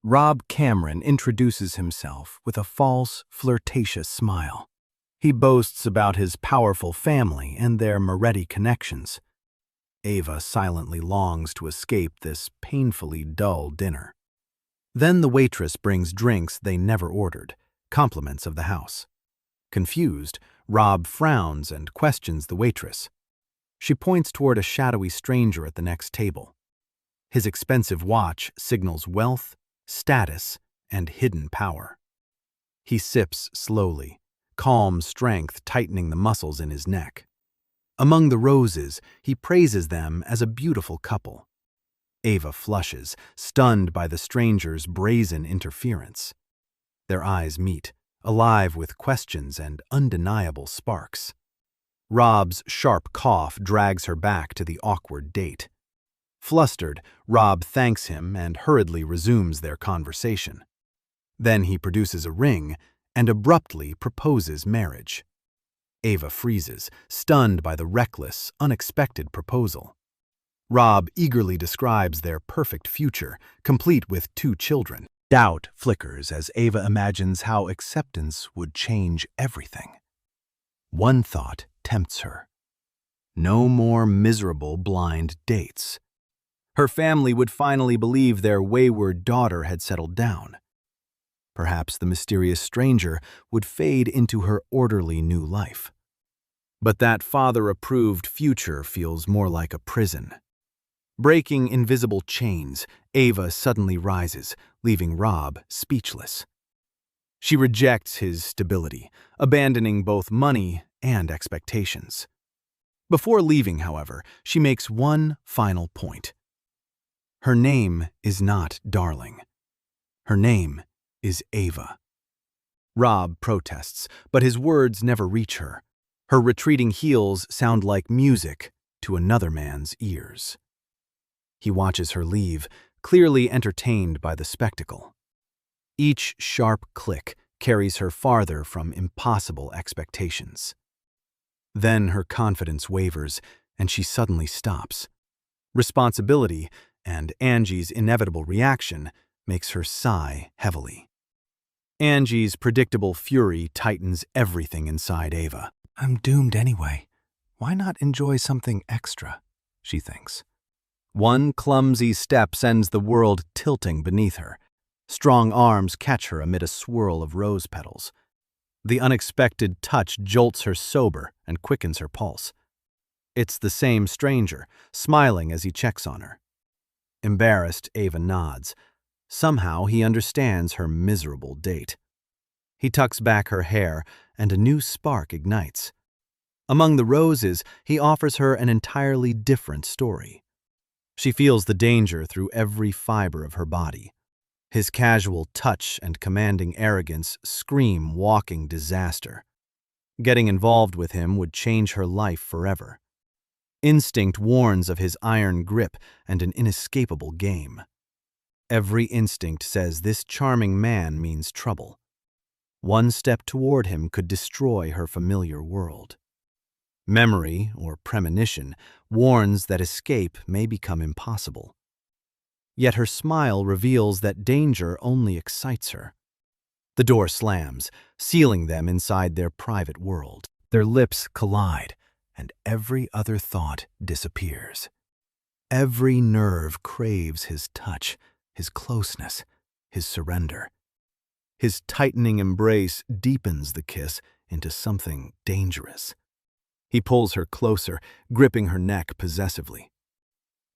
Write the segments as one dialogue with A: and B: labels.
A: Rob Cameron introduces himself with a false, flirtatious smile. He boasts about his powerful family and their Moretti connections. Ava silently longs to escape this painfully dull dinner. Then the waitress brings drinks they never ordered, compliments of the house. Confused, Rob frowns and questions the waitress. She points toward a shadowy stranger at the next table. His expensive watch signals wealth, status, and hidden power. He sips slowly, calm strength tightening the muscles in his neck. Among the roses, he praises them as a beautiful couple. Ava flushes, stunned by the stranger's brazen interference. Their eyes meet, alive with questions and undeniable sparks. Rob's sharp cough drags her back to the awkward date. Flustered, Rob thanks him and hurriedly resumes their conversation. Then he produces a ring and abruptly proposes marriage. Ava freezes, stunned by the reckless, unexpected proposal. Rob eagerly describes their perfect future, complete with 2 children. Doubt flickers as Ava imagines how acceptance would change everything. One thought tempts her. No more miserable blind dates. Her family would finally believe their wayward daughter had settled down. Perhaps the mysterious stranger would fade into her orderly new life. But that father-approved future feels more like a prison. Breaking invisible chains, Ava suddenly rises, leaving Rob speechless. She rejects his stability, abandoning both money and expectations. Before leaving, however, she makes one final point. Her name is not Darling. Her name is Ava. Rob protests, but his words never reach her. Her retreating heels sound like music to another man's ears. He watches her leave, clearly entertained by the spectacle. Each sharp click carries her farther from impossible expectations. Then her confidence wavers, and she suddenly stops. Responsibility, and Angie's inevitable reaction, makes her sigh heavily. Angie's predictable fury tightens everything inside Ava. "I'm doomed anyway. Why not enjoy something extra?" she thinks. One clumsy step sends the world tilting beneath her. Strong arms catch her amid a swirl of rose petals. The unexpected touch jolts her sober and quickens her pulse. It's the same stranger, smiling as he checks on her. Embarrassed, Ava nods. Somehow he understands her miserable date. He tucks back her hair, and a new spark ignites. Among the roses, he offers her an entirely different story. She feels the danger through every fiber of her body. His casual touch and commanding arrogance scream walking disaster. Getting involved with him would change her life forever. Instinct warns of his iron grip and an inescapable game. Every instinct says this charming man means trouble. One step toward him could destroy her familiar world. Memory, or premonition, warns that escape may become impossible. Yet her smile reveals that danger only excites her. The door slams, sealing them inside their private world. Their lips collide, and every other thought disappears. Every nerve craves his touch, his closeness, his surrender. His tightening embrace deepens the kiss into something dangerous. He pulls her closer, gripping her neck possessively.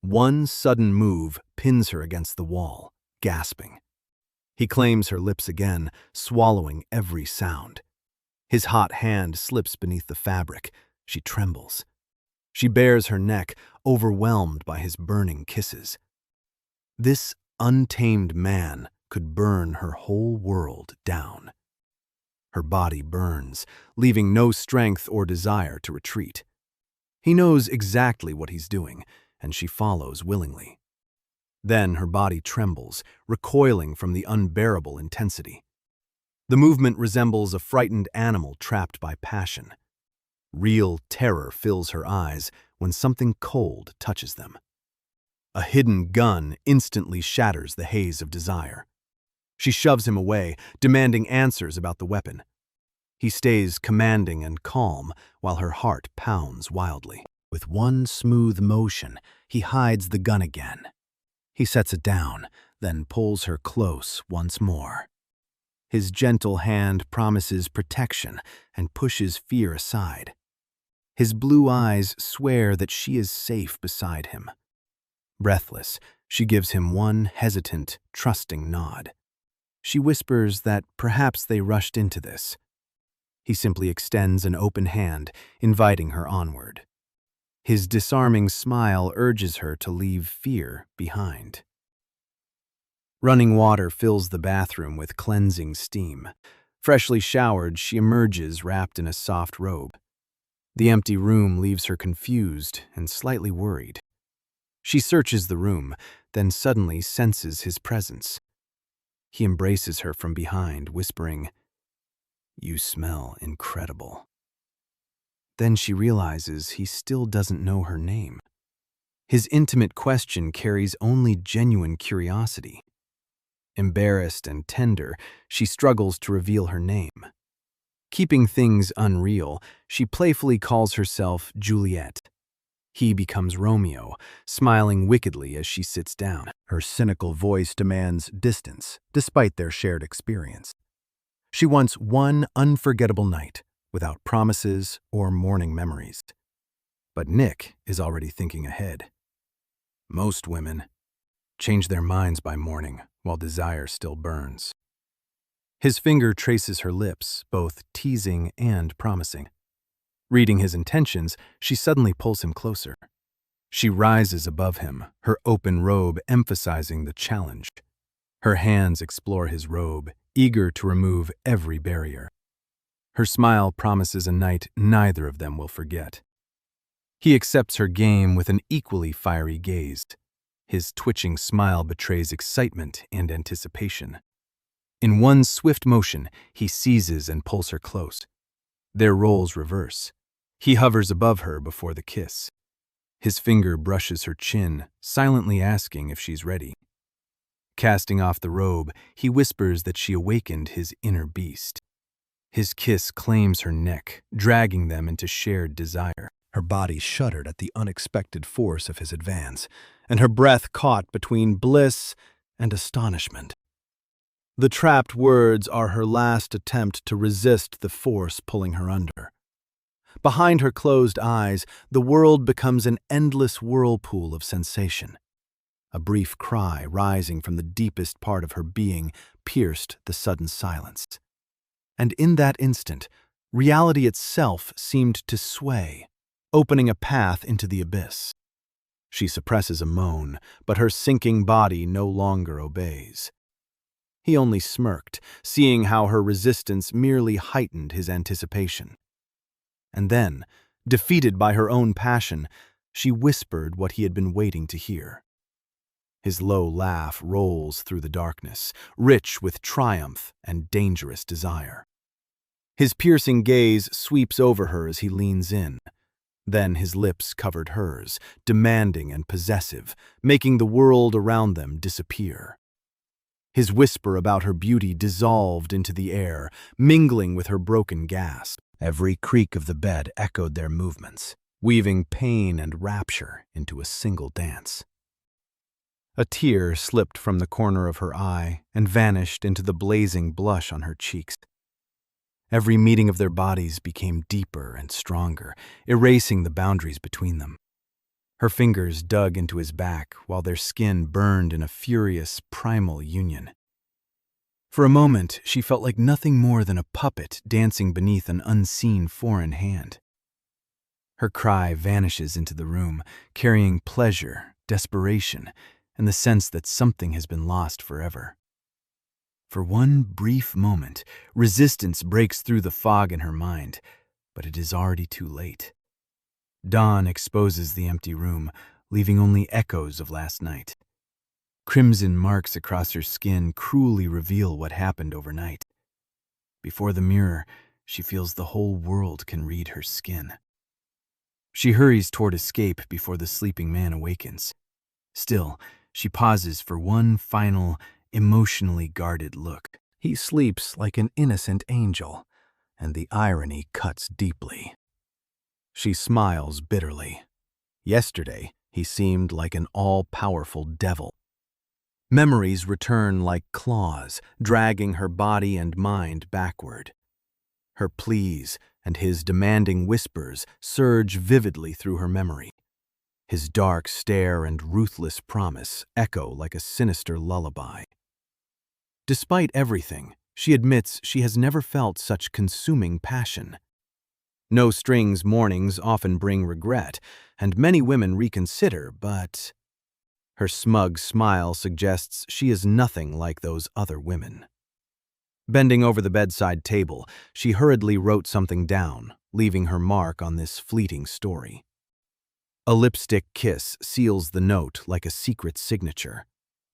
A: One sudden move pins her against the wall, gasping. He claims her lips again, swallowing every sound. His hot hand slips beneath the fabric. She trembles. She bares her neck, overwhelmed by his burning kisses. This untamed man could burn her whole world down. Her body burns, leaving no strength or desire to retreat. He knows exactly what he's doing, and she follows willingly. Then her body trembles, recoiling from the unbearable intensity. The movement resembles a frightened animal trapped by passion. Real terror fills her eyes when something cold touches them. A hidden gun instantly shatters the haze of desire. She shoves him away, demanding answers about the weapon. He stays commanding and calm while her heart pounds wildly. With one smooth motion, he hides the gun again. He sets it down, then pulls her close once more. His gentle hand promises protection and pushes fear aside. His blue eyes swear that she is safe beside him. Breathless, she gives him one hesitant, trusting nod. She whispers that perhaps they rushed into this. He simply extends an open hand, inviting her onward. His disarming smile urges her to leave fear behind. Running water fills the bathroom with cleansing steam. Freshly showered, she emerges wrapped in a soft robe. The empty room leaves her confused and slightly worried. She searches the room, then suddenly senses his presence. He embraces her from behind, whispering, "You smell incredible." Then she realizes he still doesn't know her name. His intimate question carries only genuine curiosity. Embarrassed and tender, she struggles to reveal her name. Keeping things unreal, she playfully calls herself Juliet. He becomes Romeo, smiling wickedly as she sits down. Her cynical voice demands distance, despite their shared experience. She wants one unforgettable night, without promises or morning memories. But Nick is already thinking ahead. Most women change their minds by morning, while desire still burns. His finger traces her lips, both teasing and promising. Reading his intentions, she suddenly pulls him closer. She rises above him, her open robe emphasizing the challenge. Her hands explore his robe, eager to remove every barrier. Her smile promises a night neither of them will forget. He accepts her game with an equally fiery gaze. His twitching smile betrays excitement and anticipation. In one swift motion, he seizes and pulls her close. Their roles reverse. He hovers above her before the kiss. His finger brushes her chin, silently asking if she's ready. Casting off the robe, he whispers that she awakened his inner beast. His kiss claims her neck, dragging them into shared desire. Her body shuddered at the unexpected force of his advance, and her breath caught between bliss and astonishment. The trapped words are her last attempt to resist the force pulling her under. Behind her closed eyes, the world becomes an endless whirlpool of sensation. A brief cry rising from the deepest part of her being pierced the sudden silence. And in that instant, reality itself seemed to sway, opening a path into the abyss. She suppresses a moan, but her sinking body no longer obeys. He only smirked, seeing how her resistance merely heightened his anticipation. And then, defeated by her own passion, she whispered what he had been waiting to hear. His low laugh rolls through the darkness, rich with triumph and dangerous desire. His piercing gaze sweeps over her as he leans in. Then his lips covered hers, demanding and possessive, making the world around them disappear. His whisper about her beauty dissolved into the air, mingling with her broken gasp. Every creak of the bed echoed their movements, weaving pain and rapture into a single dance. A tear slipped from the corner of her eye and vanished into the blazing blush on her cheeks. Every meeting of their bodies became deeper and stronger, erasing the boundaries between them. Her fingers dug into his back while their skin burned in a furious, primal union. For a moment, she felt like nothing more than a puppet dancing beneath an unseen foreign hand. Her cry vanishes into the room, carrying pleasure, desperation, and the sense that something has been lost forever. For one brief moment, resistance breaks through the fog in her mind, but it is already too late. Dawn exposes the empty room, leaving only echoes of last night. Crimson marks across her skin cruelly reveal what happened overnight. Before the mirror, she feels the whole world can read her skin. She hurries toward escape before the sleeping man awakens. Still, she pauses for one final, emotionally guarded look. He sleeps like an innocent angel, and the irony cuts deeply. She smiles bitterly. Yesterday, he seemed like an all-powerful devil. Memories return like claws, dragging her body and mind backward. Her pleas and his demanding whispers surge vividly through her memory. His dark stare and ruthless promise echo like a sinister lullaby. Despite everything, she admits she has never felt such consuming passion. No strings mornings often bring regret, and many women reconsider, but her smug smile suggests she is nothing like those other women. Bending over the bedside table, she hurriedly wrote something down, leaving her mark on this fleeting story. A lipstick kiss seals the note like a secret signature,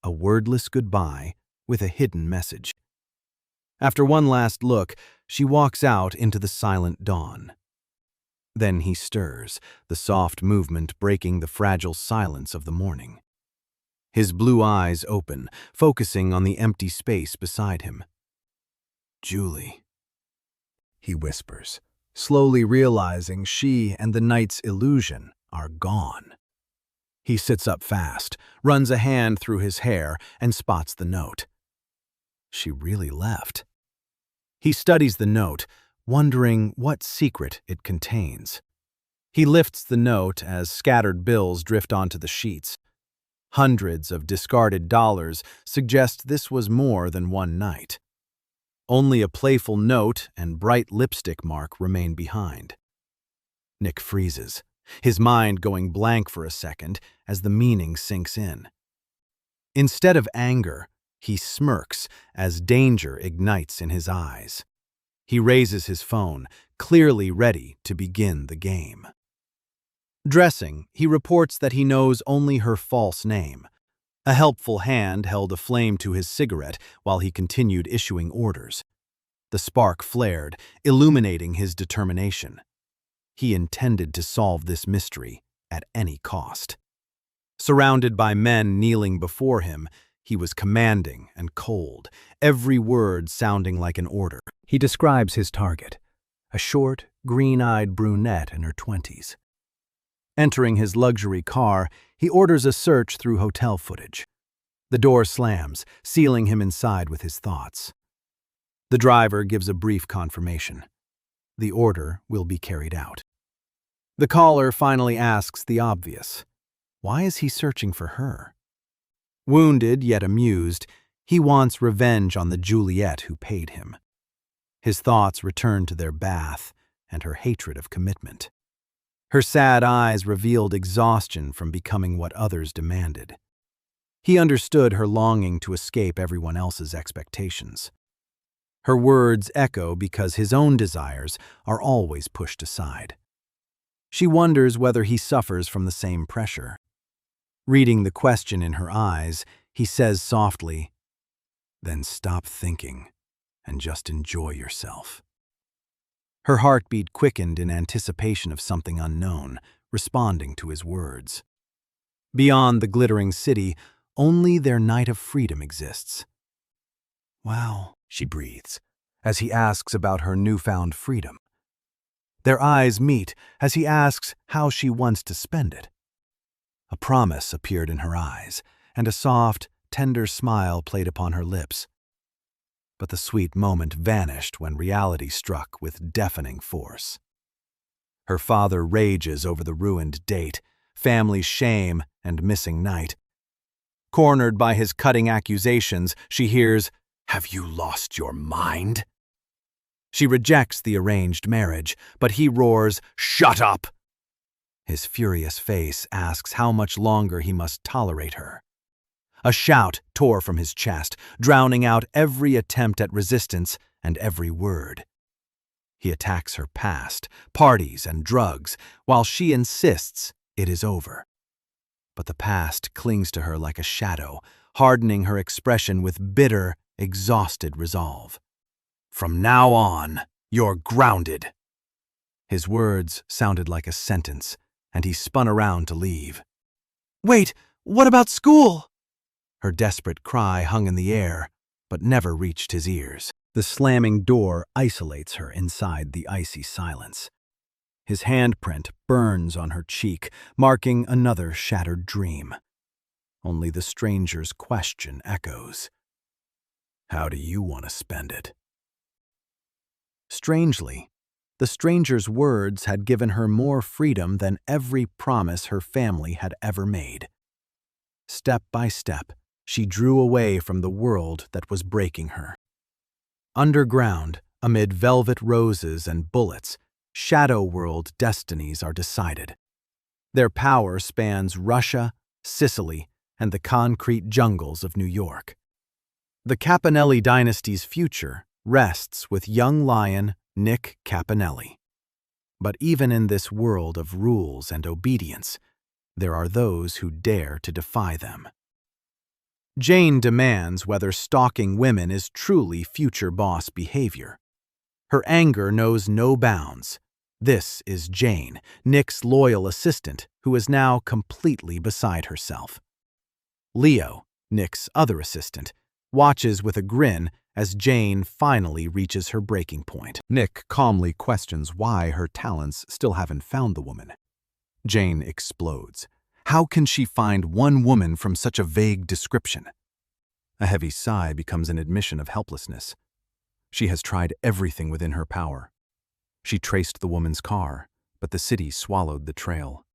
A: a wordless goodbye with a hidden message. After one last look, she walks out into the silent dawn. Then he stirs, the soft movement breaking the fragile silence of the morning. His blue eyes open, focusing on the empty space beside him. "Julie," he whispers, slowly realizing she and the night's illusion are gone. He sits up fast, runs a hand through his hair, and spots the note. She really left. He studies the note, wondering what secret it contains. He lifts the note as scattered bills drift onto the sheets. Hundreds of discarded dollars suggest this was more than one night. Only a playful note and bright lipstick mark remain behind. Nick freezes, his mind going blank for a second as the meaning sinks in. Instead of anger, he smirks as danger ignites in his eyes. He raises his phone, clearly ready to begin the game. Dressing, he reports that he knows only her false name. A helpful hand held a flame to his cigarette while he continued issuing orders. The spark flared, illuminating his determination. He intended to solve this mystery at any cost. Surrounded by men kneeling before him, he was commanding and cold, every word sounding like an order. He describes his target, a short, green-eyed brunette in her 20s. Entering his luxury car, he orders a search through hotel footage. The door slams, sealing him inside with his thoughts. The driver gives a brief confirmation. The order will be carried out. The caller finally asks the obvious. Why is he searching for her? Wounded yet amused, he wants revenge on the Juliet who paid him. His thoughts return to their bath and her hatred of commitment. Her sad eyes revealed exhaustion from becoming what others demanded. He understood her longing to escape everyone else's expectations. Her words echo because his own desires are always pushed aside. She wonders whether he suffers from the same pressure. Reading the question in her eyes, he says softly, "Then stop thinking and just enjoy yourself." Her heartbeat quickened in anticipation of something unknown, responding to his words. Beyond the glittering city, only their night of freedom exists. "Wow," she breathes, as he asks about her newfound freedom. Their eyes meet as he asks how she wants to spend it. A promise appeared in her eyes, and a soft, tender smile played upon her lips. But the sweet moment vanished when reality struck with deafening force. Her father rages over the ruined date, family shame, and missing night. Cornered by his cutting accusations, she hears, "Have you lost your mind?" She rejects the arranged marriage, but he roars, "Shut up!" His furious face asks how much longer he must tolerate her. A shout tore from his chest, drowning out every attempt at resistance and every word. He attacks her past, parties, and drugs, while she insists it is over. But the past clings to her like a shadow, hardening her expression with bitter, exhausted resolve. "From now on, you're grounded." His words sounded like a sentence, and he spun around to leave. "Wait, what about school?" Her desperate cry hung in the air, but never reached his ears. The slamming door isolates her inside the icy silence. His handprint burns on her cheek, marking another shattered dream. Only the stranger's question echoes. How do you want to spend it? Strangely, the stranger's words had given her more freedom than every promise her family had ever made. Step by step, she drew away from the world that was breaking her. Underground, amid velvet roses and bullets, shadow world destinies are decided. Their power spans Russia, Sicily, and the concrete jungles of New York. The Caponelli dynasty's future rests with young lion Nick Caponelli. But even in this world of rules and obedience, there are those who dare to defy them. Jane demands whether stalking women is truly future boss behavior. Her anger knows no bounds. This is Jane, Nick's loyal assistant, who is now completely beside herself. Leo, Nick's other assistant, watches with a grin as Jane finally reaches her breaking point. Nick calmly questions why her talents still haven't found the woman. Jane explodes. How can she find one woman from such a vague description? A heavy sigh becomes an admission of helplessness. She has tried everything within her power. She traced the woman's car, but the city swallowed the trail.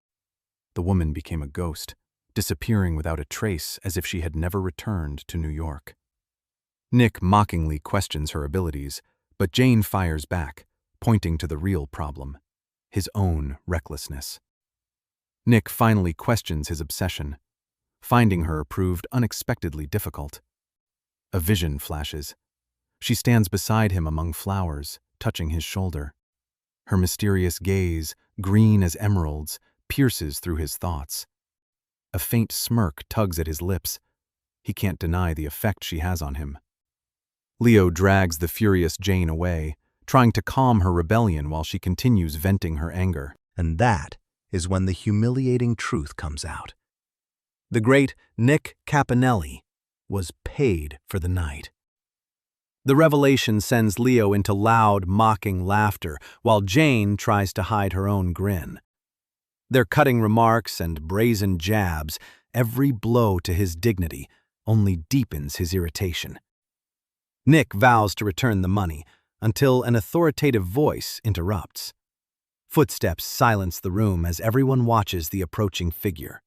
A: The woman became a ghost, disappearing without a trace as if she had never returned to New York. Nick mockingly questions her abilities, but Jane fires back, pointing to the real problem, his own recklessness. Nick finally questions his obsession. Finding her proved unexpectedly difficult. A vision flashes. She stands beside him among flowers, touching his shoulder. Her mysterious gaze, green as emeralds, pierces through his thoughts. A faint smirk tugs at his lips. He can't deny the effect she has on him. Leo drags the furious Jane away, trying to calm her rebellion while she continues venting her anger. And that is when the humiliating truth comes out. The great Nick Caponelli was paid for the night. The revelation sends Leo into loud, mocking laughter, while Jane tries to hide her own grin. Their cutting remarks and brazen jabs, every blow to his dignity, only deepens his irritation. Nick vows to return the money, until an authoritative voice interrupts. Footsteps silence the room as everyone watches the approaching figure.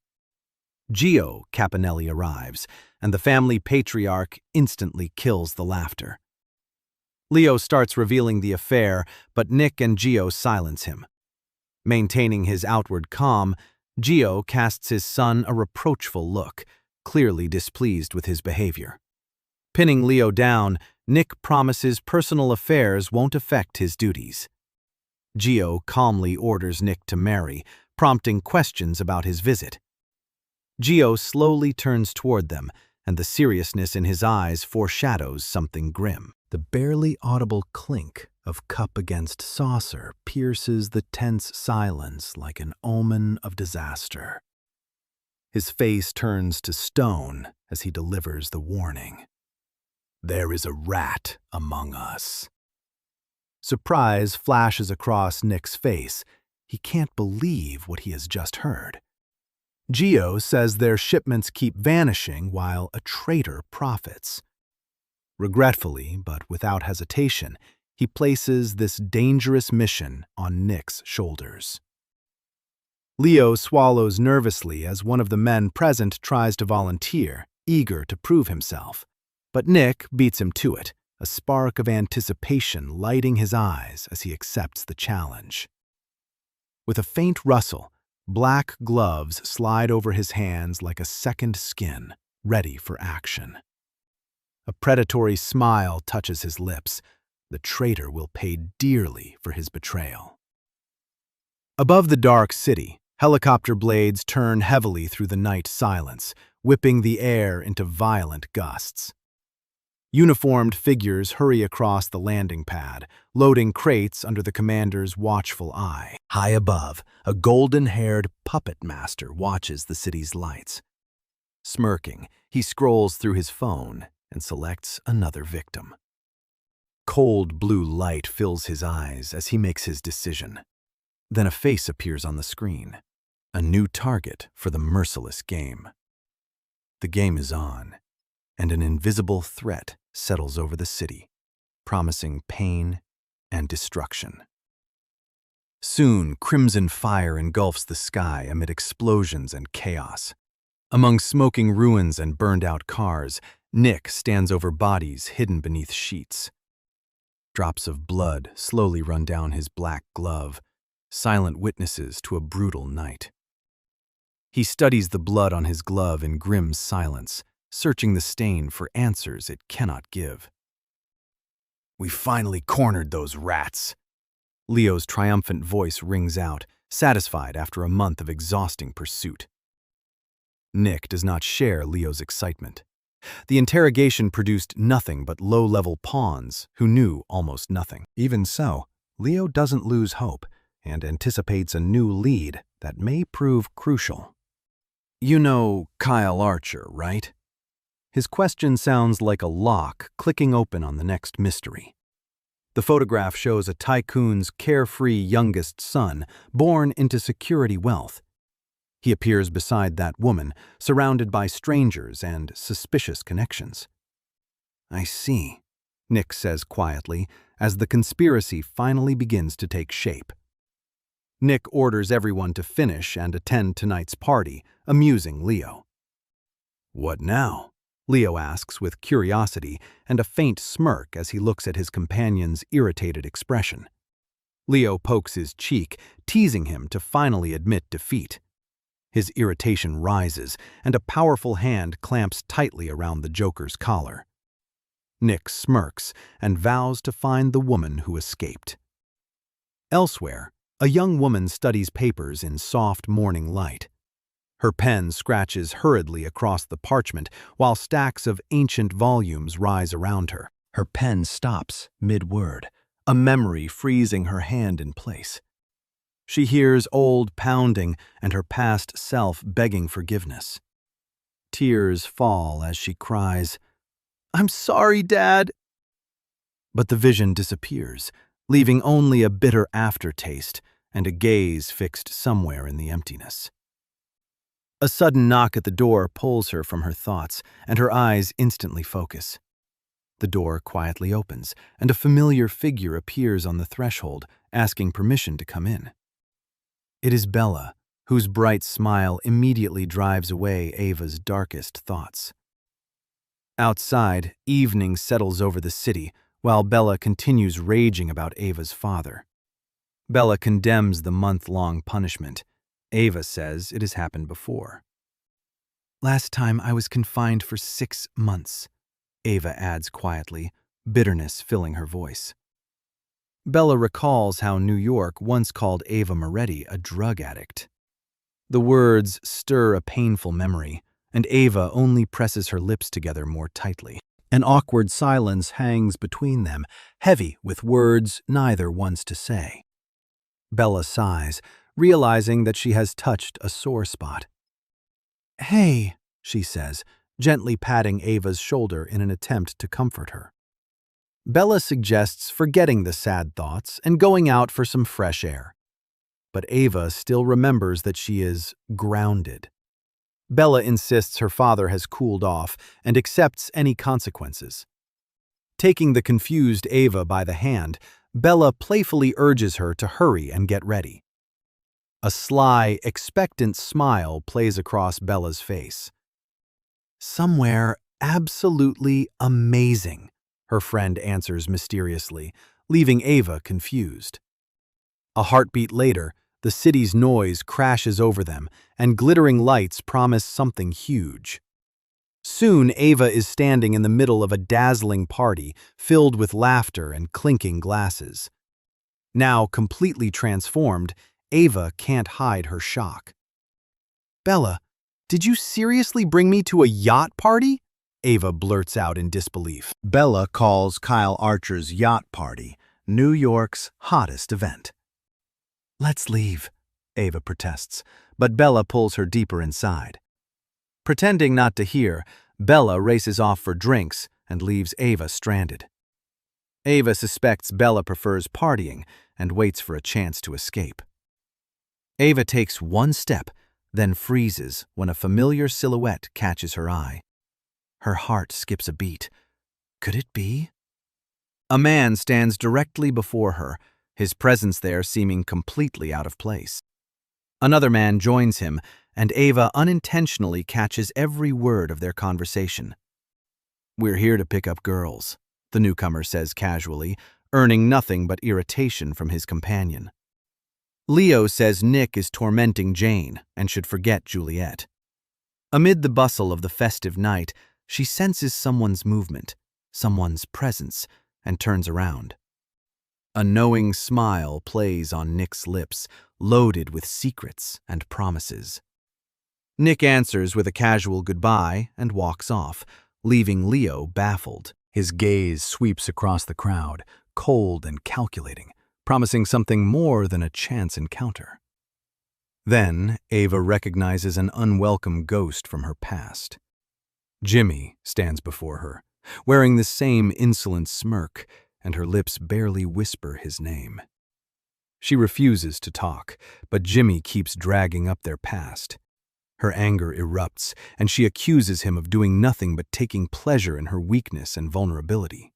A: Gio Caponelli arrives, and the family patriarch instantly kills the laughter. Leo starts revealing the affair, but Nick and Gio silence him. Maintaining his outward calm, Gio casts his son a reproachful look, clearly displeased with his behavior. Pinning Leo down, Nick promises personal affairs won't affect his duties. Gio calmly orders Nick to marry, prompting questions about his visit. Gio slowly turns toward them, and the seriousness in his eyes foreshadows something grim. The barely audible clink of cup against saucer pierces the tense silence like an omen of disaster. His face turns to stone as he delivers the warning. There is a rat among us. Surprise flashes across Nick's face. He can't believe what he has just heard. Gio says their shipments keep vanishing while a traitor profits. Regretfully, but without hesitation, he places this dangerous mission on Nick's shoulders. Leo swallows nervously as one of the men present tries to volunteer, eager to prove himself. But Nick beats him to it, a spark of anticipation lighting his eyes as he accepts the challenge. With a faint rustle, black gloves slide over his hands like a second skin, ready for action. A predatory smile touches his lips. The traitor will pay dearly for his betrayal. Above the dark city, helicopter blades turn heavily through the night silence, whipping the air into violent gusts. Uniformed figures hurry across the landing pad, loading crates under the commander's watchful eye. High above, a golden-haired puppet master watches the city's lights. Smirking, he scrolls through his phone and selects another victim. Cold blue light fills his eyes as he makes his decision. Then a face appears on the screen, a new target for the merciless game. The game is on, and an invisible threat settles over the city, promising pain and destruction. Soon, crimson fire engulfs the sky amid explosions and chaos. Among smoking ruins and burned-out cars, Nick stands over bodies hidden beneath sheets. Drops of blood slowly run down his black glove, silent witnesses to a brutal night. He studies the blood on his glove in grim silence, searching the stain for answers it cannot give. "We finally cornered those rats." Leo's triumphant voice rings out, satisfied after a month of exhausting pursuit. Nick does not share Leo's excitement. The interrogation produced nothing but low-level pawns who knew almost nothing. Even so, Leo doesn't lose hope and anticipates a new lead that may prove crucial. "You know Kyle Archer, right?" His question sounds like a lock clicking open on the next mystery. The photograph shows a tycoon's carefree youngest son, born into security wealth. He appears beside that woman, surrounded by strangers and suspicious connections. "I see," Nick says quietly, as the conspiracy finally begins to take shape. Nick orders everyone to finish and attend tonight's party, amusing Leo. "What now?" Leo asks with curiosity and a faint smirk as he looks at his companion's irritated expression. Leo pokes his cheek, teasing him to finally admit defeat. His irritation rises, and a powerful hand clamps tightly around the Joker's collar. Nick smirks and vows to find the woman who escaped. Elsewhere, a young woman studies papers in soft morning light. Her pen scratches hurriedly across the parchment while stacks of ancient volumes rise around her. Her pen stops mid-word, a memory freezing her hand in place. She hears old pounding and her past self begging forgiveness. Tears fall as she cries, "I'm sorry, Dad." But the vision disappears, leaving only a bitter aftertaste and a gaze fixed somewhere in the emptiness. A sudden knock at the door pulls her from her thoughts, and her eyes instantly focus. The door quietly opens, and a familiar figure appears on the threshold, asking permission to come in. It is Bella, whose bright smile immediately drives away Ava's darkest thoughts. Outside, evening settles over the city, while Bella continues raging about Ava's father. Bella condemns the month-long punishment. Ava says it has happened before. "Last time I was confined for 6 months, Ava adds quietly, bitterness filling her voice. Bella recalls how New York once called Ava Moretti a drug addict. The words stir a painful memory, and Ava only presses her lips together more tightly. An awkward silence hangs between them, heavy with words neither wants to say. Bella sighs, realizing that she has touched a sore spot. "Hey," she says, gently patting Ava's shoulder in an attempt to comfort her. Bella suggests forgetting the sad thoughts and going out for some fresh air. But Ava still remembers that she is grounded. Bella insists her father has cooled off and accepts any consequences. Taking the confused Ava by the hand, Bella playfully urges her to hurry and get ready. A sly, expectant smile plays across Bella's face. "Somewhere absolutely amazing," her friend answers mysteriously, leaving Ava confused. A heartbeat later, the city's noise crashes over them, and glittering lights promise something huge. Soon, Ava is standing in the middle of a dazzling party filled with laughter and clinking glasses. Now completely transformed, Ava can't hide her shock. "Bella, did you seriously bring me to a yacht party?" Ava blurts out in disbelief. Bella calls Kyle Archer's yacht party New York's hottest event. "Let's leave," Ava protests, but Bella pulls her deeper inside. Pretending not to hear, Bella races off for drinks and leaves Ava stranded. Ava suspects Bella prefers partying and waits for a chance to escape. Ava takes one step, then freezes when a familiar silhouette catches her eye. Her heart skips a beat. Could it be? A man stands directly before her, his presence there seeming completely out of place. Another man joins him, and Ava unintentionally catches every word of their conversation. "We're here to pick up girls," the newcomer says casually, earning nothing but irritation from his companion. Leo says Nick is tormenting Jane and should forget Juliet. Amid the bustle of the festive night, she senses someone's movement, someone's presence, and turns around. A knowing smile plays on Nick's lips, loaded with secrets and promises. Nick answers with a casual goodbye and walks off, leaving Leo baffled. His gaze sweeps across the crowd, cold and calculating, promising something more than a chance encounter. Then, Ava recognizes an unwelcome ghost from her past. Jimmy stands before her, wearing the same insolent smirk, and her lips barely whisper his name. She refuses to talk, but Jimmy keeps dragging up their past. Her anger erupts, and she accuses him of doing nothing but taking pleasure in her weakness and vulnerability.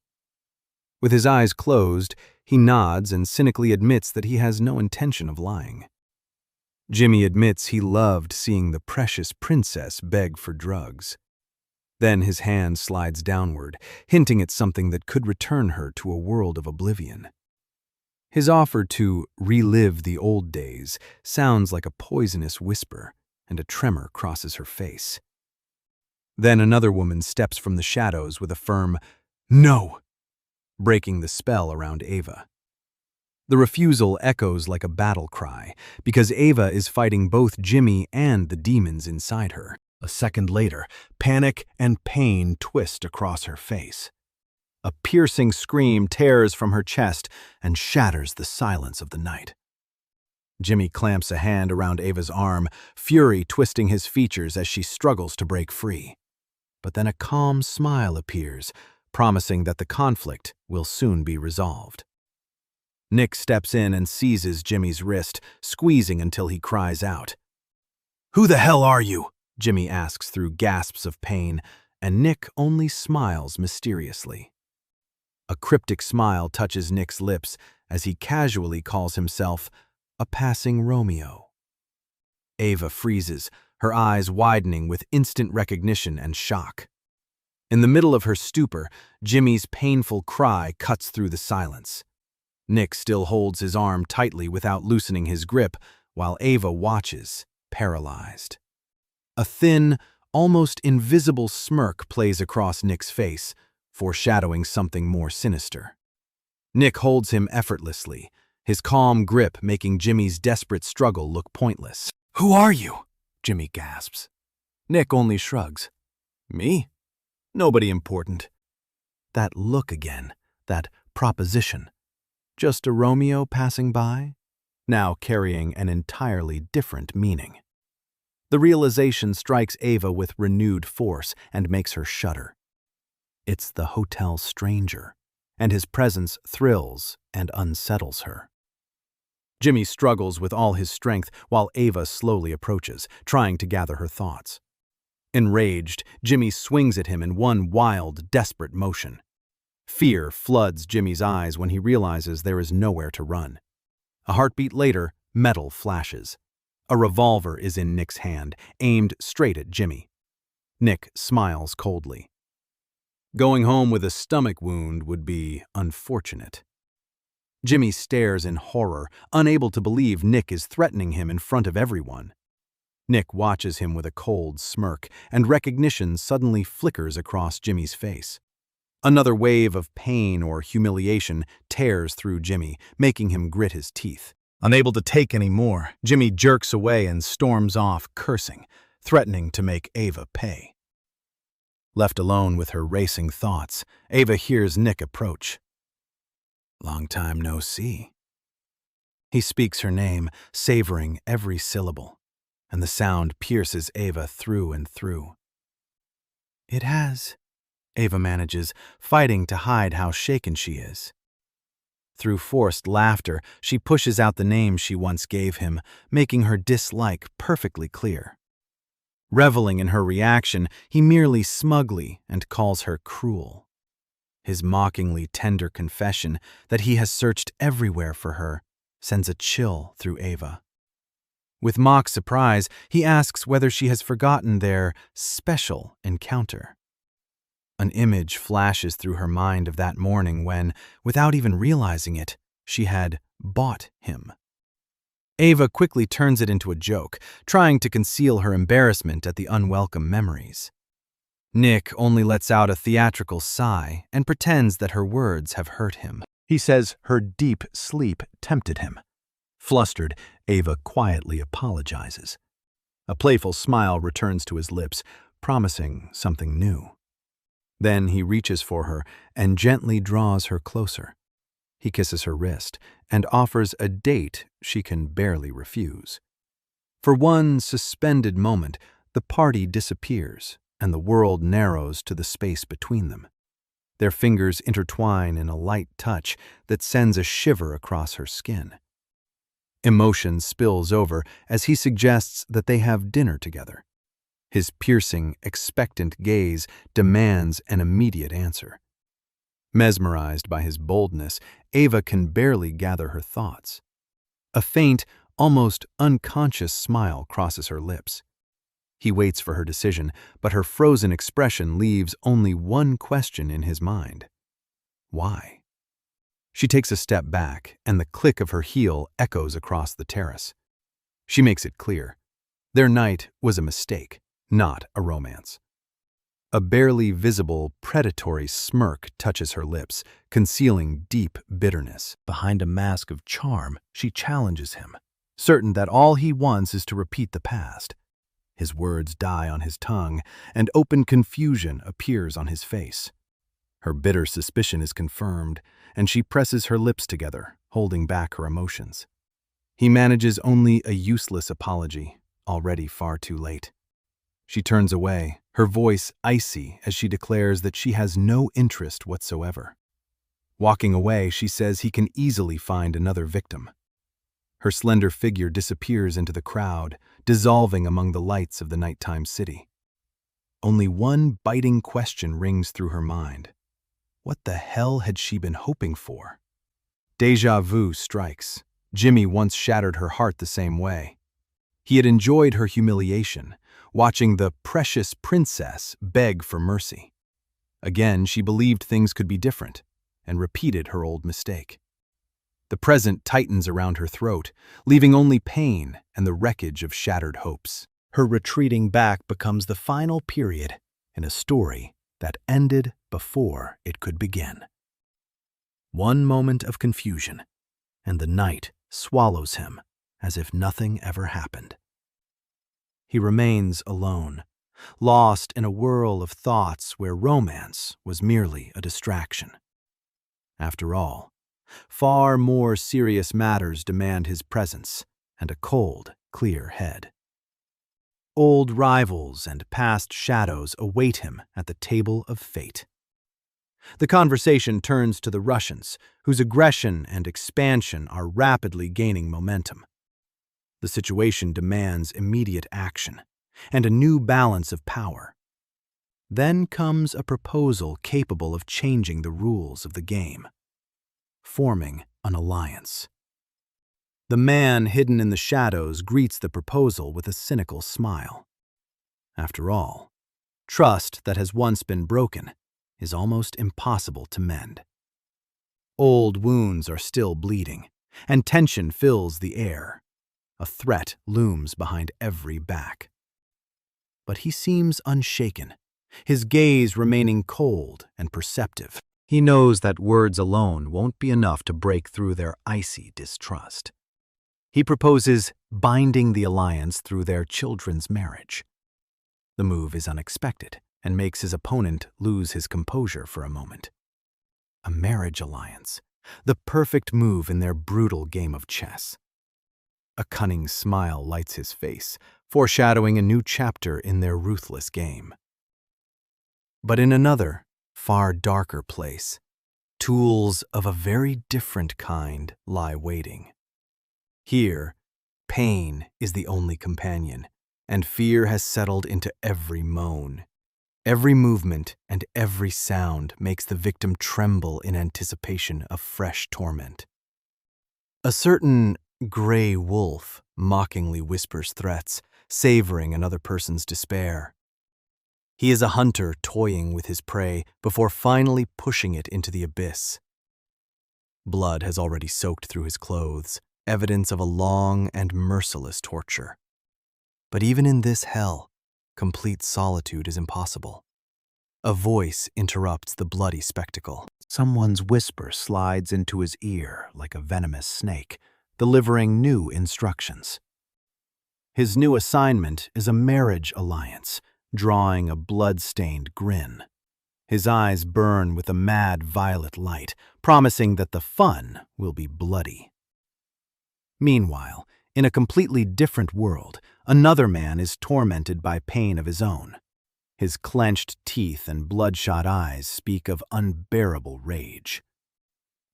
A: With his eyes closed, he nods and cynically admits that he has no intention of lying. Jimmy admits he loved seeing the precious princess beg for drugs. Then his hand slides downward, hinting at something that could return her to a world of oblivion. His offer to relive the old days sounds like a poisonous whisper, and a tremor crosses her face. Then another woman steps from the shadows with a firm "No!" breaking the spell around Ava. The refusal echoes like a battle cry, because Ava is fighting both Jimmy and the demons inside her. A second later, panic and pain twist across her face. A piercing scream tears from her chest and shatters the silence of the night. Jimmy clamps a hand around Ava's arm, fury twisting his features as she struggles to break free. But then a calm smile appears, promising that the conflict will soon be resolved. Nick steps in and seizes Jimmy's wrist, squeezing until he cries out. "Who the hell are you?" Jimmy asks through gasps of pain, and Nick only smiles mysteriously. A cryptic smile touches Nick's lips as he casually calls himself a passing Romeo. Ava freezes, her eyes widening with instant recognition and shock. In the middle of her stupor, Jimmy's painful cry cuts through the silence. Nick still holds his arm tightly without loosening his grip, while Ava watches, paralyzed. A thin, almost invisible smirk plays across Nick's face, foreshadowing something more sinister. Nick holds him effortlessly, his calm grip making Jimmy's desperate struggle look pointless. "Who are you?" Jimmy gasps. Nick only shrugs. "Me? Nobody important." That look again, that proposition. Just a Romeo passing by, now carrying an entirely different meaning. The realization strikes Ava with renewed force and makes her shudder. It's the hotel stranger, and his presence thrills and unsettles her. Jimmy struggles with all his strength while Ava slowly approaches, trying to gather her thoughts. Enraged, Jimmy swings at him in one wild, desperate motion. Fear floods Jimmy's eyes when he realizes there is nowhere to run. A heartbeat later, metal flashes. A revolver is in Nick's hand, aimed straight at Jimmy. Nick smiles coldly. Going home with a stomach wound would be unfortunate. Jimmy stares in horror, unable to believe Nick is threatening him in front of everyone. Nick watches him with a cold smirk, and recognition suddenly flickers across Jimmy's face. Another wave of pain or humiliation tears through Jimmy, making him grit his teeth. Unable to take any more, Jimmy jerks away and storms off, cursing, threatening to make Ava pay. Left alone with her racing thoughts, Ava hears Nick approach. "Long time no see." He speaks her name, savoring every syllable. and the sound pierces Ava through and through. "It has," Ava manages, fighting to hide how shaken she is. Through forced laughter, she pushes out the name she once gave him, making her dislike perfectly clear. Reveling in her reaction, he merely smugly and calls her cruel. His mockingly tender confession that he has searched everywhere for her sends a chill through Ava. With mock surprise, he asks whether she has forgotten their special encounter. An image flashes through her mind of that morning when, without even realizing it, she had bought him. Ava quickly turns it into a joke, trying to conceal her embarrassment at the unwelcome memories. Nick only lets out a theatrical sigh and pretends that her words have hurt him. He says her deep sleep tempted him. Flustered, Ava quietly apologizes. A playful smile returns to his lips, promising something new. Then he reaches for her and gently draws her closer. He kisses her wrist and offers a date she can barely refuse. For one suspended moment, the party disappears and the world narrows to the space between them. Their fingers intertwine in a light touch that sends a shiver across her skin. Emotion spills over as he suggests that they have dinner together. His piercing, expectant gaze demands an immediate answer. Mesmerized by his boldness, Ava can barely gather her thoughts. A faint, almost unconscious smile crosses her lips. He waits for her decision, but her frozen expression leaves only one question in his mind. Why? She takes a step back, and the click of her heel echoes across the terrace. She makes it clear. Their night was a mistake, not a romance. A barely visible, predatory smirk touches her lips, concealing deep bitterness. Behind a mask of charm, she challenges him, certain that all he wants is to repeat the past. His words die on his tongue, and open confusion appears on his face. Her bitter suspicion is confirmed, and she presses her lips together, holding back her emotions. He manages only a useless apology, already far too late. She turns away, her voice icy as she declares that she has no interest whatsoever. Walking away, she says he can easily find another victim. Her slender figure disappears into the crowd, dissolving among the lights of the nighttime city. Only one biting question rings through her mind. What the hell had she been hoping for? Déjà vu strikes. Jimmy once shattered her heart the same way. He had enjoyed her humiliation, watching the precious princess beg for mercy. Again, she believed things could be different, and repeated her old mistake. The present tightens around her throat, leaving only pain and the wreckage of shattered hopes. Her retreating back becomes the final period in a story that ended before it could begin. One moment of confusion, and the night swallows him as if nothing ever happened. He remains alone, lost in a whirl of thoughts where romance was merely a distraction. After all, far more serious matters demand his presence and a cold, clear head. Old rivals and past shadows await him at the table of fate. The conversation turns to the Russians, whose aggression and expansion are rapidly gaining momentum. The situation demands immediate action and a new balance of power. Then comes a proposal capable of changing the rules of the game: forming an alliance. The man hidden in the shadows greets the proposal with a cynical smile. After all, trust that has once been broken is almost impossible to mend. Old wounds are still bleeding, and tension fills the air. A threat looms behind every back. But he seems unshaken, his gaze remaining cold and perceptive. He knows that words alone won't be enough to break through their icy distrust. He proposes binding the alliance through their children's marriage. The move is unexpected and makes his opponent lose his composure for a moment. A marriage alliance, the perfect move in their brutal game of chess. A cunning smile lights his face, foreshadowing a new chapter in their ruthless game. But in another, far darker place, tools of a very different kind lie waiting. Here, pain is the only companion, and fear has settled into every moan. Every movement and every sound makes the victim tremble in anticipation of fresh torment. A certain gray wolf mockingly whispers threats, savoring another person's despair. He is a hunter toying with his prey before finally pushing it into the abyss. Blood has already soaked through his clothes, evidence of a long and merciless torture. But even in this hell, complete solitude is impossible. A voice interrupts the bloody spectacle. Someone's whisper slides into his ear like a venomous snake, delivering new instructions. His new assignment is a marriage alliance, drawing a blood-stained grin. His eyes burn with a mad violet light, promising that the fun will be bloody. Meanwhile, in a completely different world, another man is tormented by pain of his own. His clenched teeth and bloodshot eyes speak of unbearable rage.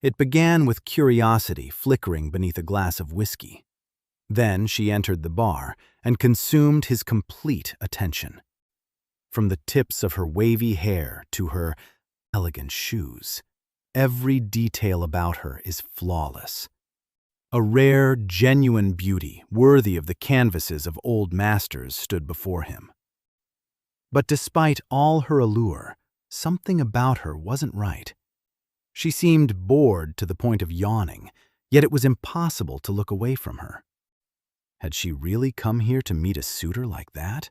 A: It began with curiosity flickering beneath a glass of whiskey. Then she entered the bar and consumed his complete attention. From the tips of her wavy hair to her elegant shoes, every detail about her is flawless. A rare, genuine beauty worthy of the canvases of old masters stood before him. But despite all her allure, something about her wasn't right. She seemed bored to the point of yawning, yet it was impossible to look away from her. Had she really come here to meet a suitor like that?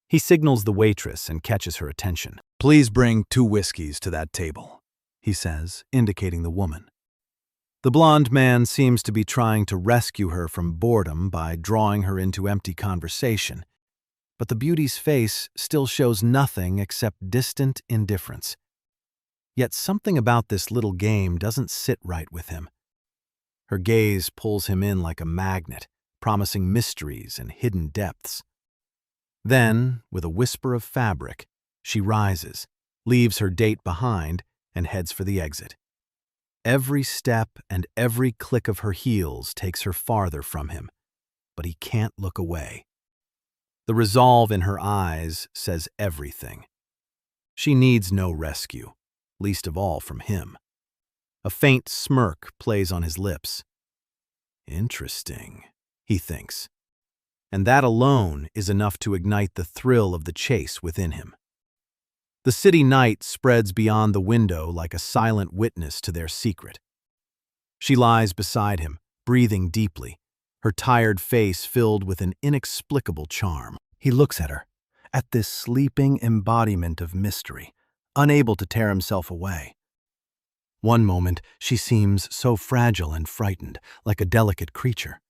A: He signals the waitress and catches her attention. "Please bring 2 whiskeys to that table," he says, indicating the woman. The blonde man seems to be trying to rescue her from boredom by drawing her into empty conversation, but the beauty's face still shows nothing except distant indifference. Yet something about this little game doesn't sit right with him. Her gaze pulls him in like a magnet, promising mysteries and hidden depths. Then, with a whisper of fabric, she rises, leaves her date behind, and heads for the exit. Every step and every click of her heels takes her farther from him, but he can't look away. The resolve in her eyes says everything. She needs no rescue, least of all from him. A faint smirk plays on his lips. Interesting, he thinks. And that alone is enough to ignite the thrill of the chase within him. The city night spreads beyond the window like a silent witness to their secret. She lies beside him, breathing deeply, her tired face filled with an inexplicable charm. He looks at her, at this sleeping embodiment of mystery, unable to tear himself away. One moment, she seems so fragile and frightened, like a delicate creature.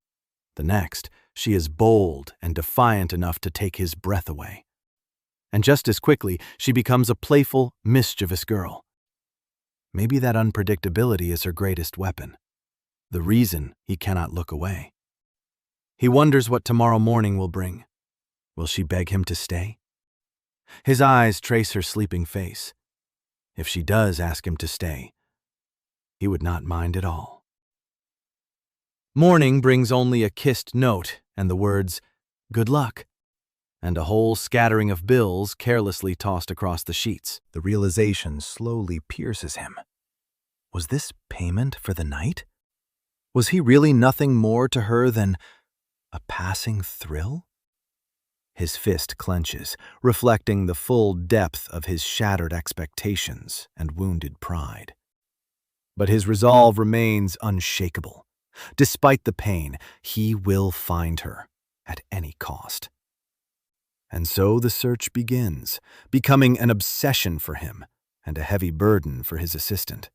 A: The next, she is bold and defiant enough to take his breath away. And just as quickly, she becomes a playful, mischievous girl. Maybe that unpredictability is her greatest weapon, the reason he cannot look away. He wonders what tomorrow morning will bring. Will she beg him to stay? His eyes trace her sleeping face. If she does ask him to stay, he would not mind at all. Morning brings only a kissed note and the words, "Good luck," and a whole scattering of bills carelessly tossed across the sheets. The realization slowly pierces him. Was this payment for the night? Was he really nothing more to her than a passing thrill? His fist clenches, reflecting the full depth of his shattered expectations and wounded pride. But his resolve remains unshakable. Despite the pain, he will find her at any cost. And so the search begins, becoming an obsession for him and a heavy burden for his assistant.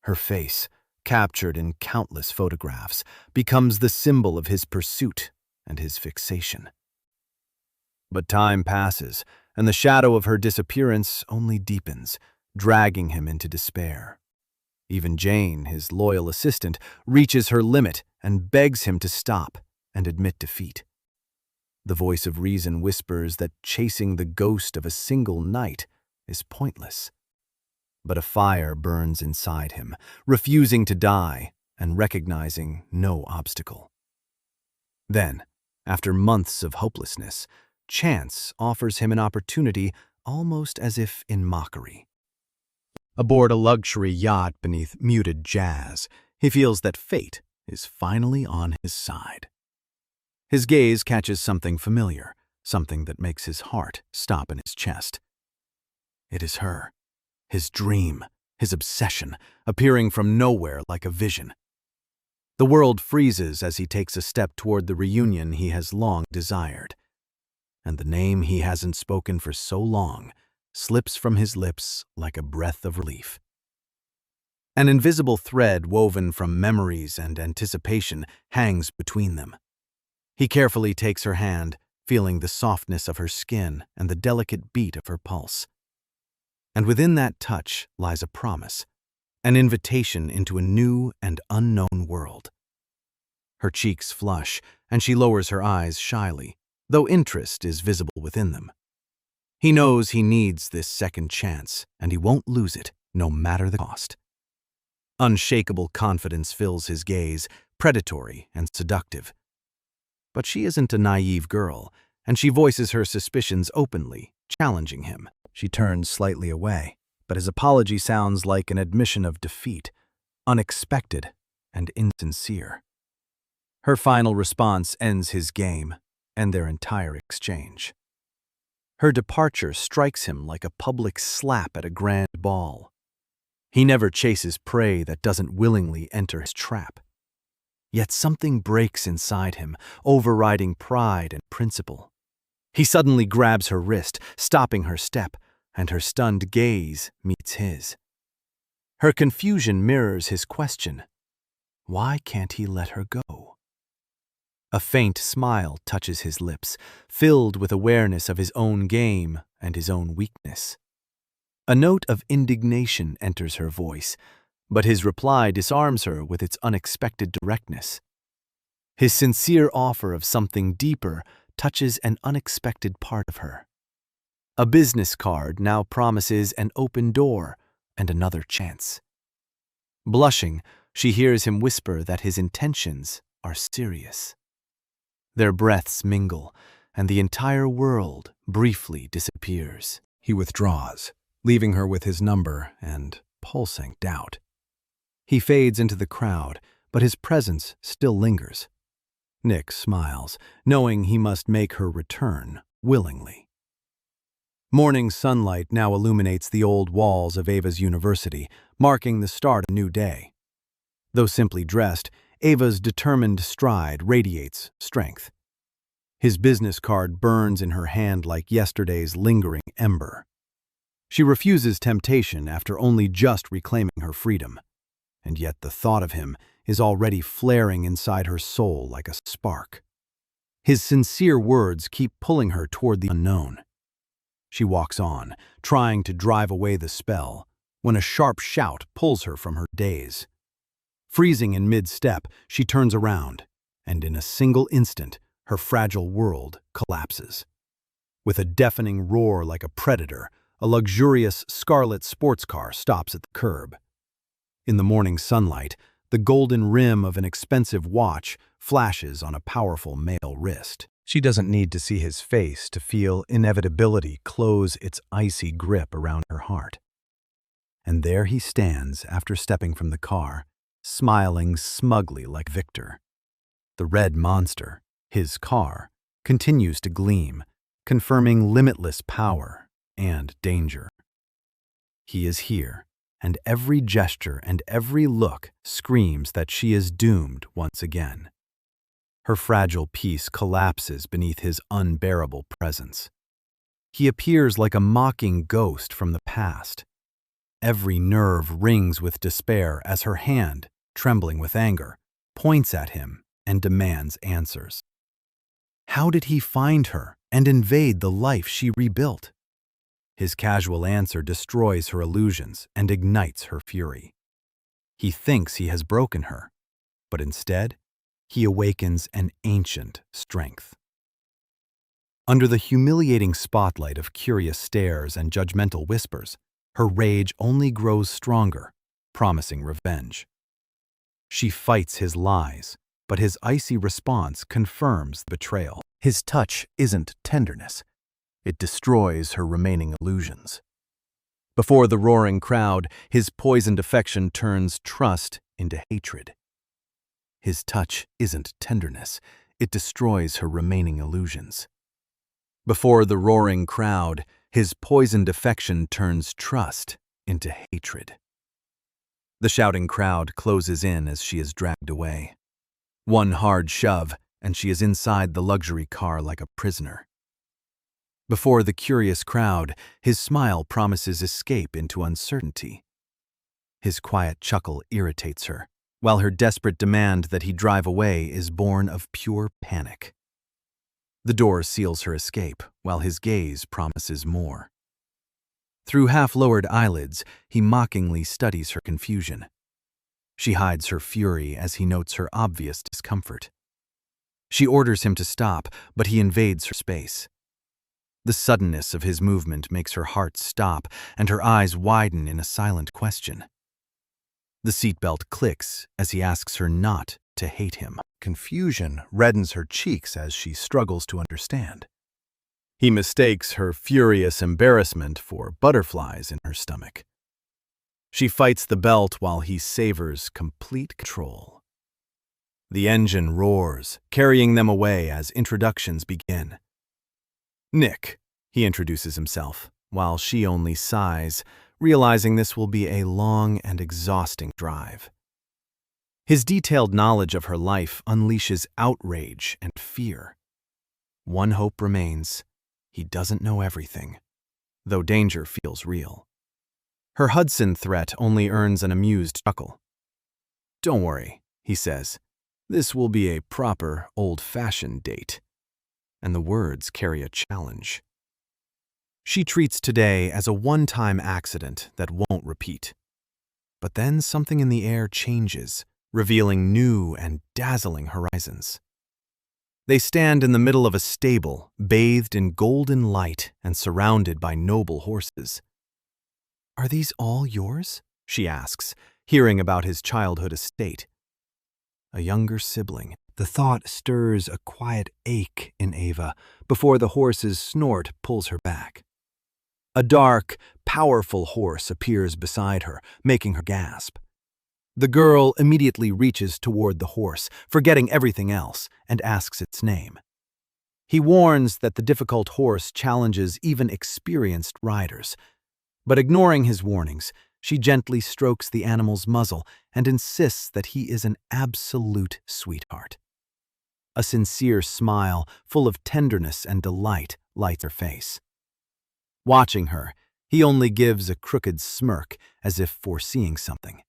A: Her face, captured in countless photographs, becomes the symbol of his pursuit and his fixation. But time passes, and the shadow of her disappearance only deepens, dragging him into despair. Even Jane, his loyal assistant, reaches her limit and begs him to stop and admit defeat. The voice of reason whispers that chasing the ghost of a single night is pointless. But a fire burns inside him, refusing to die and recognizing no obstacle. Then, after months of hopelessness, chance offers him an opportunity almost as if in mockery. Aboard a luxury yacht beneath muted jazz, he feels that fate is finally on his side. His gaze catches something familiar, something that makes his heart stop in his chest. It is her, his dream, his obsession, appearing from nowhere like a vision. The world freezes as he takes a step toward the reunion he has long desired. And the name he hasn't spoken for so long slips from his lips like a breath of relief. An invisible thread woven from memories and anticipation hangs between them. He carefully takes her hand, feeling the softness of her skin and the delicate beat of her pulse. And within that touch lies a promise, an invitation into a new and unknown world. Her cheeks flush, and she lowers her eyes shyly, though interest is visible within them. He knows he needs this second chance, and he won't lose it, no matter the cost. Unshakable confidence fills his gaze, predatory and seductive. But she isn't a naive girl, and she voices her suspicions openly, challenging him. She turns slightly away, but his apology sounds like an admission of defeat, unexpected and insincere. Her final response ends his game and their entire exchange. Her departure strikes him like a public slap at a grand ball. He never chases prey that doesn't willingly enter his trap. Yet something breaks inside him, overriding pride and principle. He suddenly grabs her wrist, stopping her step, and her stunned gaze meets his. Her confusion mirrors his question. Why can't he let her go? A faint smile touches his lips, filled with awareness of his own game and his own weakness. A note of indignation enters her voice, but his reply disarms her with its unexpected directness. His sincere offer of something deeper touches an unexpected part of her. A business card now promises an open door and another chance. Blushing, she hears him whisper that his intentions are serious. Their breaths mingle, and the entire world briefly disappears. He withdraws, leaving her with his number and pulsing doubt. He fades into the crowd, but his presence still lingers. Nick smiles, knowing he must make her return willingly. Morning sunlight now illuminates the old walls of Ava's university, marking the start of a new day. Though simply dressed, Ava's determined stride radiates strength. His business card burns in her hand like yesterday's lingering ember. She refuses temptation after only just reclaiming her freedom. And yet the thought of him is already flaring inside her soul like a spark. His sincere words keep pulling her toward the unknown. She walks on, trying to drive away the spell, when a sharp shout pulls her from her daze. Freezing in mid-step, she turns around, and in a single instant, her fragile world collapses. With a deafening roar like a predator, a luxurious scarlet sports car stops at the curb. In the morning sunlight, the golden rim of an expensive watch flashes on a powerful male wrist. She doesn't need to see his face to feel inevitability close its icy grip around her heart. And there he stands after stepping from the car, smiling smugly like Victor. The red monster, his car, continues to gleam, confirming limitless power and danger. He is here, and every gesture and every look screams that she is doomed once again. Her fragile peace collapses beneath his unbearable presence. He appears like a mocking ghost from the past. Every nerve rings with despair as her hand, trembling with anger, points at him and demands answers. How did he find her and invade the life she rebuilt? His casual answer destroys her illusions and ignites her fury. He thinks he has broken her, but instead, he awakens an ancient strength. Under the humiliating spotlight of curious stares and judgmental whispers, her rage only grows stronger, promising revenge. She fights his lies, but his icy response confirms the betrayal. His touch isn't tenderness. It destroys her remaining illusions. Before the roaring crowd, his poisoned affection turns trust into hatred. His touch isn't tenderness. It destroys her remaining illusions. Before the roaring crowd, his poisoned affection turns trust into hatred. The shouting crowd closes in as she is dragged away. One hard shove, and she is inside the luxury car like a prisoner. Before the curious crowd, his smile promises escape into uncertainty. His quiet chuckle irritates her, while her desperate demand that he drive away is born of pure panic. The door seals her escape, while his gaze promises more. Through half-lowered eyelids, he mockingly studies her confusion. She hides her fury as he notes her obvious discomfort. She orders him to stop, but he invades her space. The suddenness of his movement makes her heart stop, and her eyes widen in a silent question. The seatbelt clicks as he asks her not to hate him. Confusion reddens her cheeks as she struggles to understand. He mistakes her furious embarrassment for butterflies in her stomach. She fights the belt while he savors complete control. The engine roars, carrying them away as introductions begin. Nick, he introduces himself, while she only sighs, realizing this will be a long and exhausting drive. His detailed knowledge of her life unleashes outrage and fear. One hope remains: he doesn't know everything, though danger feels real. Her Hudson threat only earns an amused chuckle. "Don't worry," he says. "This will be a proper, old-fashioned date." And the words carry a challenge. She treats today as a one-time accident that won't repeat. But then something in the air changes, revealing new and dazzling horizons. They stand in the middle of a stable, bathed in golden light and surrounded by noble horses. "Are these all yours?" she asks, hearing about his childhood estate. A younger sibling. The thought stirs a quiet ache in Ava before the horse's snort pulls her back. A dark, powerful horse appears beside her, making her gasp. The girl immediately reaches toward the horse, forgetting everything else, and asks its name. He warns that the difficult horse challenges even experienced riders. But ignoring his warnings, she gently strokes the animal's muzzle and insists that he is an absolute sweetheart. A sincere smile, full of tenderness and delight, lights her face. Watching her, he only gives a crooked smirk, as if foreseeing something.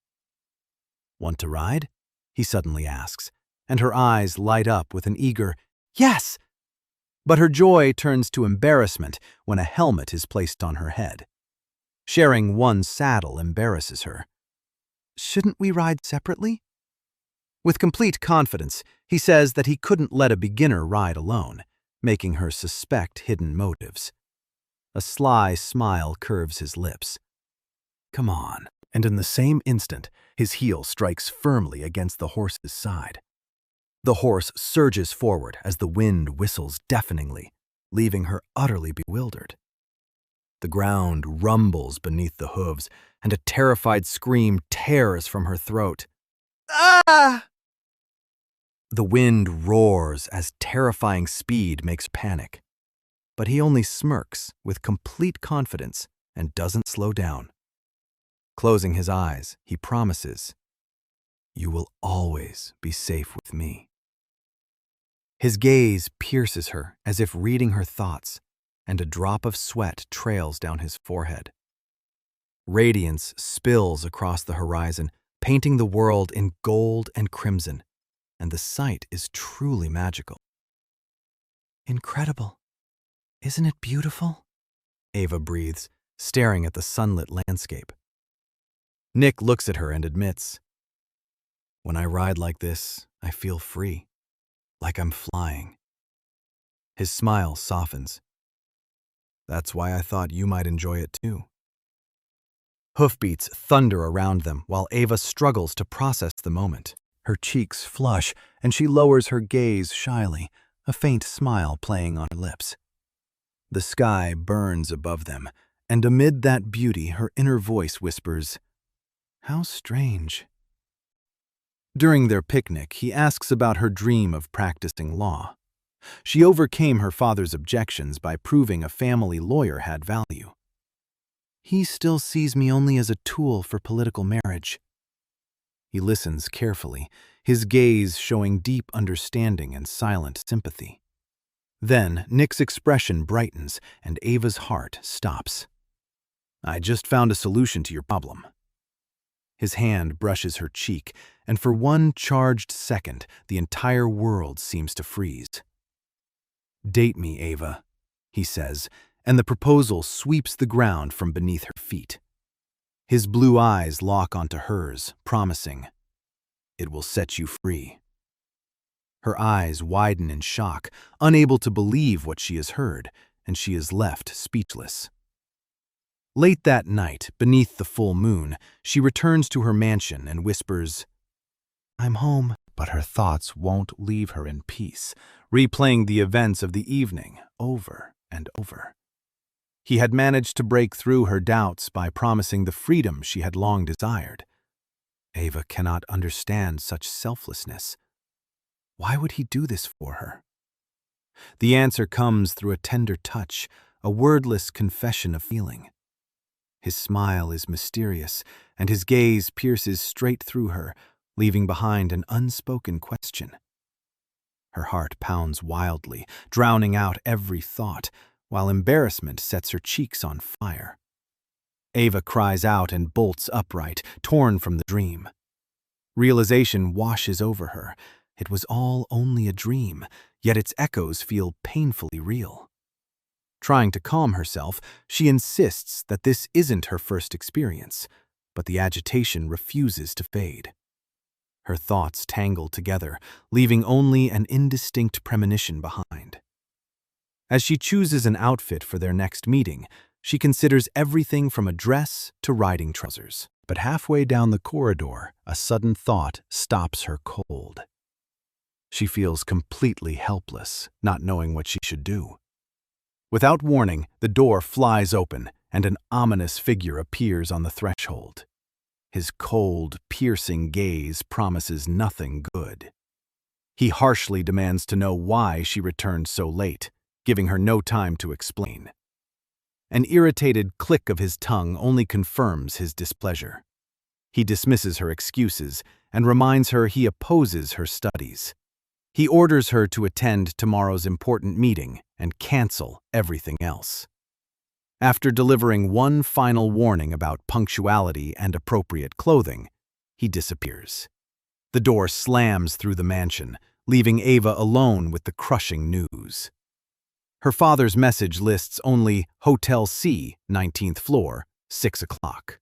A: "Want to ride?" he suddenly asks, and her eyes light up with an eager, "Yes!" But her joy turns to embarrassment when a helmet is placed on her head. Sharing one saddle embarrasses her. "Shouldn't we ride separately?" With complete confidence, he says that he couldn't let a beginner ride alone, making her suspect hidden motives. A sly smile curves his lips. "Come on." And in the same instant, his heel strikes firmly against the horse's side. The horse surges forward as the wind whistles deafeningly, leaving her utterly bewildered. The ground rumbles beneath the hooves, and a terrified scream tears from her throat. "Ah!" The wind roars as terrifying speed makes her panic. But he only smirks with complete confidence and doesn't slow down. Closing his eyes, he promises, "You will always be safe with me." His gaze pierces her as if reading her thoughts, and a drop of sweat trails down his forehead. Radiance spills across the horizon, painting the world in gold and crimson, and the sight is truly magical. "Incredible. Isn't it beautiful?" Ava breathes, staring at the sunlit landscape. Nick looks at her and admits, "When I ride like this, I feel free, like I'm flying." His smile softens. That's why I thought you might enjoy it too. Hoofbeats thunder around them while Ava struggles to process the moment. Her cheeks flush, and she lowers her gaze shyly, a faint smile playing on her lips. The sky burns above them, and amid that beauty her inner voice whispers, "How strange." During their picnic, he asks about her dream of practicing law. She overcame her father's objections by proving a family lawyer had value. He still sees me only as a tool for political marriage. He listens carefully, his gaze showing deep understanding and silent sympathy. Then Nick's expression brightens and Ava's heart stops. I just found a solution to your problem. His hand brushes her cheek, and for one charged second, the entire world seems to freeze. Date me, Ava, he says, and the proposal sweeps the ground from beneath her feet. His blue eyes lock onto hers, promising, "It will set you free." Her eyes widen in shock, unable to believe what she has heard, and she is left speechless. Late that night, beneath the full moon, she returns to her mansion and whispers, "I'm home," but her thoughts won't leave her in peace, replaying the events of the evening over and over. He had managed to break through her doubts by promising the freedom she had long desired. Ava cannot understand such selflessness. Why would he do this for her? The answer comes through a tender touch, a wordless confession of feeling. His smile is mysterious, and his gaze pierces straight through her, leaving behind an unspoken question. Her heart pounds wildly, drowning out every thought, while embarrassment sets her cheeks on fire. Ava cries out and bolts upright, torn from the dream. Realization washes over her. It was all only a dream, yet its echoes feel painfully real. Trying to calm herself, she insists that this isn't her first experience, but the agitation refuses to fade. Her thoughts tangle together, leaving only an indistinct premonition behind. As she chooses an outfit for their next meeting, she considers everything from a dress to riding trousers. But halfway down the corridor, a sudden thought stops her cold. She feels completely helpless, not knowing what she should do. Without warning, the door flies open, and an ominous figure appears on the threshold. His cold, piercing gaze promises nothing good. He harshly demands to know why she returned so late, giving her no time to explain. An irritated click of his tongue only confirms his displeasure. He dismisses her excuses and reminds her he opposes her studies. He orders her to attend tomorrow's important meeting and cancel everything else. After delivering one final warning about punctuality and appropriate clothing, he disappears. The door slams through the mansion, leaving Ava alone with the crushing news. Her father's message lists only Hotel C, 19th floor, 6 o'clock.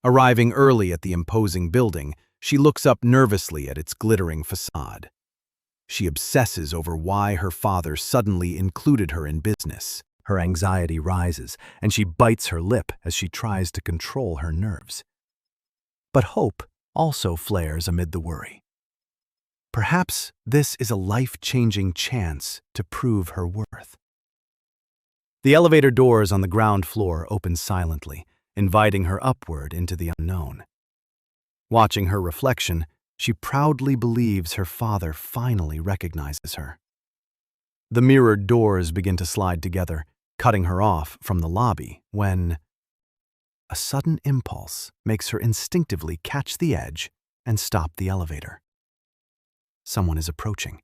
A: Arriving early at the imposing building, she looks up nervously at its glittering facade. She obsesses over why her father suddenly included her in business. Her anxiety rises, and she bites her lip as she tries to control her nerves. But hope also flares amid the worry. Perhaps this is a life-changing chance to prove her worth. The elevator doors on the ground floor open silently, inviting her upward into the unknown. Watching her reflection, she proudly believes her father finally recognizes her. The mirrored doors begin to slide together, cutting her off from the lobby when a sudden impulse makes her instinctively catch the edge and stop the elevator. Someone is approaching.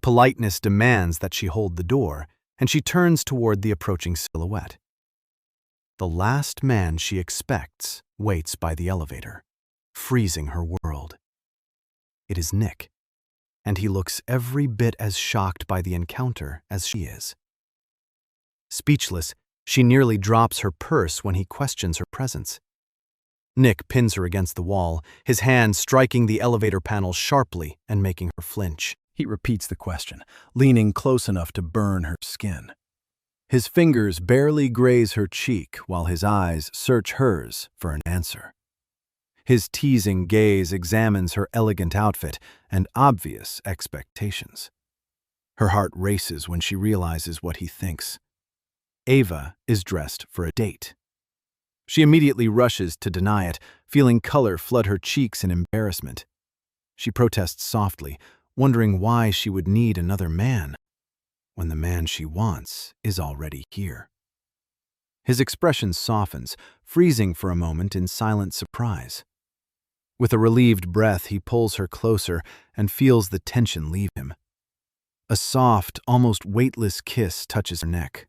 A: Politeness demands that she hold the door, and she turns toward the approaching silhouette. The last man she expects waits by the elevator, freezing her world. It is Nick, and he looks every bit as shocked by the encounter as she is. Speechless, she nearly drops her purse when he questions her presence. Nick pins her against the wall, his hand striking the elevator panel sharply and making her flinch. He repeats the question, leaning close enough to burn her skin. His fingers barely graze her cheek while his eyes search hers for an answer. His teasing gaze examines her elegant outfit and obvious expectations. Her heart races when she realizes what he thinks. Ava is dressed for a date. She immediately rushes to deny it, feeling color flood her cheeks in embarrassment. She protests softly, wondering why she would need another man when the man she wants is already here. His expression softens, freezing for a moment in silent surprise. With a relieved breath, he pulls her closer and feels the tension leave him. A soft, almost weightless kiss touches her neck.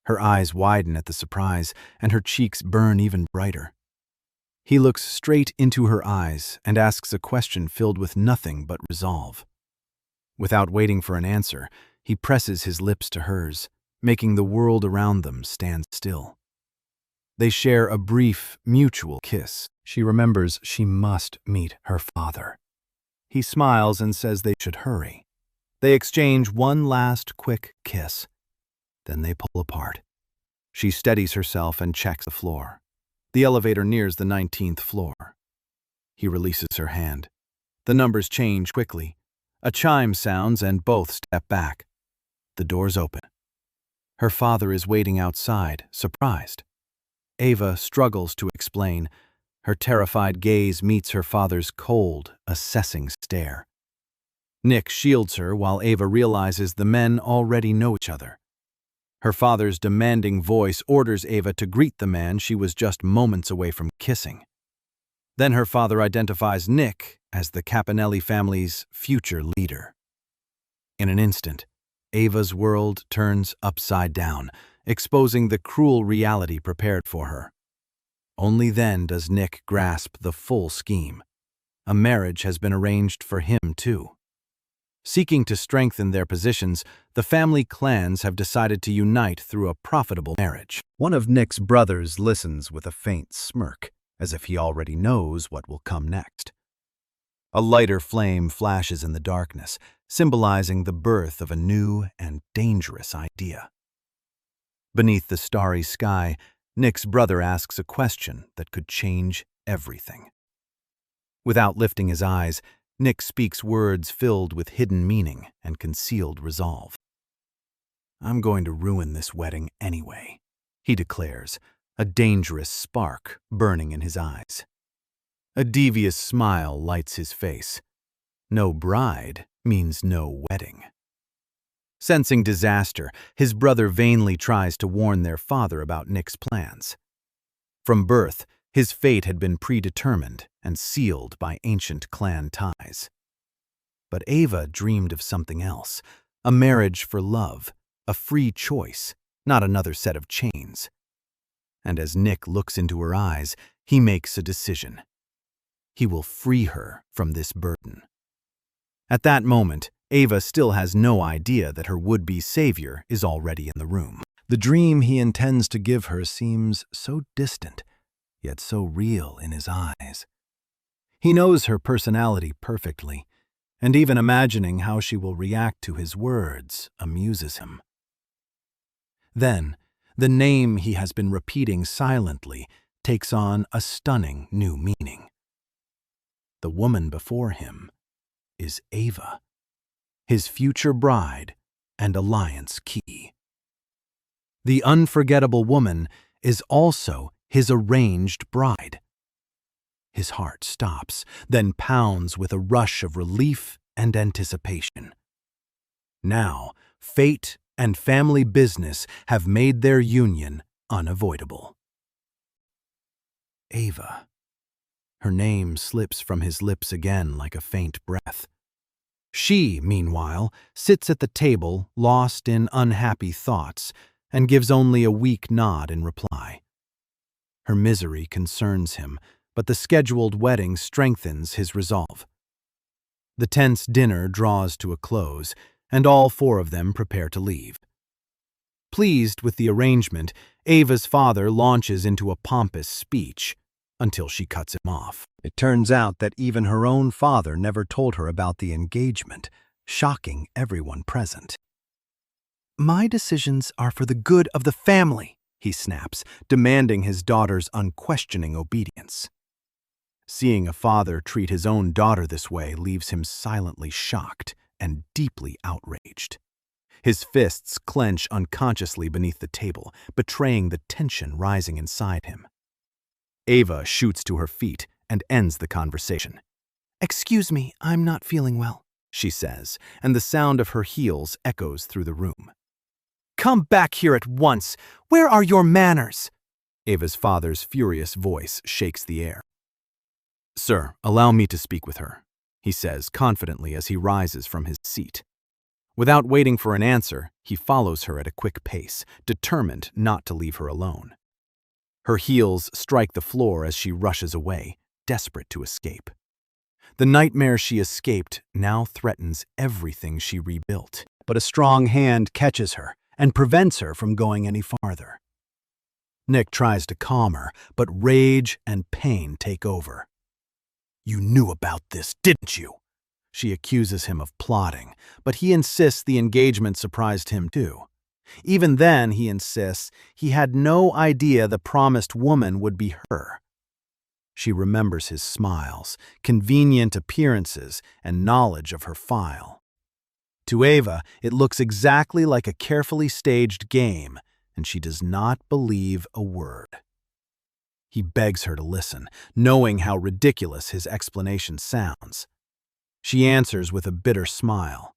A: Her eyes widen at the surprise, and her cheeks burn even brighter. He looks straight into her eyes and asks a question filled with nothing but resolve. Without waiting for an answer, he presses his lips to hers, making the world around them stand still. They share a brief, mutual kiss. She remembers she must meet her father. He smiles and says they should hurry. They exchange one last quick kiss. Then they pull apart. She steadies herself and checks the floor. The elevator nears the 19th floor. He releases her hand. The numbers change quickly. A chime sounds and both step back. The doors open. Her father is waiting outside, surprised. Ava struggles to explain. Her terrified gaze meets her father's cold, assessing stare. Nick shields her while Ava realizes the men already know each other. Her father's demanding voice orders Ava to greet the man she was just moments away from kissing. Then her father identifies Nick as the Caponelli family's future leader. In an instant, Ava's world turns upside down, exposing the cruel reality prepared for her. Only then does Nick grasp the full scheme. A marriage has been arranged for him, too. Seeking to strengthen their positions, the family clans have decided to unite through a profitable marriage. One of Nick's brothers listens with a faint smirk, as if he already knows what will come next. A lighter flame flashes in the darkness, symbolizing the birth of a new and dangerous idea. Beneath the starry sky, Nick's brother asks a question that could change everything. Without lifting his eyes, Nick speaks words filled with hidden meaning and concealed resolve. "I'm going to ruin this wedding anyway," he declares, a dangerous spark burning in his eyes. A devious smile lights his face. No bride means no wedding. Sensing disaster, his brother vainly tries to warn their father about Nick's plans. From birth, his fate had been predetermined and sealed by ancient clan ties. But Ava dreamed of something else, a marriage for love, a free choice, not another set of chains. And as Nick looks into her eyes, he makes a decision. He will free her from this burden. At that moment, Ava still has no idea that her would-be savior is already in the room. The dream he intends to give her seems so distant, yet so real in his eyes. He knows her personality perfectly, and even imagining how she will react to his words amuses him. Then, the name he has been repeating silently takes on a stunning new meaning. The woman before him is Ava, his future bride and alliance key. The unforgettable woman is also his arranged bride. His heart stops, then pounds with a rush of relief and anticipation. Now, fate and family business have made their union unavoidable. Ava. Her name slips from his lips again like a faint breath. She, meanwhile, sits at the table, lost in unhappy thoughts, and gives only a weak nod in reply. Her misery concerns him, but the scheduled wedding strengthens his resolve. The tense dinner draws to a close, and all four of them prepare to leave. Pleased with the arrangement, Ava's father launches into a pompous speech, until she cuts him off. It turns out that even her own father never told her about the engagement, shocking everyone present. "My decisions are for the good of the family," he snaps, demanding his daughter's unquestioning obedience. Seeing a father treat his own daughter this way leaves him silently shocked and deeply outraged. His fists clench unconsciously beneath the table, betraying the tension rising inside him. Ava shoots to her feet and ends the conversation. "Excuse me, I'm not feeling well," she says, and the sound of her heels echoes through the room. "Come back here at once! Where are your manners?" Ava's father's furious voice shakes the air. "Sir, allow me to speak with her," he says confidently as he rises from his seat. Without waiting for an answer, he follows her at a quick pace, determined not to leave her alone. Her heels strike the floor as she rushes away, desperate to escape. The nightmare she escaped now threatens everything she rebuilt, but a strong hand catches her and prevents her from going any farther. Nick tries to calm her, but rage and pain take over. "You knew about this, didn't you?" She accuses him of plotting, but he insists the engagement surprised him too. Even then, he insists he had no idea the promised woman would be her. She remembers his smiles, convenient appearances, and knowledge of her file. To Ava, it looks exactly like a carefully staged game, and she does not believe a word. He begs her to listen, knowing how ridiculous his explanation sounds. She answers with a bitter smile.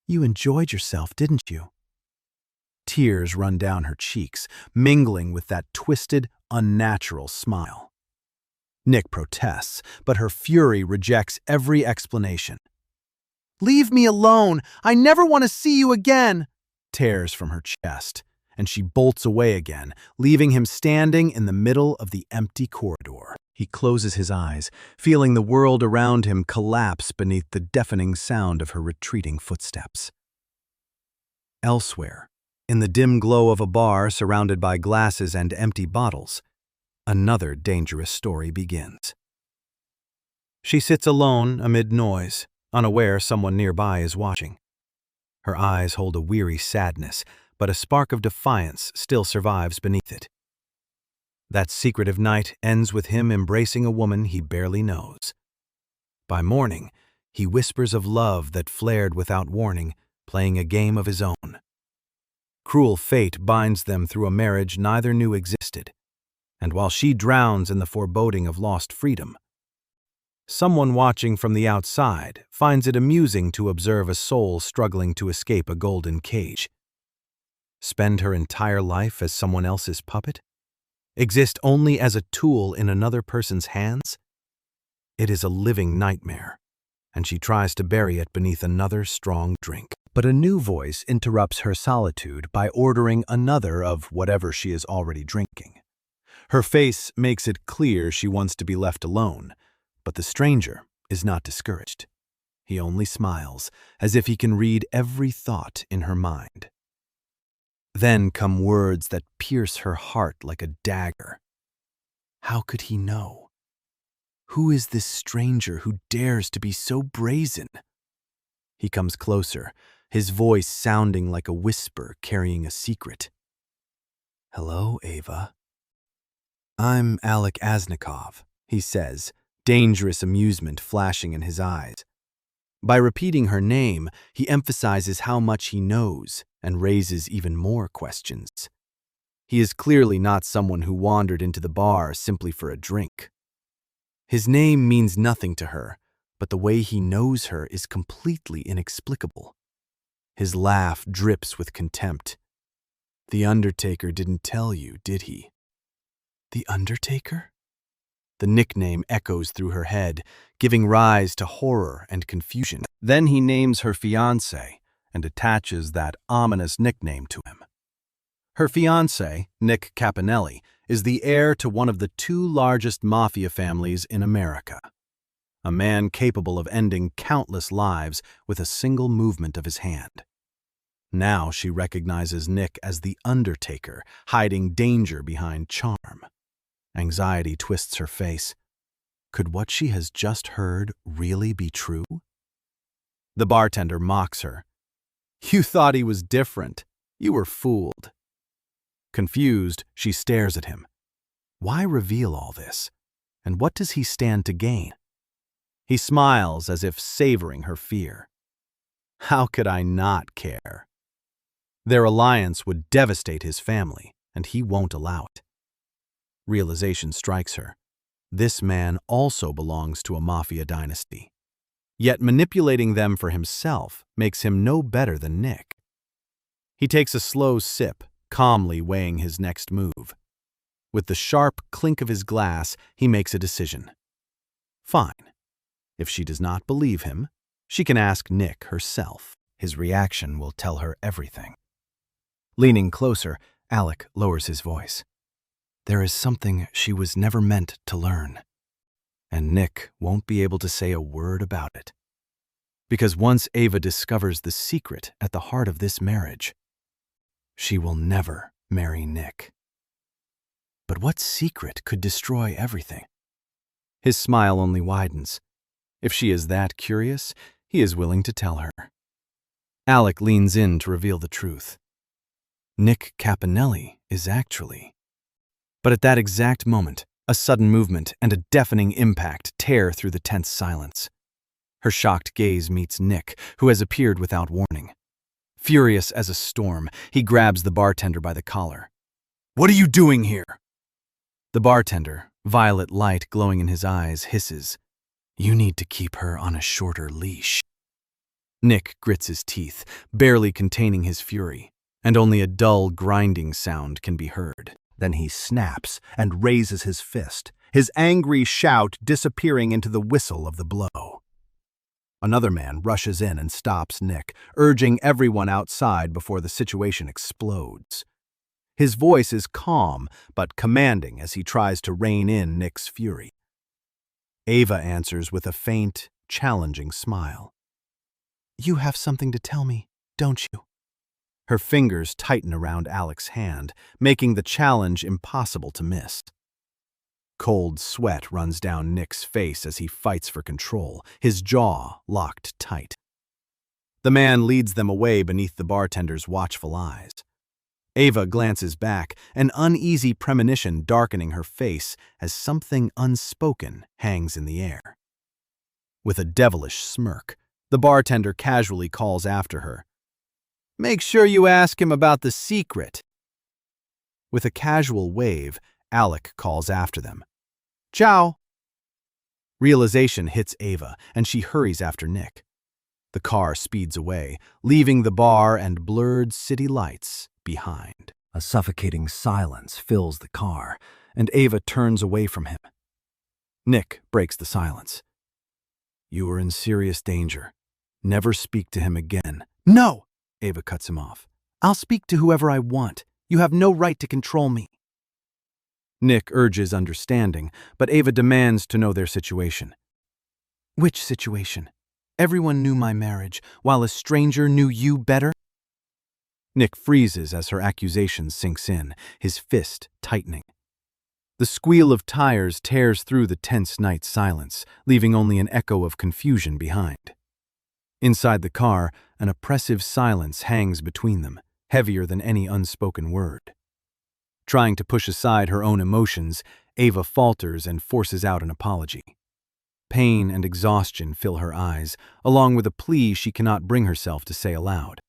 A: "You enjoyed yourself, didn't you?" Tears run down her cheeks, mingling with that twisted, unnatural smile. Nick protests, but her fury rejects every explanation. "Leave me alone! I never want to see you again!" tears from her chest, and she bolts away again, leaving him standing in the middle of the empty corridor. He closes his eyes, feeling the world around him collapse beneath the deafening sound of her retreating footsteps. Elsewhere, in the dim glow of a bar surrounded by glasses and empty bottles, another dangerous story begins. She sits alone amid noise, unaware someone nearby is watching. Her eyes hold a weary sadness, but a spark of defiance still survives beneath it. That secretive night ends with him embracing a woman he barely knows. By morning, he whispers of love that flared without warning, playing a game of his own. Cruel fate binds them through a marriage neither knew existed, and while she drowns in the foreboding of lost freedom, someone watching from the outside finds it amusing to observe a soul struggling to escape a golden cage. Spend her entire life as someone else's puppet? Exist only as a tool in another person's hands? It is a living nightmare, and she tries to bury it beneath another strong drink. But a new voice interrupts her solitude by ordering another of whatever she is already drinking. Her face makes it clear she wants to be left alone, but the stranger is not discouraged. He only smiles, as if he can read every thought in her mind. Then come words that pierce her heart like a dagger. How could he know? Who is this stranger who dares to be so brazen? He comes closer, his voice sounding like a whisper carrying a secret. "Hello, Ava." "I'm Alec Asnikov," he says, dangerous amusement flashing in his eyes. By repeating her name, he emphasizes how much he knows and raises even more questions. He is clearly not someone who wandered into the bar simply for a drink. His name means nothing to her, but the way he knows her is completely inexplicable. His laugh drips with contempt. "The Undertaker didn't tell you, did he?" "The Undertaker?" The nickname echoes through her head, giving rise to horror and confusion. Then he names her fiancé and attaches that ominous nickname to him. Her fiancé, Nick Caponelli, is the heir to one of the two largest mafia families in America. A man capable of ending countless lives with a single movement of his hand. Now she recognizes Nick as the Undertaker, hiding danger behind charm. Anxiety twists her face. Could what she has just heard really be true? The bartender mocks her. You thought he was different. You were fooled. Confused, she stares at him. Why reveal all this? And what does he stand to gain? He smiles as if savoring her fear. How could I not care? Their alliance would devastate his family, and he won't allow it. Realization strikes her. This man also belongs to a mafia dynasty. Yet manipulating them for himself makes him no better than Nick. He takes a slow sip, calmly weighing his next move. With the sharp clink of his glass, he makes a decision. Fine. If she does not believe him, she can ask Nick herself. His reaction will tell her everything. Leaning closer, Alec lowers his voice. There is something she was never meant to learn. And Nick won't be able to say a word about it. Because once Ava discovers the secret at the heart of this marriage, she will never marry Nick. But what secret could destroy everything? His smile only widens. If she is that curious, he is willing to tell her. Alec leans in to reveal the truth. Nick Caponelli is actually... But at that exact moment, a sudden movement and a deafening impact tear through the tense silence. Her shocked gaze meets Nick, who has appeared without warning. Furious as a storm, he grabs the bartender by the collar. What are you doing here? The bartender, violet light glowing in his eyes, hisses. You need to keep her on a shorter leash. Nick grits his teeth, barely containing his fury, and only a dull grinding sound can be heard. Then he snaps and raises his fist, his angry shout disappearing into the whistle of the blow. Another man rushes in and stops Nick, urging everyone outside before the situation explodes. His voice is calm but commanding as he tries to rein in Nick's fury. Ava answers with a faint, challenging smile. You have something to tell me, don't you? Her fingers tighten around Alec's hand, making the challenge impossible to miss. Cold sweat runs down Nick's face as he fights for control, his jaw locked tight. The man leads them away beneath the bartender's watchful eyes. Ava glances back, an uneasy premonition darkening her face as something unspoken hangs in the air. With a devilish smirk, the bartender casually calls after her. Make sure you ask him about the secret. With a casual wave, Alec calls after them. Ciao. Realization hits Ava, and she hurries after Nick. The car speeds away, leaving the bar and blurred city lights behind. A suffocating silence fills the car, and Ava turns away from him. Nick breaks the silence. You are in serious danger. Never speak to him again. No! Ava cuts him off. I'll speak to whoever I want. You have no right to control me. Nick urges understanding, but Ava demands to know their situation. Which situation? Everyone knew my marriage, while a stranger knew you better? Nick freezes as her accusation sinks in, his fist tightening. The squeal of tires tears through the tense night silence, leaving only an echo of confusion behind. Inside the car, an oppressive silence hangs between them, heavier than any unspoken word. Trying to push aside her own emotions, Ava falters and forces out an apology. Pain and exhaustion fill her eyes, along with a plea she cannot bring herself to say aloud.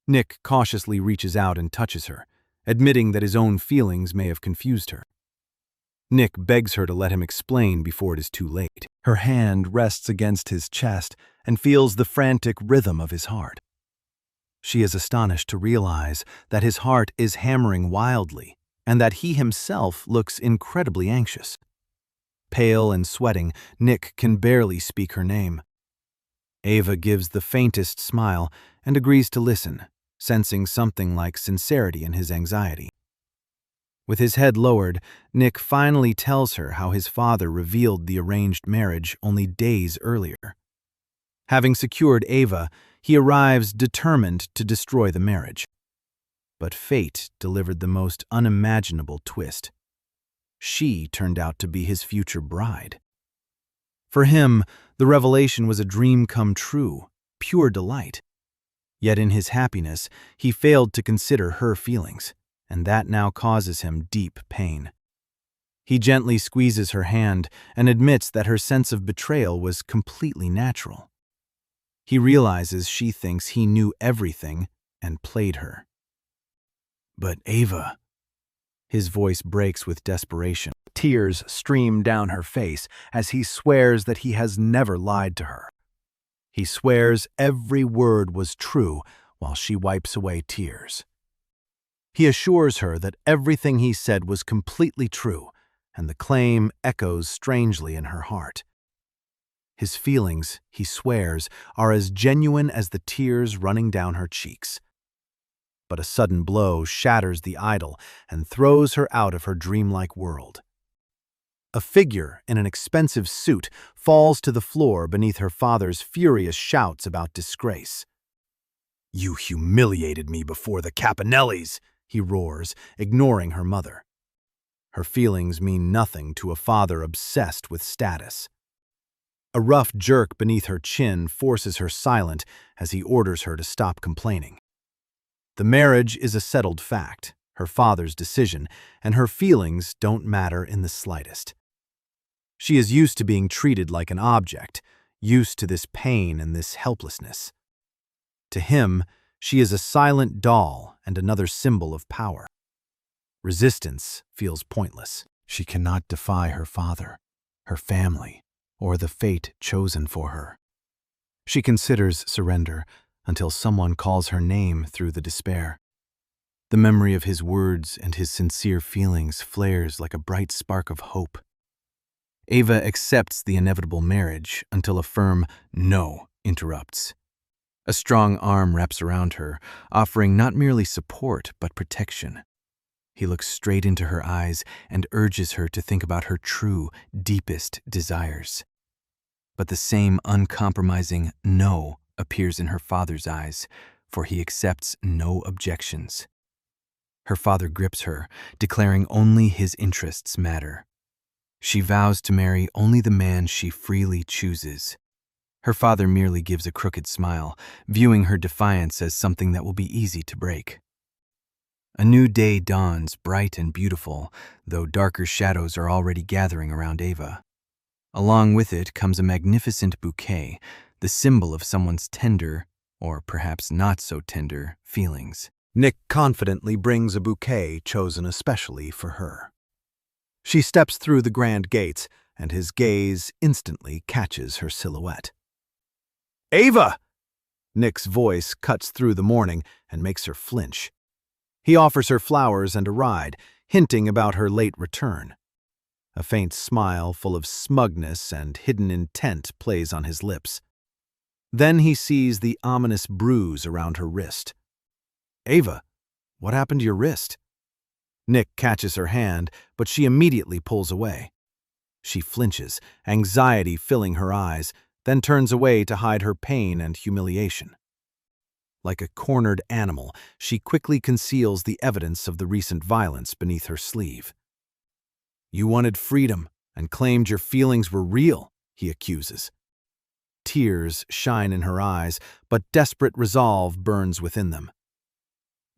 A: Nick cautiously reaches out and touches her, admitting that his own feelings may have confused her. Nick begs her to let him explain before it is too late. Her hand rests against his chest and feels the frantic rhythm of his heart. She is astonished to realize that his heart is hammering wildly and that he himself looks incredibly anxious. Pale and sweating, Nick can barely speak her name. Ava gives the faintest smile and agrees to listen, sensing something like sincerity in his anxiety. With his head lowered, Nick finally tells her how his father revealed the arranged marriage only days earlier. Having secured Ava, he arrives determined to destroy the marriage. But fate delivered the most unimaginable twist. She turned out to be his future bride. For him, the revelation was a dream come true, pure delight. Yet in his happiness, he failed to consider her feelings, and that now causes him deep pain. He gently squeezes her hand and admits that her sense of betrayal was completely natural. He realizes she thinks he knew everything and played her. "But Ava," his voice breaks with desperation. Tears stream down her face as he swears that he has never lied to her. He swears every word was true while she wipes away tears. He assures her that everything he said was completely true, and the claim echoes strangely in her heart. His feelings, he swears, are as genuine as the tears running down her cheeks. But a sudden blow shatters the idol and throws her out of her dreamlike world. A figure in an expensive suit falls to the floor beneath her father's furious shouts about disgrace. "You humiliated me before the Caponellis," he roars, ignoring her mother. Her feelings mean nothing to a father obsessed with status. A rough jerk beneath her chin forces her silent as he orders her to stop complaining. The marriage is a settled fact, her father's decision, and her feelings don't matter in the slightest. She is used to being treated like an object, used to this pain and this helplessness. To him, she is a silent doll and another symbol of power. Resistance feels pointless. She cannot defy her father, her family, or the fate chosen for her. She considers surrender until someone calls her name through the despair. The memory of his words and his sincere feelings flares like a bright spark of hope. Ava accepts the inevitable marriage until a firm no interrupts. A strong arm wraps around her, offering not merely support but protection. He looks straight into her eyes and urges her to think about her true, deepest desires. But the same uncompromising no appears in her father's eyes, for he accepts no objections. Her father grips her, declaring only his interests matter. She vows to marry only the man she freely chooses. Her father merely gives a crooked smile, viewing her defiance as something that will be easy to break. A new day dawns, bright and beautiful, though darker shadows are already gathering around Ava. Along with it comes a magnificent bouquet, the symbol of someone's tender, or perhaps not so tender, feelings. Nick confidently brings a bouquet chosen especially for her. She steps through the grand gates, and his gaze instantly catches her silhouette. "Ava!" Nick's voice cuts through the morning and makes her flinch. He offers her flowers and a ride, hinting about her late return. A faint smile full of smugness and hidden intent plays on his lips. Then he sees the ominous bruise around her wrist. "Ava, what happened to your wrist?" Nick catches her hand, but she immediately pulls away. She flinches, anxiety filling her eyes, then turns away to hide her pain and humiliation. Like a cornered animal, she quickly conceals the evidence of the recent violence beneath her sleeve. "You wanted freedom and claimed your feelings were real," he accuses. Tears shine in her eyes, but desperate resolve burns within them.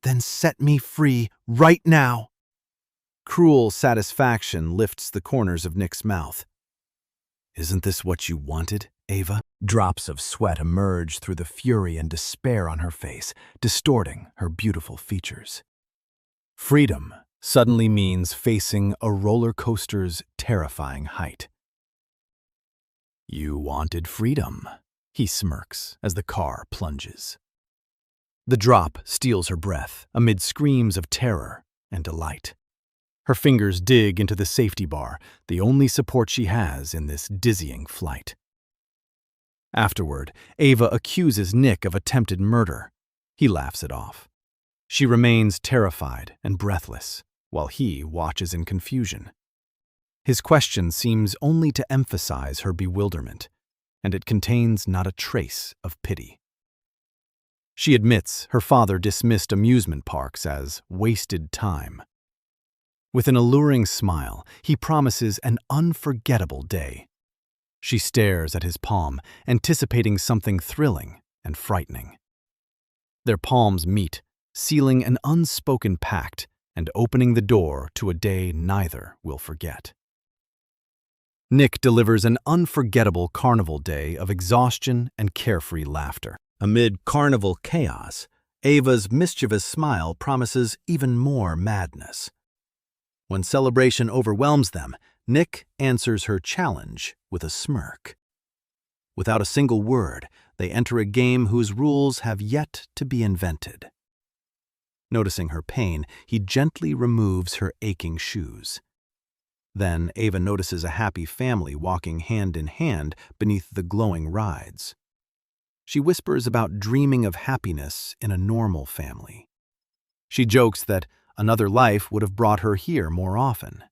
A: "Then set me free right now." Cruel satisfaction lifts the corners of Nick's mouth. "Isn't this what you wanted, Ava?" Drops of sweat emerge through the fury and despair on her face, distorting her beautiful features. Freedom suddenly means facing a roller coaster's terrifying height. "You wanted freedom," he smirks as the car plunges. The drop steals her breath amid screams of terror and delight. Her fingers dig into the safety bar, the only support she has in this dizzying flight. Afterward, Ava accuses Nick of attempted murder. He laughs it off. She remains terrified and breathless, while he watches in confusion. His question seems only to emphasize her bewilderment, and it contains not a trace of pity. She admits her father dismissed amusement parks as wasted time. With an alluring smile, he promises an unforgettable day. She stares at his palm, anticipating something thrilling, and frightening. Their palms meet, sealing an unspoken pact and opening the door to a day neither will forget. Nick delivers an unforgettable carnival day of exhaustion and carefree laughter. Amid carnival chaos, Ava's mischievous smile promises even more madness. When celebration overwhelms them, Nick answers her challenge with a smirk. Without a single word, they enter a game whose rules have yet to be invented. Noticing her pain, he gently removes her aching shoes. Then Ava notices a happy family walking hand in hand beneath the glowing rides. She whispers about dreaming of happiness in a normal family. She jokes that another life would have brought her here more often.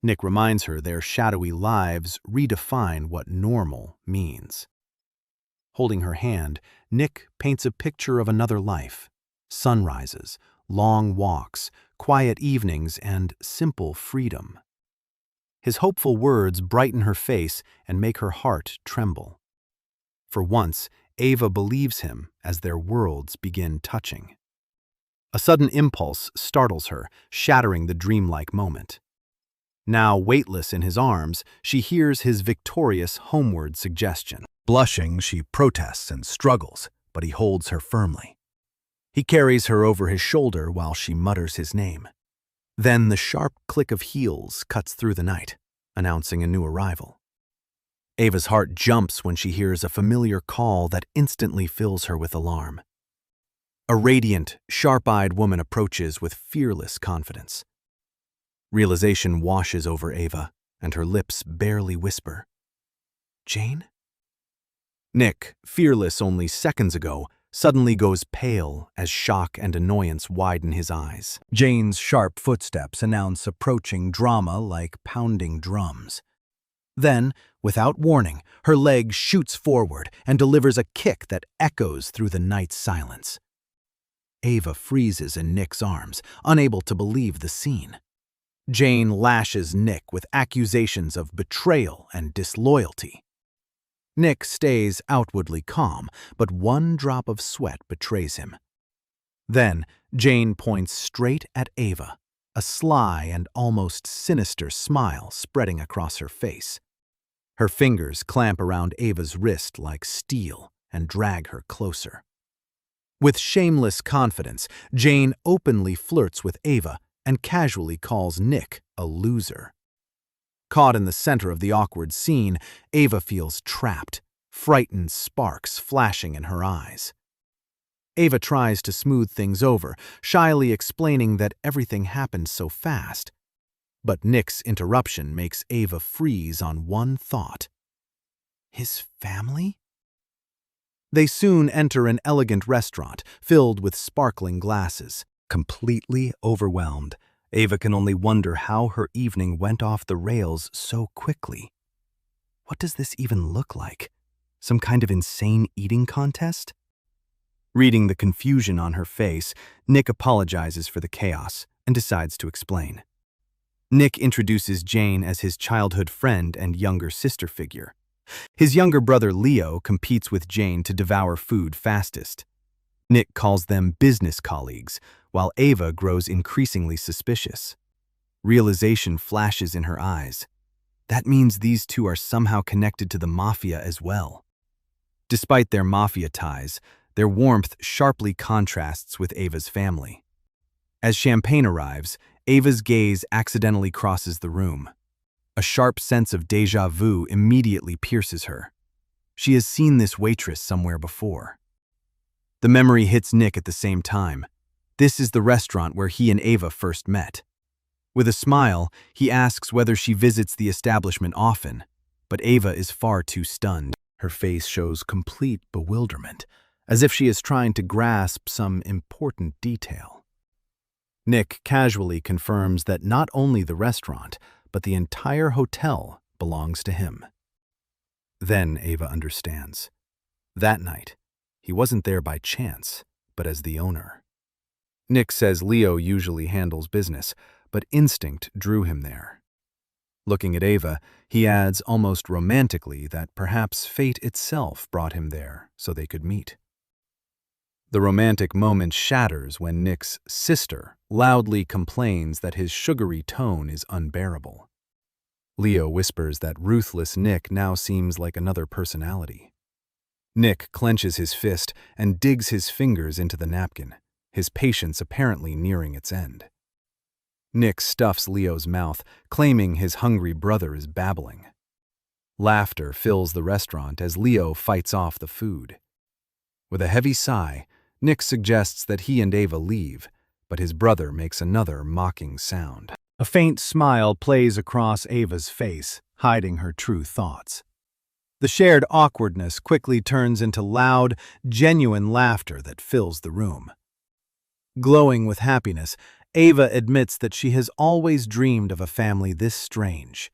A: Nick reminds her their shadowy lives redefine what normal means. Holding her hand, Nick paints a picture of another life: sunrises, long walks, quiet evenings, and simple freedom. His hopeful words brighten her face and make her heart tremble. For once, Ava believes him as their worlds begin touching. A sudden impulse startles her, shattering the dreamlike moment. Now weightless in his arms, she hears his victorious homeward suggestion. Blushing, she protests and struggles, but he holds her firmly. He carries her over his shoulder while she mutters his name. Then the sharp click of heels cuts through the night, announcing a new arrival. Ava's heart jumps when she hears a familiar call that instantly fills her with alarm. A radiant, sharp-eyed woman approaches with fearless confidence. Realization washes over Ava, and her lips barely whisper, "Jane?" Nick, fearless only seconds ago, suddenly goes pale as shock and annoyance widen his eyes. Jane's sharp footsteps announce approaching drama like pounding drums. Then, without warning, her leg shoots forward and delivers a kick that echoes through the night's silence. Ava freezes in Nick's arms, unable to believe the scene. Jane lashes Nick with accusations of betrayal and disloyalty. Nick stays outwardly calm, but one drop of sweat betrays him. Then, Jane points straight at Ava, a sly and almost sinister smile spreading across her face. Her fingers clamp around Ava's wrist like steel and drag her closer. With shameless confidence, Jane openly flirts with Ava and casually calls Nick a loser. Caught in the center of the awkward scene, Ava feels trapped, frightened sparks flashing in her eyes. Ava tries to smooth things over, shyly explaining that everything happened so fast. But Nick's interruption makes Ava freeze on one thought. His family? They soon enter an elegant restaurant filled with sparkling glasses. Completely overwhelmed, Ava can only wonder how her evening went off the rails so quickly. What does this even look like? Some kind of insane eating contest? Reading the confusion on her face, Nick apologizes for the chaos and decides to explain. Nick introduces Jane as his childhood friend and younger sister figure. His younger brother Leo competes with Jane to devour food fastest. Nick calls them business colleagues, while Ava grows increasingly suspicious. Realization flashes in her eyes. That means these two are somehow connected to the mafia as well. Despite their mafia ties, their warmth sharply contrasts with Ava's family. As champagne arrives, Ava's gaze accidentally crosses the room. A sharp sense of déjà vu immediately pierces her. She has seen this waitress somewhere before. The memory hits Nick at the same time. This is the restaurant where he and Ava first met. With a smile, he asks whether she visits the establishment often, but Ava is far too stunned. Her face shows complete bewilderment, as if she is trying to grasp some important detail. Nick casually confirms that not only the restaurant, but the entire hotel belongs to him. Then Ava understands. That night, he wasn't there by chance, but as the owner. Nick says Leo usually handles business, but instinct drew him there. Looking at Ava, he adds almost romantically that perhaps fate itself brought him there so they could meet. The romantic moment shatters when Nick's sister loudly complains that his sugary tone is unbearable. Leo whispers that ruthless Nick now seems like another personality. Nick clenches his fist and digs his fingers into the napkin, his patience apparently nearing its end. Nick stuffs Leo's mouth, claiming his hungry brother is babbling. Laughter fills the restaurant as Leo fights off the food. With a heavy sigh, Nick suggests that he and Ava leave, but his brother makes another mocking sound. A faint smile plays across Ava's face, hiding her true thoughts. The shared awkwardness quickly turns into loud, genuine laughter that fills the room. Glowing with happiness, Ava admits that she has always dreamed of a family this strange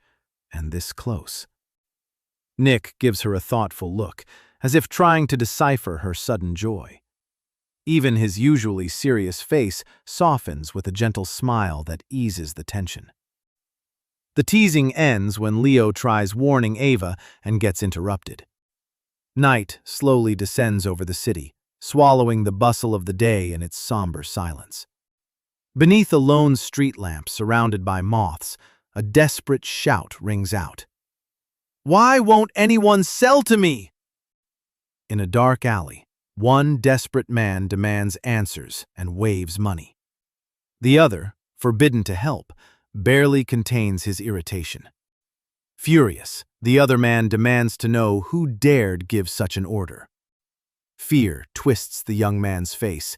A: and this close. Nick gives her a thoughtful look, as if trying to decipher her sudden joy. Even his usually serious face softens with a gentle smile that eases the tension. The teasing ends when Leo tries warning Ava and gets interrupted. Night slowly descends over the city, swallowing the bustle of the day in its somber silence. Beneath a lone street lamp surrounded by moths, a desperate shout rings out. "Why won't anyone sell to me?" In a dark alley, one desperate man demands answers and waves money. The other, forbidden to help, barely contains his irritation. Furious, the other man demands to know who dared give such an order. Fear twists the young man's face,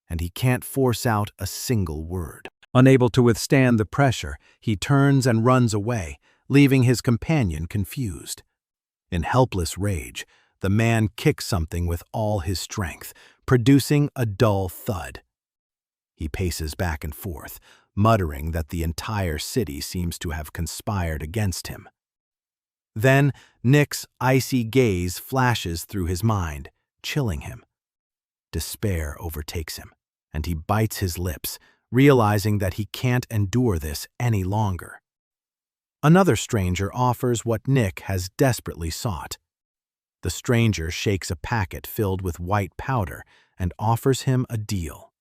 A: and he can't force out a single word. Unable to withstand the pressure, he turns and runs away, leaving his companion confused. In helpless rage, the man kicks something with all his strength, producing a dull thud. He paces back and forth, muttering that the entire city seems to have conspired against him. Then Nick's icy gaze flashes through his mind, chilling him. Despair overtakes him, and he bites his lips, realizing that he can't endure this any longer. Another stranger offers what Nick has desperately sought. The stranger shakes a packet filled with white powder and offers him a deal.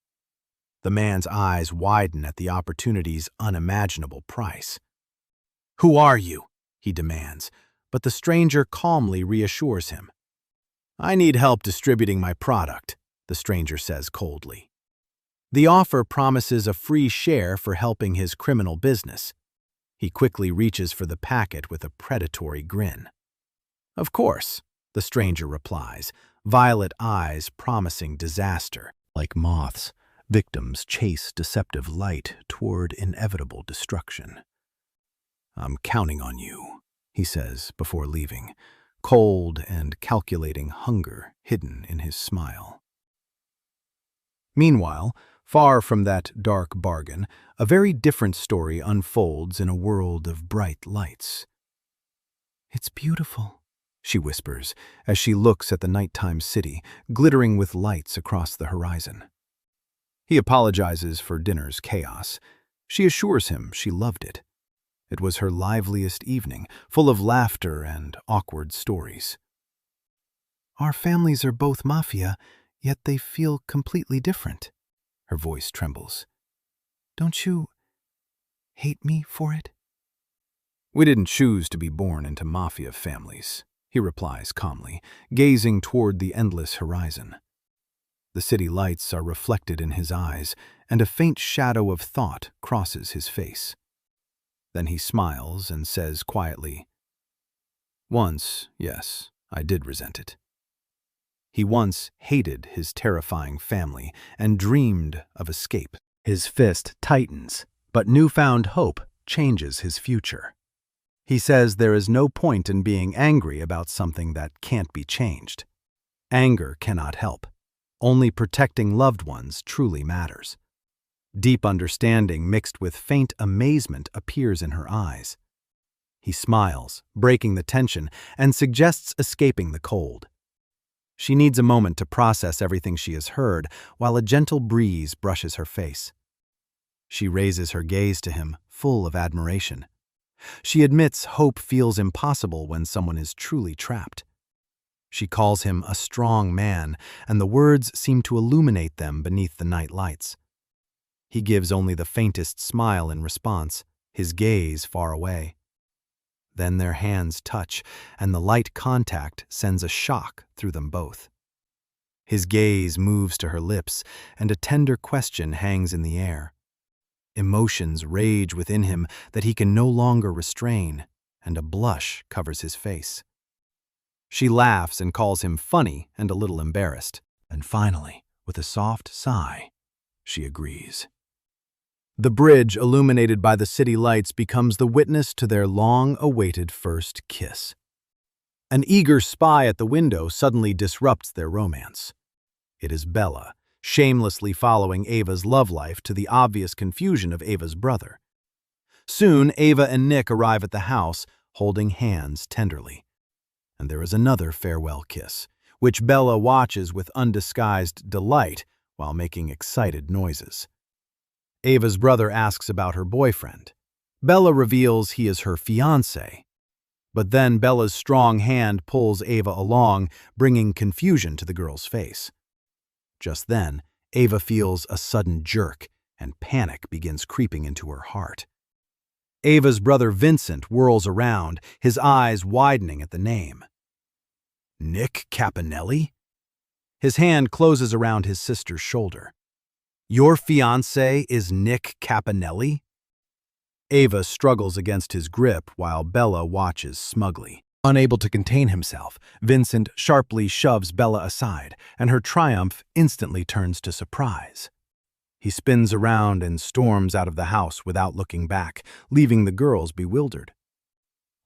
A: The man's eyes widen at the opportunity's unimaginable price. "Who are you?" he demands, but the stranger calmly reassures him. "I need help distributing my product," the stranger says coldly. The offer promises a free share for helping his criminal business. He quickly reaches for the packet with a predatory grin. "Of course," the stranger replies, violet eyes promising disaster. Like moths, victims chase deceptive light toward inevitable destruction. "I'm counting on you," he says before leaving, cold and calculating hunger hidden in his smile. Meanwhile, far from that dark bargain, a very different story unfolds in a world of bright lights. "It's beautiful," she whispers as she looks at the nighttime city, glittering with lights across the horizon. He apologizes for dinner's chaos. She assures him she loved it. It was her liveliest evening, full of laughter and awkward stories. "Our families are both mafia, yet they feel completely different." Her voice trembles. "Don't you hate me for it?" "We didn't choose to be born into mafia families," he replies calmly, gazing toward the endless horizon. The city lights are reflected in his eyes, and a faint shadow of thought crosses his face. Then he smiles and says quietly, "Once, yes, I did resent it." He once hated his terrifying family and dreamed of escape. His fist tightens, but newfound hope changes his future. He says there is no point in being angry about something that can't be changed. Anger cannot help. Only protecting loved ones truly matters. Deep understanding mixed with faint amazement appears in her eyes. He smiles, breaking the tension, and suggests escaping the cold. She needs a moment to process everything she has heard, while a gentle breeze brushes her face. She raises her gaze to him, full of admiration. She admits hope feels impossible when someone is truly trapped. She calls him a strong man, and the words seem to illuminate them beneath the night lights. He gives only the faintest smile in response, his gaze far away. Then their hands touch, and the light contact sends a shock through them both. His gaze moves to her lips, and a tender question hangs in the air. Emotions rage within him that he can no longer restrain, and a blush covers his face. She laughs and calls him funny and a little embarrassed. And finally, with a soft sigh, she agrees. The bridge, illuminated by the city lights, becomes the witness to their long-awaited first kiss. An eager spy at the window suddenly disrupts their romance. It is Bella, shamelessly following Ava's love life to the obvious confusion of Ava's brother. Soon, Ava and Nick arrive at the house, holding hands tenderly. And there is another farewell kiss, which Bella watches with undisguised delight while making excited noises. Ava's brother asks about her boyfriend. Bella reveals he is her fiancé. But then Bella's strong hand pulls Ava along, bringing confusion to the girl's face. Just then, Ava feels a sudden jerk, and panic begins creeping into her heart. Ava's brother Vincent whirls around, his eyes widening at the name. Nick Caponelli? His hand closes around his sister's shoulder. Your fiancé is Nick Caponelli? Ava struggles against his grip while Bella watches smugly. Unable to contain himself, Vincent sharply shoves Bella aside, and her triumph instantly turns to surprise. He spins around and storms out of the house without looking back, leaving the girls bewildered.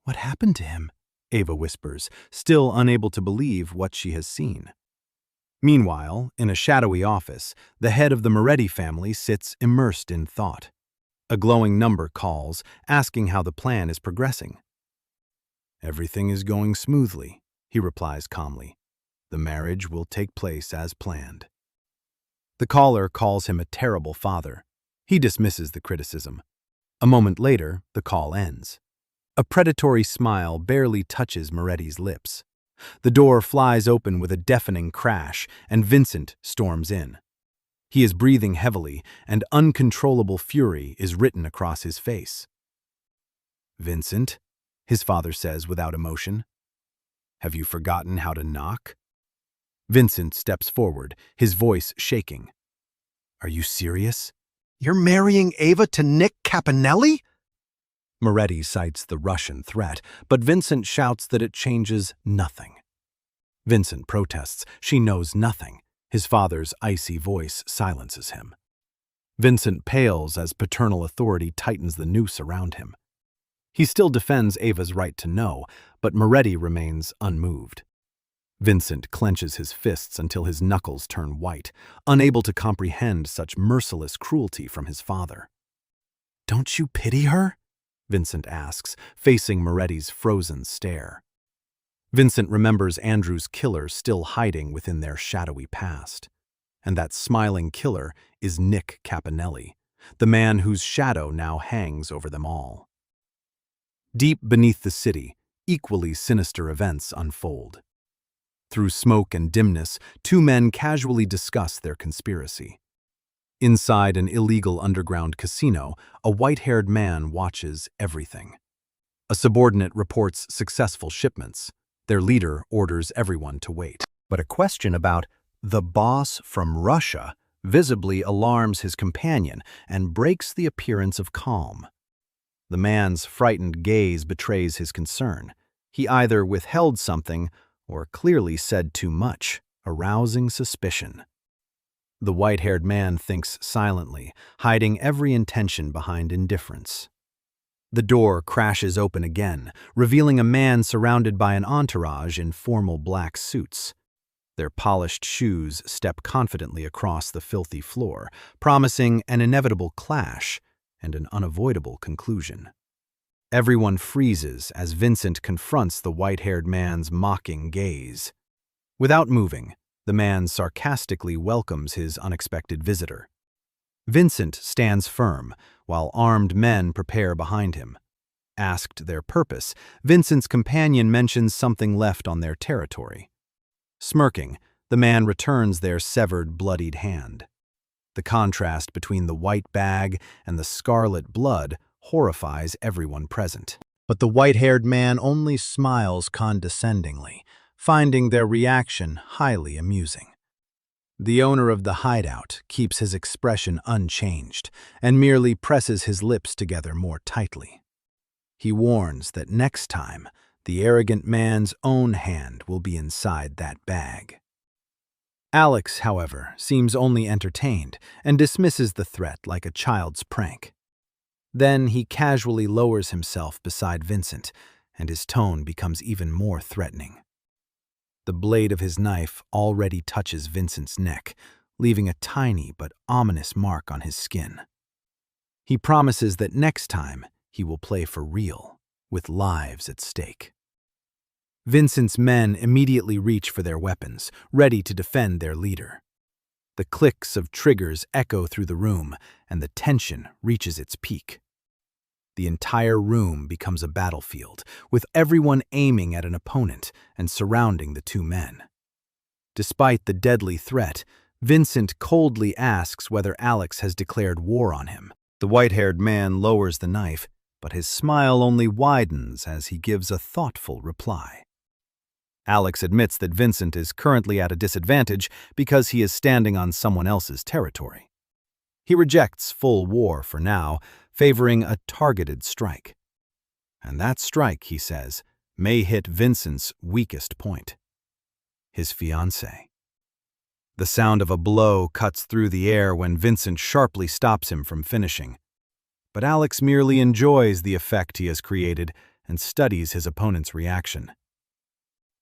A: What happened to him? Ava whispers, still unable to believe what she has seen. Meanwhile, in a shadowy office, the head of the Moretti family sits immersed in thought. A glowing number calls, asking how the plan is progressing. Everything is going smoothly, he replies calmly. The marriage will take place as planned. The caller calls him a terrible father. He dismisses the criticism. A moment later, the call ends. A predatory smile barely touches Moretti's lips. The door flies open with a deafening crash, and Vincent storms in. He is breathing heavily, and uncontrollable fury is written across his face. Vincent, his father says without emotion. Have you forgotten how to knock? Vincent steps forward, his voice shaking. Are you serious? You're marrying Ava to Nick Caponelli? Moretti cites the Russian threat, but Vincent shouts that it changes nothing. Vincent protests. She knows nothing. His father's icy voice silences him. Vincent pales as paternal authority tightens the noose around him. He still defends Ava's right to know, but Moretti remains unmoved. Vincent clenches his fists until his knuckles turn white, unable to comprehend such merciless cruelty from his father. Don't you pity her? Vincent asks, facing Moretti's frozen stare. Vincent remembers Andrew's killer still hiding within their shadowy past. And that smiling killer is Nick Caponelli, the man whose shadow now hangs over them all. Deep beneath the city, equally sinister events unfold. Through smoke and dimness, two men casually discuss their conspiracy. Inside an illegal underground casino, a white-haired man watches everything. A subordinate reports successful shipments. Their leader orders everyone to wait. But a question about the boss from Russia visibly alarms his companion and breaks the appearance of calm. The man's frightened gaze betrays his concern. He either withheld something or clearly said too much, arousing suspicion. The white-haired man thinks silently, hiding every intention behind indifference. The door crashes open again, revealing a man surrounded by an entourage in formal black suits. Their polished shoes step confidently across the filthy floor, promising an inevitable clash and an unavoidable conclusion. Everyone freezes as Vincent confronts the white-haired man's mocking gaze. Without moving, the man sarcastically welcomes his unexpected visitor. Vincent stands firm, while armed men prepare behind him. Asked their purpose, Vincent's companion mentions something left on their territory. Smirking, the man returns their severed, bloodied hand. The contrast between the white bag and the scarlet blood horrifies everyone present. But the white-haired man only smiles condescendingly, finding their reaction highly amusing. The owner of the hideout keeps his expression unchanged and merely presses his lips together more tightly. He warns that next time, the arrogant man's own hand will be inside that bag. Alex, however, seems only entertained and dismisses the threat like a child's prank. Then he casually lowers himself beside Vincent, and his tone becomes even more threatening. The blade of his knife already touches Vincent's neck, leaving a tiny but ominous mark on his skin. He promises that next time he will play for real, with lives at stake. Vincent's men immediately reach for their weapons, ready to defend their leader. The clicks of triggers echo through the room, and the tension reaches its peak. The entire room becomes a battlefield, with everyone aiming at an opponent and surrounding the two men. Despite the deadly threat, Vincent coldly asks whether Alex has declared war on him. The white-haired man lowers the knife, but his smile only widens as he gives a thoughtful reply. Alex admits that Vincent is currently at a disadvantage because he is standing on someone else's territory. He rejects full war for now, favoring a targeted strike. And that strike, he says, may hit Vincent's weakest point: his fiancée. The sound of a blow cuts through the air when Vincent sharply stops him from finishing. But Alex merely enjoys the effect he has created and studies his opponent's reaction.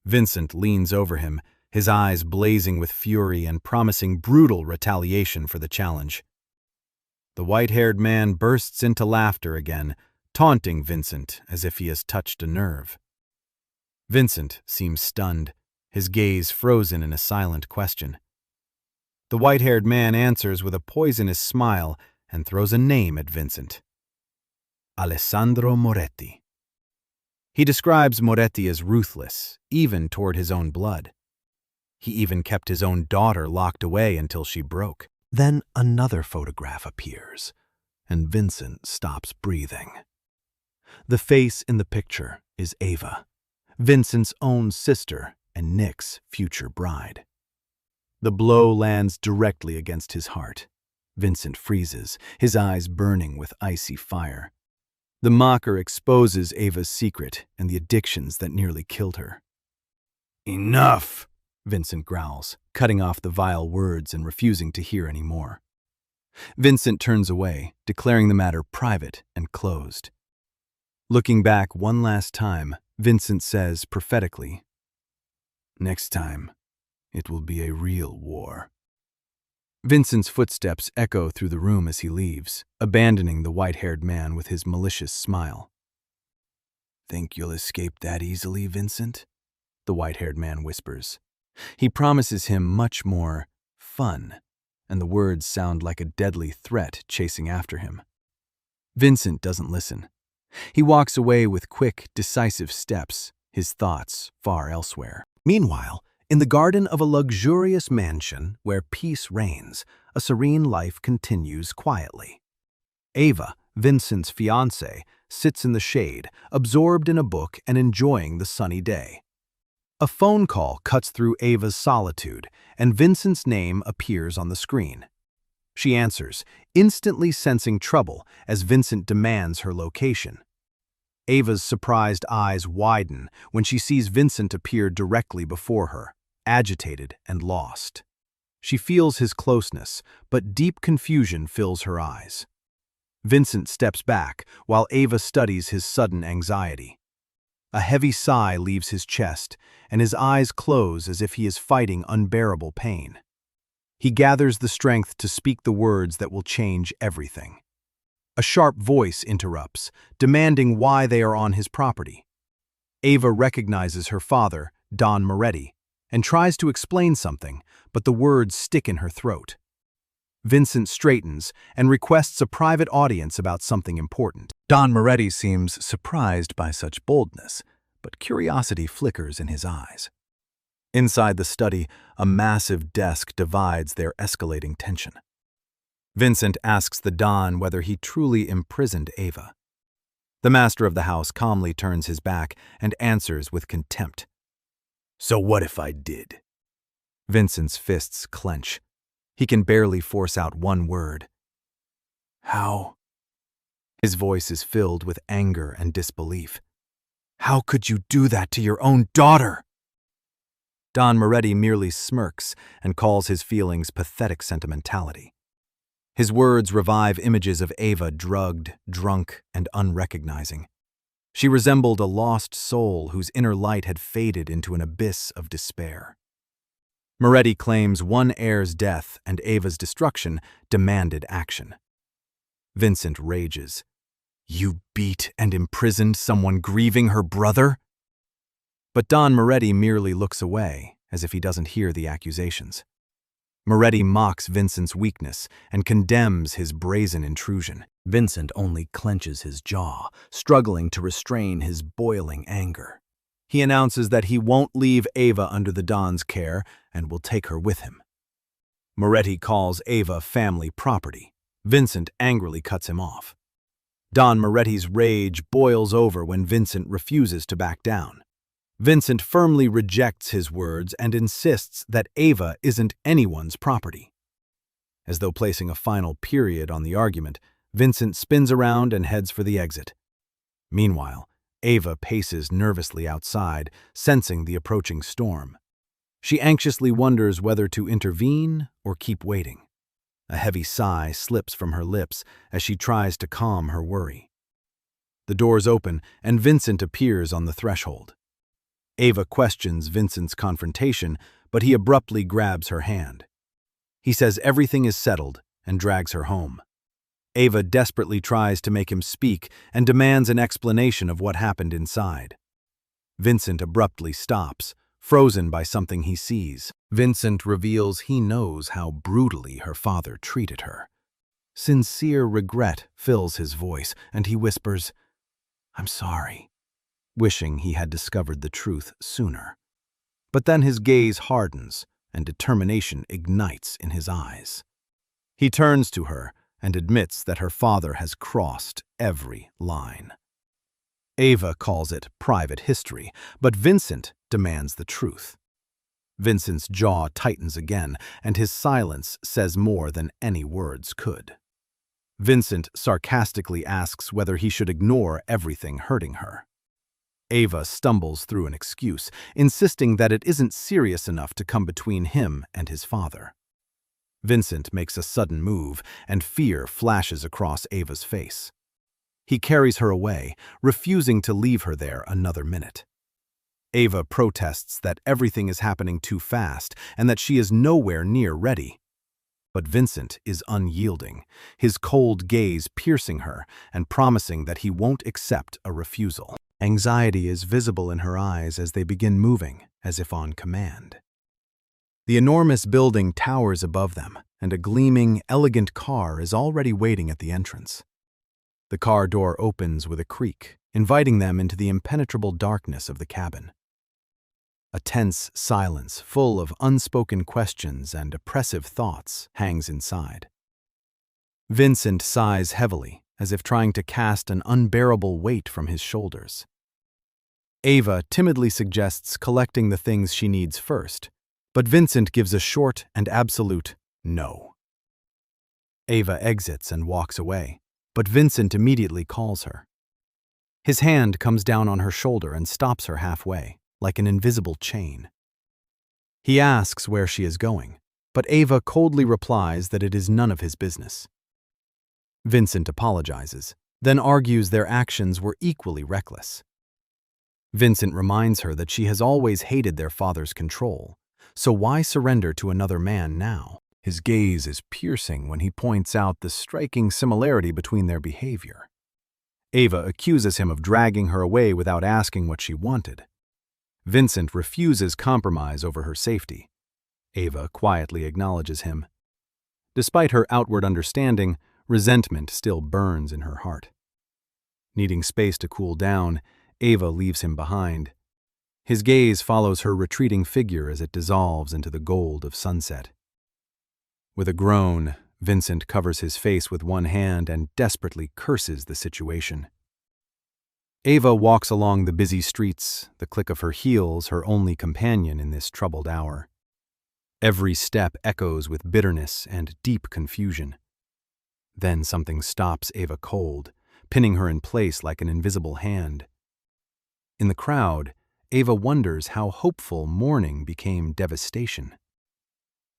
A: Vincent leans over him, his eyes blazing with fury and promising brutal retaliation for the challenge. The white-haired man bursts into laughter again, taunting Vincent as if he has touched a nerve. Vincent seems stunned, his gaze frozen in a silent question. The white-haired man answers with a poisonous smile and throws a name at Vincent: Alessandro Moretti. He describes Moretti as ruthless, even toward his own blood. He even kept his own daughter locked away until she broke. Then another photograph appears, and Vincent stops breathing. The face in the picture is Ava, Vincent's own sister and Nick's future bride. The blow lands directly against his heart. Vincent freezes, his eyes burning with icy fire. The mocker exposes Ava's secret and the addictions that nearly killed her. "Enough!" Vincent growls, cutting off the vile words and refusing to hear any more. Vincent turns away, declaring the matter private and closed. Looking back one last time, Vincent says prophetically, "Next time, it will be a real war." Vincent's footsteps echo through the room as he leaves, abandoning the white-haired man with his malicious smile. "Think you'll escape that easily, Vincent?" the white-haired man whispers. He promises him much more fun, and the words sound like a deadly threat chasing after him. Vincent doesn't listen. He walks away with quick, decisive steps, his thoughts far elsewhere. Meanwhile, in the garden of a luxurious mansion where peace reigns, a serene life continues quietly. Ava, Vincent's fiancée, sits in the shade, absorbed in a book and enjoying the sunny day. A phone call cuts through Ava's solitude, and Vincent's name appears on the screen. She answers, instantly sensing trouble as Vincent demands her location. Ava's surprised eyes widen when she sees Vincent appear directly before her, agitated and lost. She feels his closeness, but deep confusion fills her eyes. Vincent steps back while Ava studies his sudden anxiety. A heavy sigh leaves his chest, and his eyes close as if he is fighting unbearable pain. He gathers the strength to speak the words that will change everything. A sharp voice interrupts, demanding why they are on his property. Ava recognizes her father, Don Moretti, and tries to explain something, but the words stick in her throat. Vincent straightens and requests a private audience about something important. Don Moretti seems surprised by such boldness, but curiosity flickers in his eyes. Inside the study, a massive desk divides their escalating tension. Vincent asks the Don whether he truly imprisoned Ava. The master of the house calmly turns his back and answers with contempt. "So what if I did?" Vincent's fists clench. He can barely force out one word. "How?" His voice is filled with anger and disbelief. "How could you do that to your own daughter?" Don Moretti merely smirks and calls his feelings pathetic sentimentality. His words revive images of Ava drugged, drunk, and unrecognizing. She resembled a lost soul whose inner light had faded into an abyss of despair. Moretti claims one heir's death and Ava's destruction demanded action. Vincent rages. "You beat and imprisoned someone grieving her brother?" But Don Moretti merely looks away, as if he doesn't hear the accusations. Moretti mocks Vincent's weakness and condemns his brazen intrusion. Vincent only clenches his jaw, struggling to restrain his boiling anger. He announces that he won't leave Ava under the Don's care and will take her with him. Moretti calls Ava family property. Vincent angrily cuts him off. Don Moretti's rage boils over when Vincent refuses to back down. Vincent firmly rejects his words and insists that Ava isn't anyone's property. As though placing a final period on the argument, Vincent spins around and heads for the exit. Meanwhile, Ava paces nervously outside, sensing the approaching storm. She anxiously wonders whether to intervene or keep waiting. A heavy sigh slips from her lips as she tries to calm her worry. The doors open and Vincent appears on the threshold. Ava questions Vincent's confrontation, but he abruptly grabs her hand. He says everything is settled and drags her home. Ava desperately tries to make him speak and demands an explanation of what happened inside. Vincent abruptly stops, frozen by something he sees. Vincent reveals he knows how brutally her father treated her. Sincere regret fills his voice, and he whispers, "I'm sorry," wishing he had discovered the truth sooner. But then his gaze hardens, and determination ignites in his eyes. He turns to her and admits that her father has crossed every line. Ava calls it private history, but Vincent demands the truth. Vincent's jaw tightens again, and his silence says more than any words could. Vincent sarcastically asks whether he should ignore everything hurting her. Ava stumbles through an excuse, insisting that it isn't serious enough to come between him and his father. Vincent makes a sudden move, and fear flashes across Ava's face. He carries her away, refusing to leave her there another minute. Ava protests that everything is happening too fast and that she is nowhere near ready. But Vincent is unyielding, his cold gaze piercing her and promising that he won't accept a refusal. Anxiety is visible in her eyes as they begin moving, as if on command. The enormous building towers above them, and a gleaming, elegant car is already waiting at the entrance. The car door opens with a creak, inviting them into the impenetrable darkness of the cabin. A tense silence, full of unspoken questions and oppressive thoughts, hangs inside. Vincent sighs heavily, as if trying to cast an unbearable weight from his shoulders. Ava timidly suggests collecting the things she needs first, but Vincent gives a short and absolute no. Ava exits and walks away, but Vincent immediately calls her. His hand comes down on her shoulder and stops her halfway, like an invisible chain. He asks where she is going, but Ava coldly replies that it is none of his business. Vincent apologizes, then argues their actions were equally reckless. Vincent reminds her that she has always hated their father's control, so why surrender to another man now? His gaze is piercing when he points out the striking similarity between their behavior. Ava accuses him of dragging her away without asking what she wanted. Vincent refuses compromise over her safety. Ava quietly acknowledges him. Despite her outward understanding, resentment still burns in her heart. Needing space to cool down, Ava leaves him behind. His gaze follows her retreating figure as it dissolves into the gold of sunset. With a groan, Vincent covers his face with one hand and desperately curses the situation. Ava walks along the busy streets, the click of her heels her only companion in this troubled hour. Every step echoes with bitterness and deep confusion. Then something stops Ava cold, pinning her in place like an invisible hand. In the crowd, Ava wonders how hopeful mourning became devastation.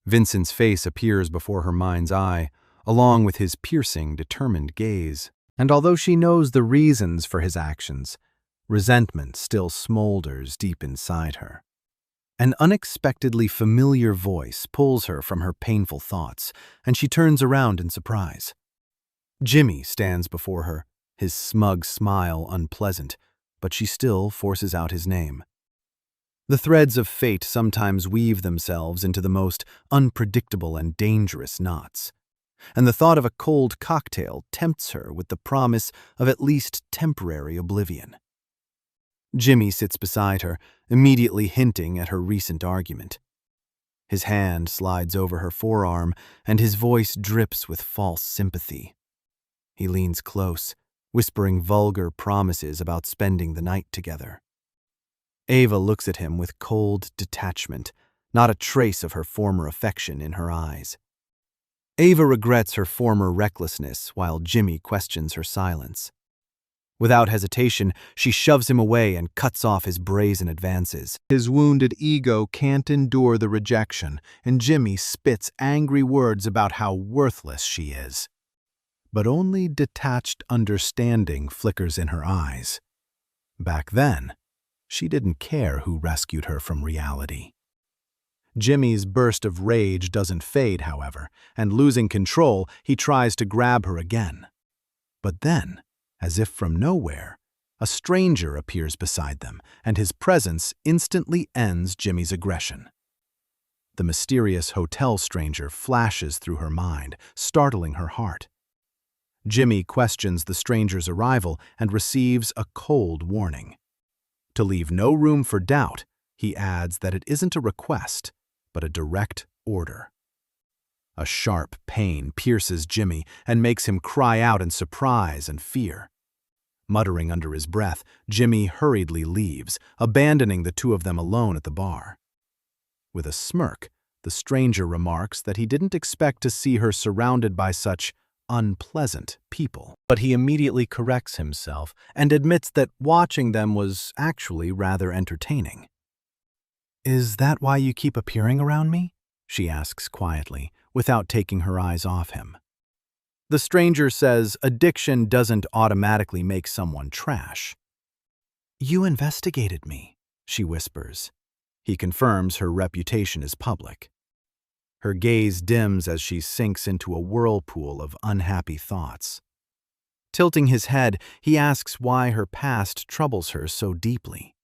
A: Vincent's face appears before her mind's eye, along with his piercing, determined gaze. And although she knows the reasons for his actions, resentment still smolders deep inside her. An unexpectedly familiar voice pulls her from her painful thoughts, and she turns around in surprise. Jimmy stands before her, his smug smile unpleasant, but she still forces out his name. The threads of fate sometimes weave themselves into the most unpredictable and dangerous knots, and the thought of a cold cocktail tempts her with the promise of at least temporary oblivion. Jimmy sits beside her, immediately hinting at her recent argument. His hand slides over her forearm, and his voice drips with false sympathy. He leans close, whispering vulgar promises about spending the night together. Ava looks at him with cold detachment, not a trace of her former affection in her eyes. Ava regrets her former recklessness while Jimmy questions her silence. Without hesitation, she shoves him away and cuts off his brazen advances. His wounded ego can't endure the rejection, and Jimmy spits angry words about how worthless she is. But only detached understanding flickers in her eyes. Back then, she didn't care who rescued her from reality. Jimmy's burst of rage doesn't fade, however, and losing control, he tries to grab her again. But then, as if from nowhere, a stranger appears beside them, and his presence instantly ends Jimmy's aggression. The mysterious hotel stranger flashes through her mind, startling her heart. Jimmy questions the stranger's arrival and receives a cold warning. To leave no room for doubt, he adds that it isn't a request, but a direct order. A sharp pain pierces Jimmy and makes him cry out in surprise and fear. Muttering under his breath, Jimmy hurriedly leaves, abandoning the two of them alone at the bar. With a smirk, the stranger remarks that he didn't expect to see her surrounded by such unpleasant people. But he immediately corrects himself and admits that watching them was actually rather entertaining. "Is that why you keep appearing around me?" she asks quietly, without taking her eyes off him. The stranger says addiction doesn't automatically make someone trash. "You investigated me," she whispers. He confirms her reputation is public. Her gaze dims as she sinks into a whirlpool of unhappy thoughts. Tilting his head, he asks why her past troubles her so deeply.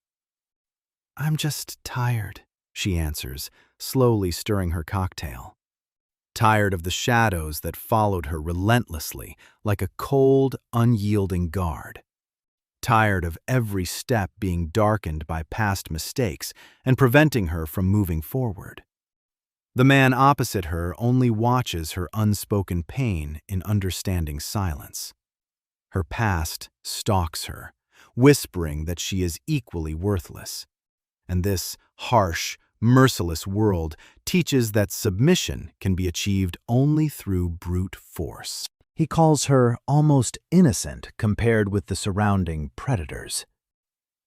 A: "I'm just tired," she answers, slowly stirring her cocktail. Tired of the shadows that followed her relentlessly, like a cold, unyielding guard. Tired of every step being darkened by past mistakes and preventing her from moving forward. The man opposite her only watches her unspoken pain in understanding silence. Her past stalks her, whispering that she is equally worthless. And this harsh, merciless world teaches that submission can be achieved only through brute force. He calls her almost innocent compared with the surrounding predators.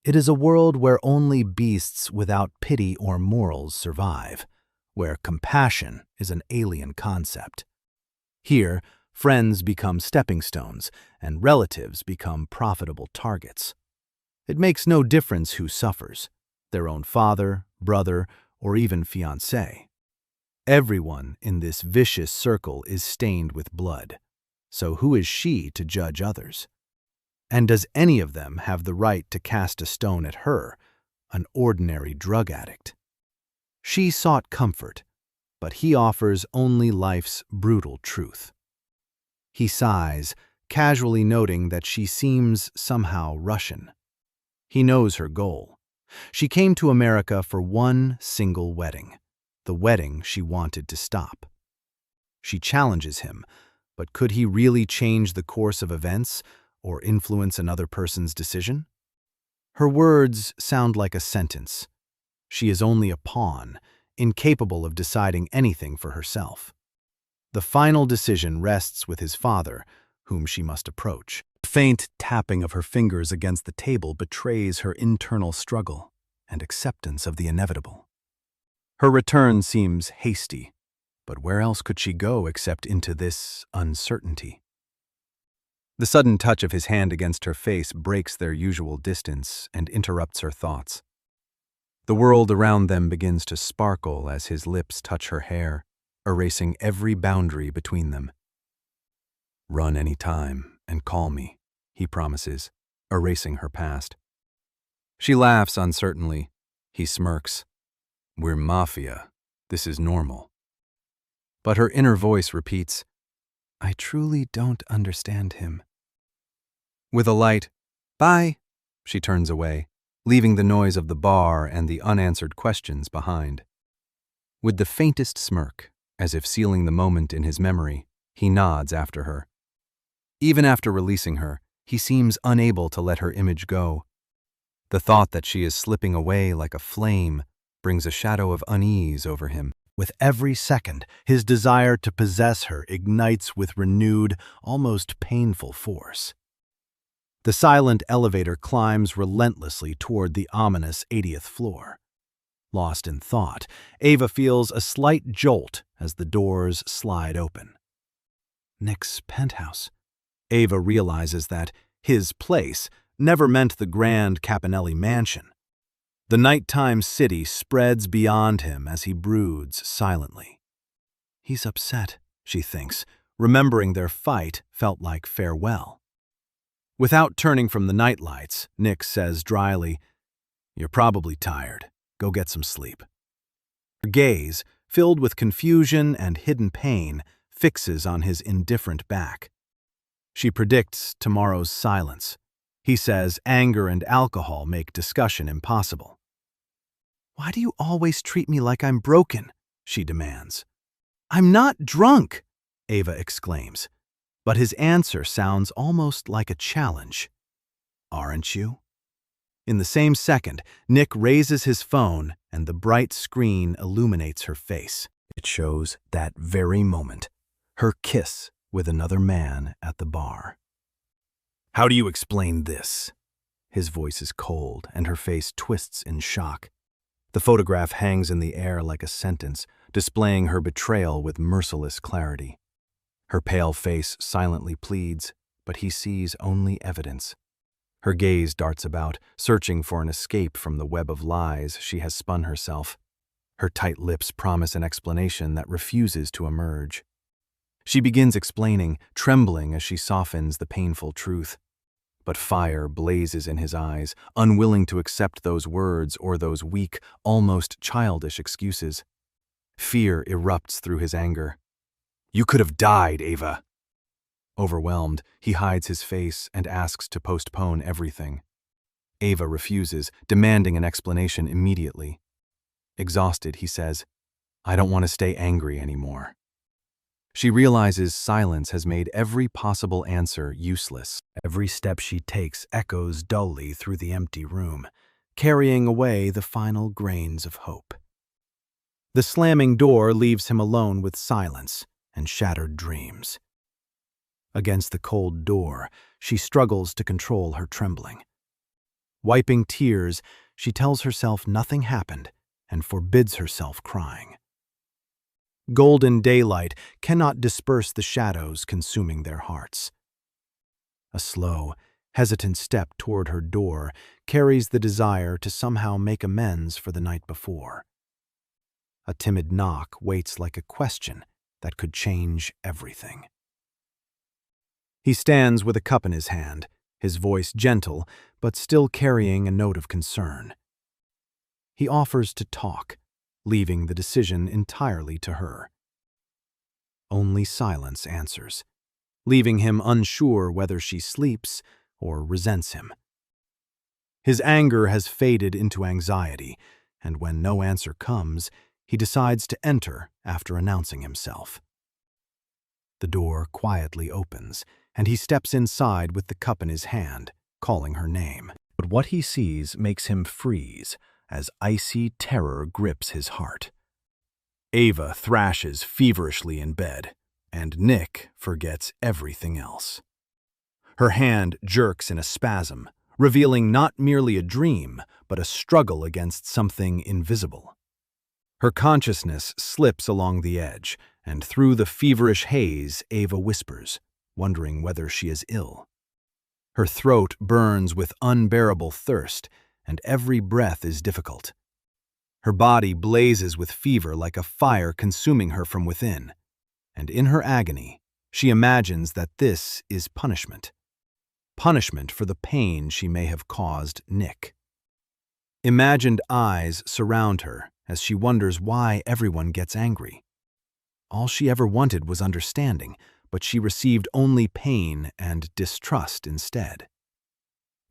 A: It is a world where only beasts without pity or morals survive, where compassion is an alien concept. Here, friends become stepping stones, and relatives become profitable targets. It makes no difference who suffers, their own father, brother, or even fiancé. Everyone in this vicious circle is stained with blood, so who is she to judge others? And does any of them have the right to cast a stone at her, an ordinary drug addict? She sought comfort, but he offers only life's brutal truth. He sighs, casually noting that she seems somehow Russian. He knows her goal. She came to America for one single wedding, the wedding she wanted to stop. She challenges him, but could he really change the course of events or influence another person's decision? Her words sound like a sentence. She is only a pawn, incapable of deciding anything for herself. The final decision rests with his father, whom she must approach. The faint tapping of her fingers against the table betrays her internal struggle and acceptance of the inevitable. Her return seems hasty, but where else could she go except into this uncertainty? The sudden touch of his hand against her face breaks their usual distance and interrupts her thoughts. The world around them begins to sparkle as his lips touch her hair, erasing every boundary between them. "Run any time and call me," he promises, erasing her past. She laughs uncertainly. He smirks. "We're mafia. This is normal." But her inner voice repeats, "I truly don't understand him." With a light, "Bye," she turns away, leaving the noise of the bar and the unanswered questions behind. With the faintest smirk, as if sealing the moment in his memory, he nods after her. Even after releasing her, he seems unable to let her image go. The thought that she is slipping away like a flame brings a shadow of unease over him. With every second, his desire to possess her ignites with renewed, almost painful force. The silent elevator climbs relentlessly toward the ominous 80th floor. Lost in thought, Ava feels a slight jolt as the doors slide open. Nick's penthouse. Ava realizes that his place never meant the grand Caponelli mansion. The nighttime city spreads beyond him as he broods silently. He's upset, she thinks, remembering their fight felt like farewell. Without turning from the nightlights, Nick says dryly, "You're probably tired. Go get some sleep." Her gaze, filled with confusion and hidden pain, fixes on his indifferent back. She predicts tomorrow's silence. He says anger and alcohol make discussion impossible. "Why do you always treat me like I'm broken?" she demands. "I'm not drunk," Ava exclaims, but his answer sounds almost like a challenge. "Aren't you?" In the same second, Nick raises his phone and the bright screen illuminates her face. It shows that very moment, her kiss with another man at the bar. "How do you explain this?" His voice is cold and her face twists in shock. The photograph hangs in the air like a sentence, displaying her betrayal with merciless clarity. Her pale face silently pleads, but he sees only evidence. Her gaze darts about, searching for an escape from the web of lies she has spun herself. Her tight lips promise an explanation that refuses to emerge. She begins explaining, trembling as she softens the painful truth. But fire blazes in his eyes, unwilling to accept those words or those weak, almost childish excuses. Fear erupts through his anger. "You could have died, Ava." Overwhelmed, he hides his face and asks to postpone everything. Ava refuses, demanding an explanation immediately. Exhausted, he says, "I don't want to stay angry anymore." She realizes silence has made every possible answer useless. Every step she takes echoes dully through the empty room, carrying away the final grains of hope. The slamming door leaves him alone with silence and shattered dreams. Against the cold door, she struggles to control her trembling. Wiping tears, she tells herself nothing happened and forbids herself crying. Golden daylight cannot disperse the shadows consuming their hearts. A slow, hesitant step toward her door carries the desire to somehow make amends for the night before. A timid knock waits like a question that could change everything. He stands with a cup in his hand, his voice gentle, but still carrying a note of concern. He offers to talk, leaving the decision entirely to her. Only silence answers, leaving him unsure whether she sleeps or resents him. His anger has faded into anxiety, and when no answer comes, he decides to enter after announcing himself. The door quietly opens, and he steps inside with the cup in his hand, calling her name. But what he sees makes him freeze as icy terror grips his heart. Ava thrashes feverishly in bed, and Nick forgets everything else. Her hand jerks in a spasm, revealing not merely a dream, but a struggle against something invisible. Her consciousness slips along the edge, and through the feverish haze, Ava whispers, wondering whether she is ill. Her throat burns with unbearable thirst, and every breath is difficult. Her body blazes with fever like a fire consuming her from within, and in her agony, she imagines that this is punishment. Punishment for the pain she may have caused Nick. Imagined eyes surround her as she wonders why everyone gets angry. All she ever wanted was understanding, but she received only pain and distrust instead.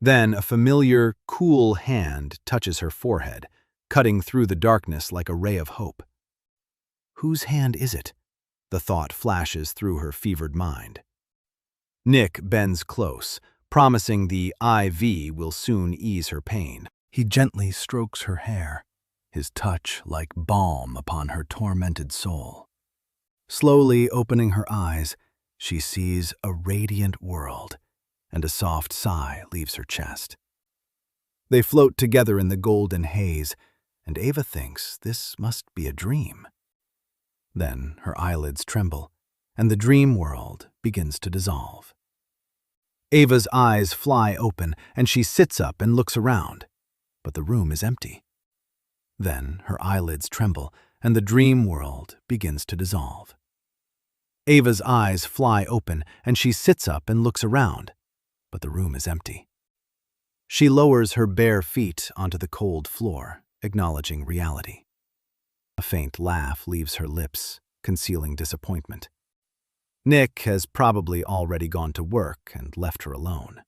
A: Then a familiar, cool hand touches her forehead, cutting through the darkness like a ray of hope. Whose hand is it? The thought flashes through her fevered mind. Nick bends close, promising the IV will soon ease her pain. He gently strokes her hair, his touch like balm upon her tormented soul. Slowly opening her eyes, she sees a radiant world, and a soft sigh leaves her chest. They float together in the golden haze, and Ava thinks this must be a dream. Then her eyelids tremble, and the dream world begins to dissolve. Ava's eyes fly open, and she sits up and looks around, but the room is empty. Then her eyelids tremble, and the dream world begins to dissolve. Ava's eyes fly open, and she sits up and looks around, but the room is empty. She lowers her bare feet onto the cold floor, acknowledging reality. A faint laugh leaves her lips, concealing disappointment. Nick has probably already gone to work and left her alone.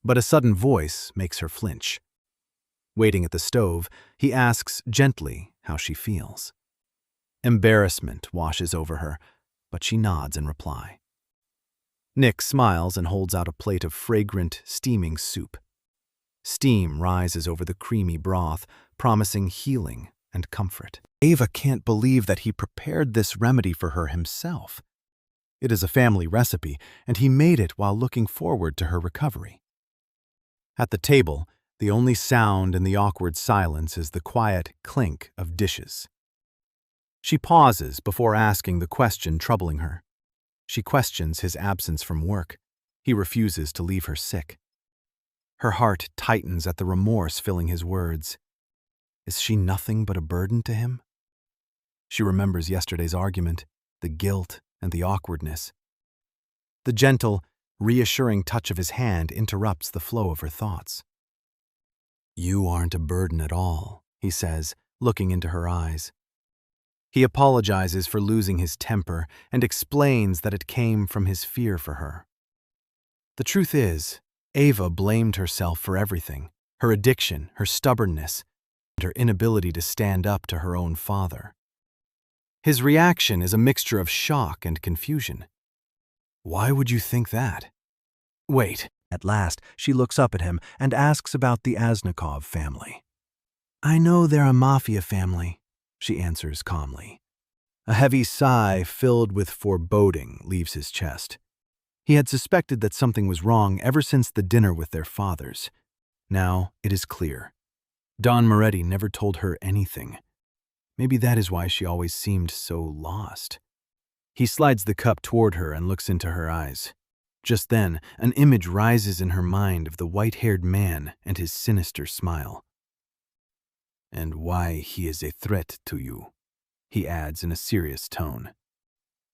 A: But a sudden voice makes her flinch. Waiting at the stove, he asks gently how she feels. Embarrassment washes over her, but she nods in reply. Nick smiles and holds out a plate of fragrant, steaming soup. Steam rises over the creamy broth, promising healing and comfort. Ava can't believe that he prepared this remedy for her himself. It is a family recipe, and he made it while looking forward to her recovery. At the table, the only sound in the awkward silence is the quiet clink of dishes. She pauses before asking the question troubling her. She questions his absence from work. He refuses to leave her sick. Her heart tightens at the remorse filling his words. Is she nothing but a burden to him? She remembers yesterday's argument, the guilt and the awkwardness. The gentle, reassuring touch of his hand interrupts the flow of her thoughts. You aren't a burden at all, he says, looking into her eyes. He apologizes for losing his temper and explains that it came from his fear for her. The truth is, Ava blamed herself for everything, her addiction, her stubbornness, and her inability to stand up to her own father. His reaction is a mixture of shock and confusion. Why would you think that? Wait. At last, she looks up at him and asks about the Asnikov family. I know they're a mafia family, she answers calmly. A heavy sigh filled with foreboding leaves his chest. He had suspected that something was wrong ever since the dinner with their fathers. Now it is clear. Don Moretti never told her anything. Maybe that is why she always seemed so lost. He slides the cup toward her and looks into her eyes. Just then, an image rises in her mind of the white-haired man and his sinister smile. And why he is a threat to you, he adds in a serious tone.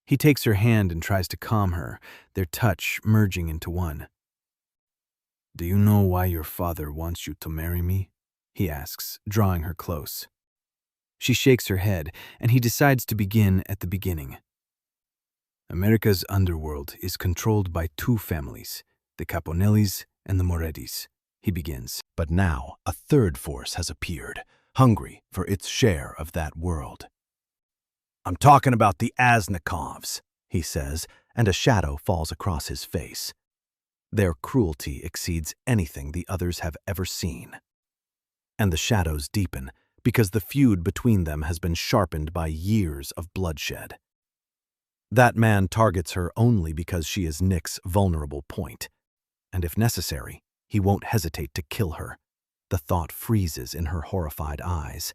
A: He takes her hand and tries to calm her, their touch merging into one. Do you know why your father wants you to marry me? He asks, drawing her close. She shakes her head, and he decides to begin at the beginning. America's underworld is controlled by two families, the Caponellis and the Morettis, he begins. But now a third force has appeared, hungry for its share of that world. I'm talking about the Asnikovs, he says, and a shadow falls across his face. Their cruelty exceeds anything the others have ever seen. And the shadows deepen, because the feud between them has been sharpened by years of bloodshed. That man targets her only because she is Nick's vulnerable point, and if necessary, he won't hesitate to kill her. The thought freezes in her horrified eyes.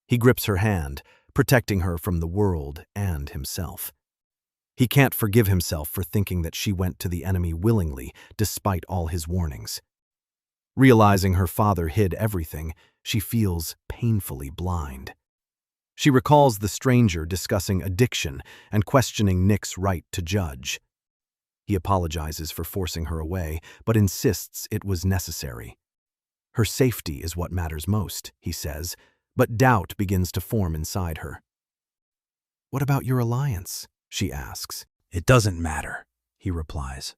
A: He grips her hand, protecting her from the world and himself. He can't forgive himself for thinking that she went to the enemy willingly, despite all his warnings. Realizing her father hid everything, she feels painfully blind. She recalls the stranger discussing addiction and questioning Nick's right to judge. He apologizes for forcing her away, but insists it was necessary. Her safety is what matters most, he says, but doubt begins to form inside her. What about your alliance? She asks. It doesn't matter, he replies.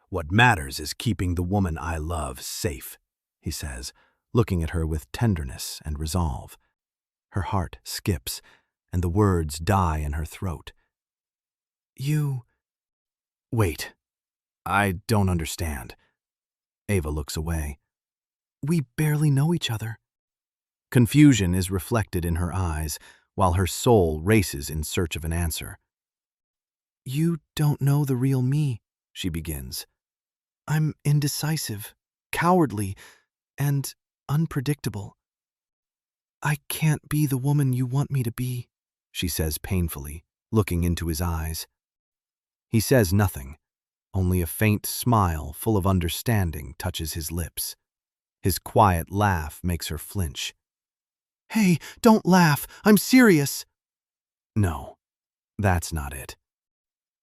A: What matters is keeping the woman I love safe, he says, looking at her with tenderness and resolve. Her heart skips, and the words die in her throat. Wait, I don't understand. Ava looks away. We barely know each other. Confusion is reflected in her eyes, while her soul races in search of an answer. You don't know the real me, she begins. I'm indecisive, cowardly, and unpredictable. I can't be the woman you want me to be, she says painfully, looking into his eyes. He says nothing, only a faint smile full of understanding touches his lips. His quiet laugh makes her flinch. Hey, don't laugh, I'm serious. No, that's not it.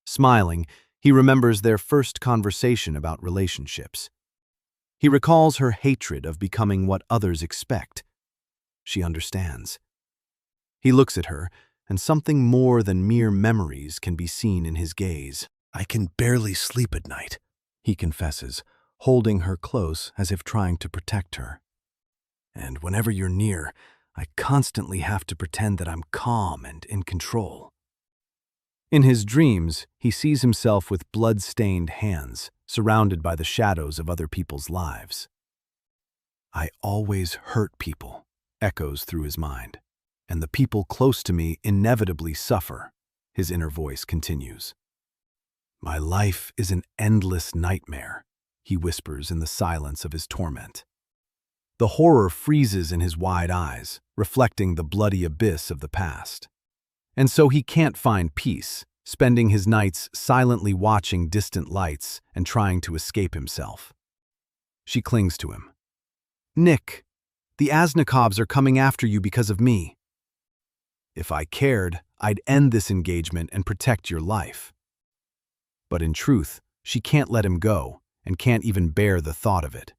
A: Smiling, he remembers their first conversation about relationships. He recalls her hatred of becoming what others expect. She understands. He looks at her, and something more than mere memories can be seen in his gaze. I can barely sleep at night, he confesses, holding her close as if trying to protect her. And whenever you're near, I constantly have to pretend that I'm calm and in control. In his dreams, he sees himself with blood-stained hands, surrounded by the shadows of other people's lives. I always hurt people, echoes through his mind, and the people close to me inevitably suffer, his inner voice continues. My life is an endless nightmare, he whispers in the silence of his torment. The horror freezes in his wide eyes, reflecting the bloody abyss of the past. And so he can't find peace, spending his nights silently watching distant lights and trying to escape himself. She clings to him. Nick, the Asnikovs are coming after you because of me. If I cared, I'd end this engagement and protect your life. But in truth, she can't let him go and can't even bear the thought of it.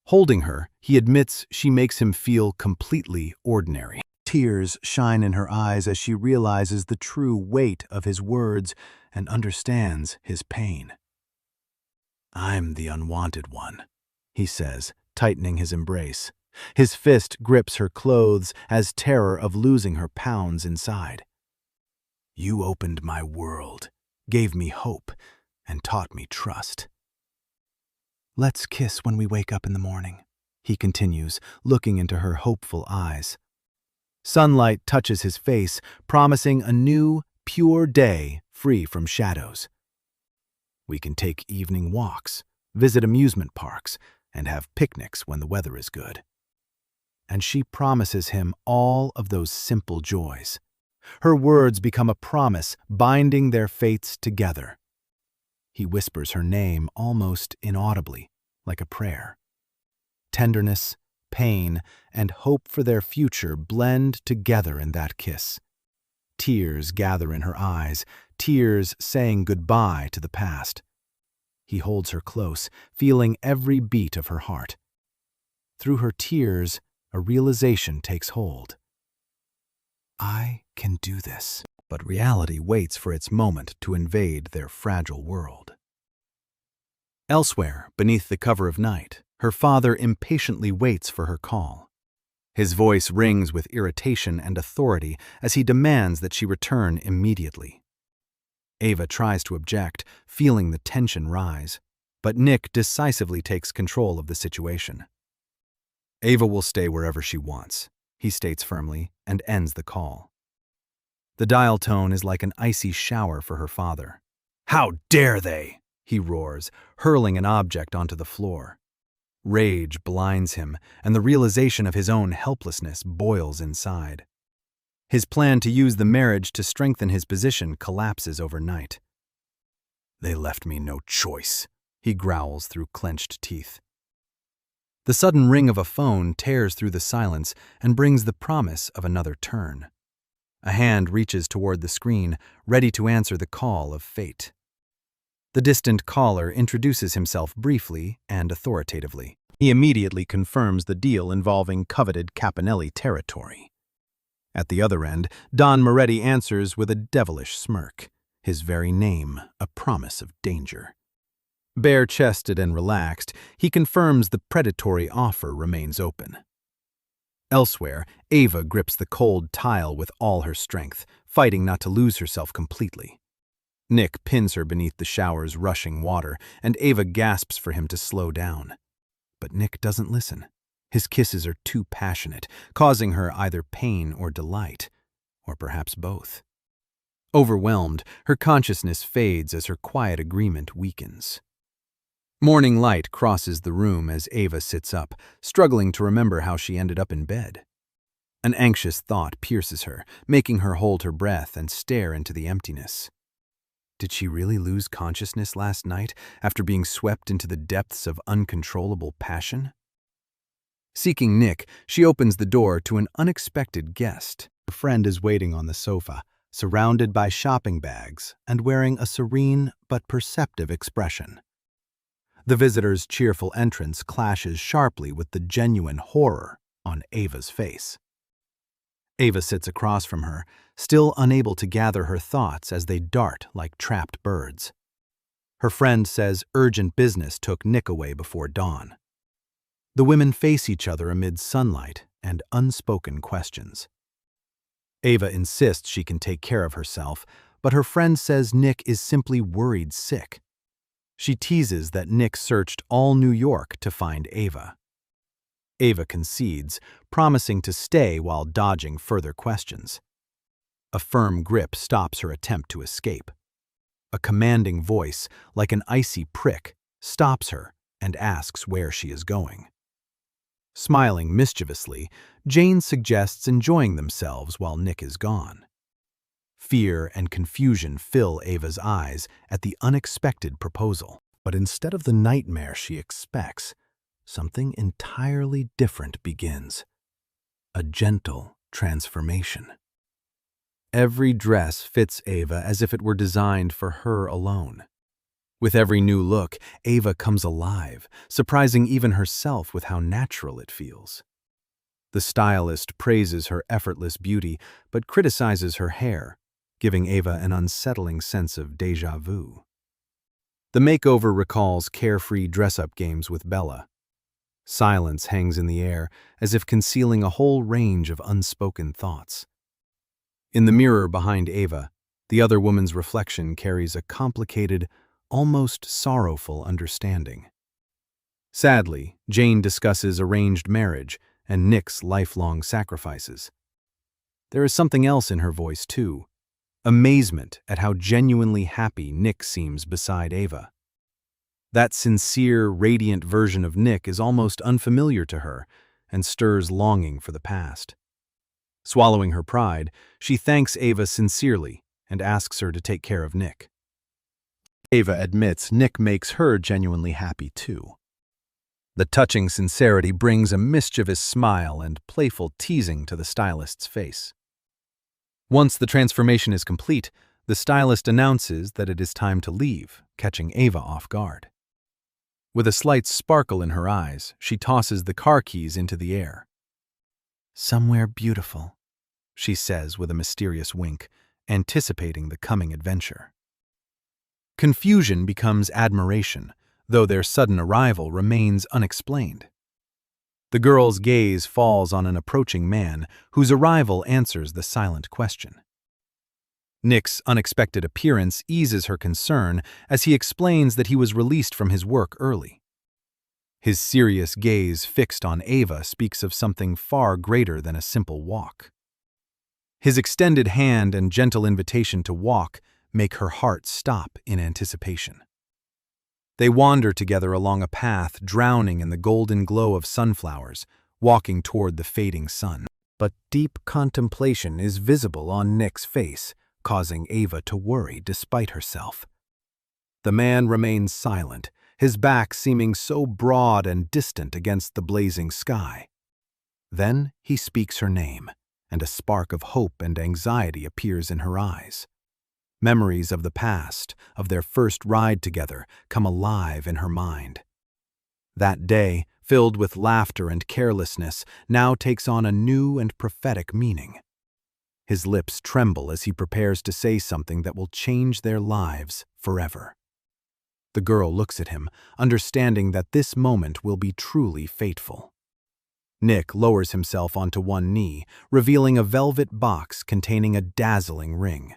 A: Holding her, he admits she makes him feel completely ordinary. Tears shine in her eyes as she realizes the true weight of his words and understands his pain. I'm the unwanted one, he says, tightening his embrace. His fist grips her clothes as terror of losing her pounds inside. You opened my world, gave me hope, and taught me trust. Let's kiss when we wake up in the morning, he continues, looking into her hopeful eyes. Sunlight touches his face, promising a new, pure day free from shadows. We can take evening walks, visit amusement parks, and have picnics when the weather is good. And she promises him all of those simple joys. Her words become a promise, binding their fates together. He whispers her name almost inaudibly, like a prayer. Tenderness, pain, and hope for their future blend together in that kiss. Tears gather in her eyes, tears saying goodbye to the past. He holds her close, feeling every beat of her heart. Through her tears, a realization takes hold. I can do this. But reality waits for its moment to invade their fragile world. Elsewhere, beneath the cover of night, her father impatiently waits for her call. His voice rings with irritation and authority as he demands that she return immediately. Ava tries to object, feeling the tension rise, but Nick decisively takes control of the situation. Ava will stay wherever she wants, he states firmly, and ends the call. The dial tone is like an icy shower for her father. "How dare they!" he roars, hurling an object onto the floor. Rage blinds him, and the realization of his own helplessness boils inside. His plan to use the marriage to strengthen his position collapses overnight. "They left me no choice," he growls through clenched teeth. The sudden ring of a phone tears through the silence and brings the promise of another turn. A hand reaches toward the screen, ready to answer the call of fate. The distant caller introduces himself briefly and authoritatively. He immediately confirms the deal involving coveted Caponelli territory. At the other end, Don Moretti answers with a devilish smirk, his very name a promise of danger. Bare-chested and relaxed, he confirms the predatory offer remains open. Elsewhere, Ava grips the cold tile with all her strength, fighting not to lose herself completely. Nick pins her beneath the shower's rushing water, and Ava gasps for him to slow down. But Nick doesn't listen. His kisses are too passionate, causing her either pain or delight, or perhaps both. Overwhelmed, her consciousness fades as her quiet agreement weakens. Morning light crosses the room as Ava sits up, struggling to remember how she ended up in bed. An anxious thought pierces her, making her hold her breath and stare into the emptiness. Did she really lose consciousness last night after being swept into the depths of uncontrollable passion? Seeking Nick, she opens the door to an unexpected guest. Her friend is waiting on the sofa, surrounded by shopping bags and wearing a serene but perceptive expression. The visitor's cheerful entrance clashes sharply with the genuine horror on Ava's face. Ava sits across from her, still unable to gather her thoughts as they dart like trapped birds. Her friend says urgent business took Nick away before dawn. The women face each other amid sunlight and unspoken questions. Ava insists she can take care of herself, but her friend says Nick is simply worried sick. She teases that Nick searched all New York to find Ava. Ava concedes, promising to stay while dodging further questions. A firm grip stops her attempt to escape. A commanding voice, like an icy prick, stops her and asks where she is going. Smiling mischievously, Jane suggests enjoying themselves while Nick is gone. Fear and confusion fill Ava's eyes at the unexpected proposal. But instead of the nightmare she expects, something entirely different begins. A gentle transformation. Every dress fits Ava as if it were designed for her alone. With every new look, Ava comes alive, surprising even herself with how natural it feels. The stylist praises her effortless beauty, but criticizes her hair, giving Ava an unsettling sense of déjà vu. The makeover recalls carefree dress-up games with Bella. Silence hangs in the air, as if concealing a whole range of unspoken thoughts. In the mirror behind Ava, the other woman's reflection carries a complicated, almost sorrowful understanding. Sadly, Jane discusses arranged marriage and Nick's lifelong sacrifices. There is something else in her voice, too. Amazement at how genuinely happy Nick seems beside Ava. That sincere, radiant version of Nick is almost unfamiliar to her and stirs longing for the past. Swallowing her pride, she thanks Ava sincerely and asks her to take care of Nick. Ava admits Nick makes her genuinely happy too. The touching sincerity brings a mischievous smile and playful teasing to the stylist's face. Once the transformation is complete, the stylist announces that it is time to leave, catching Ava off guard. With a slight sparkle in her eyes, she tosses the car keys into the air. "Somewhere beautiful," she says with a mysterious wink, anticipating the coming adventure. Confusion becomes admiration, though their sudden arrival remains unexplained. The girl's gaze falls on an approaching man whose arrival answers the silent question. Nick's unexpected appearance eases her concern as he explains that he was released from his work early. His serious gaze fixed on Ava speaks of something far greater than a simple walk. His extended hand and gentle invitation to walk make her heart stop in anticipation. They wander together along a path drowning in the golden glow of sunflowers, walking toward the fading sun. But deep contemplation is visible on Nick's face, causing Ava to worry despite herself. The man remains silent, his back seeming so broad and distant against the blazing sky. Then he speaks her name, and a spark of hope and anxiety appears in her eyes. Memories of the past, of their first ride together, come alive in her mind. That day, filled with laughter and carelessness, now takes on a new and prophetic meaning. His lips tremble as he prepares to say something that will change their lives forever. The girl looks at him, understanding that this moment will be truly fateful. Nick lowers himself onto one knee, revealing a velvet box containing a dazzling ring.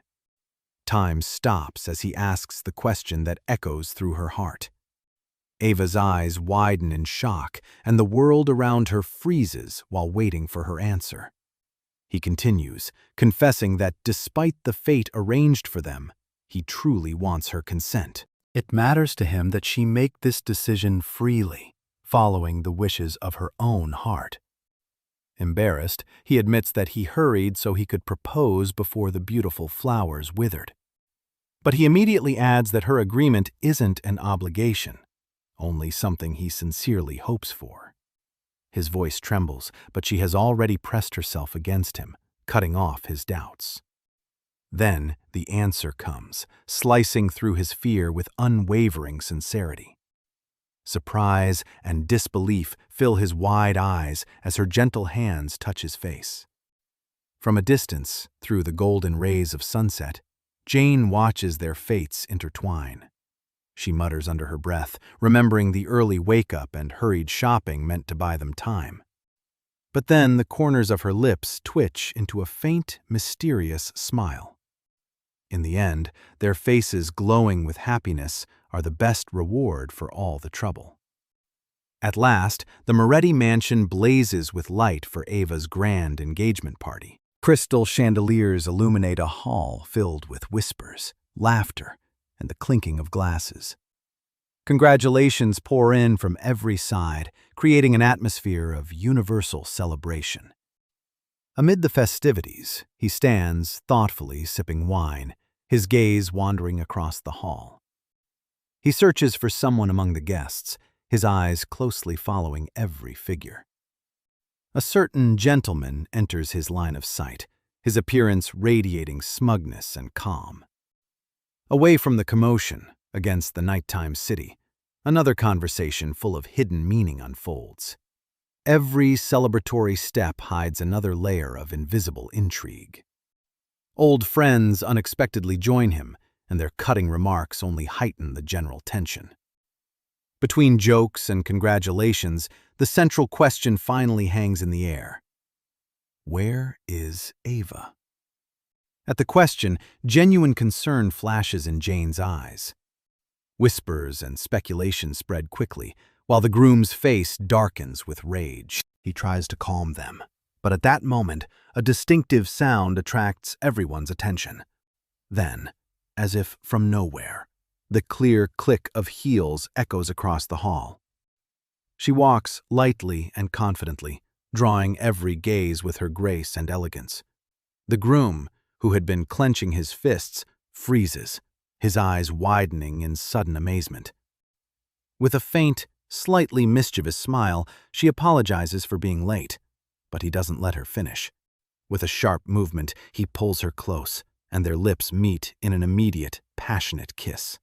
A: Time stops as he asks the question that echoes through her heart. Ava's eyes widen in shock, and the world around her freezes while waiting for her answer. He continues, confessing that despite the fate arranged for them, he truly wants her consent. It matters to him that she make this decision freely, following the wishes of her own heart. Embarrassed, he admits that he hurried so he could propose before the beautiful flowers withered. But he immediately adds that her agreement isn't an obligation, only something he sincerely hopes for. His voice trembles, but she has already pressed herself against him, cutting off his doubts. Then the answer comes, slicing through his fear with unwavering sincerity. Surprise and disbelief fill his wide eyes as her gentle hands touch his face. From a distance, through the golden rays of sunset, Jane watches their fates intertwine. She mutters under her breath, remembering the early wake-up and hurried shopping meant to buy them time. But then the corners of her lips twitch into a faint, mysterious smile. In the end, their faces glowing with happiness are the best reward for all the trouble. At last, the Moretti mansion blazes with light for Ava's grand engagement party. Crystal chandeliers illuminate a hall filled with whispers, laughter, and the clinking of glasses. Congratulations pour in from every side, creating an atmosphere of universal celebration. Amid the festivities, he stands, thoughtfully sipping wine, his gaze wandering across the hall. He searches for someone among the guests, his eyes closely following every figure. A certain gentleman enters his line of sight, his appearance radiating smugness and calm. Away from the commotion, against the nighttime city, another conversation full of hidden meaning unfolds. Every celebratory step hides another layer of invisible intrigue. Old friends unexpectedly join him, and their cutting remarks only heighten the general tension. Between jokes and congratulations, the central question finally hangs in the air. Where is Ava? At the question, genuine concern flashes in Jane's eyes. Whispers and speculation spread quickly, while the groom's face darkens with rage. He tries to calm them, but at that moment, a distinctive sound attracts everyone's attention. Then, as if from nowhere, the clear click of heels echoes across the hall. She walks lightly and confidently, drawing every gaze with her grace and elegance. The groom, who had been clenching his fists, freezes, his eyes widening in sudden amazement. With a faint, slightly mischievous smile, she apologizes for being late, but he doesn't let her finish. With a sharp movement, he pulls her close, and their lips meet in an immediate, passionate kiss.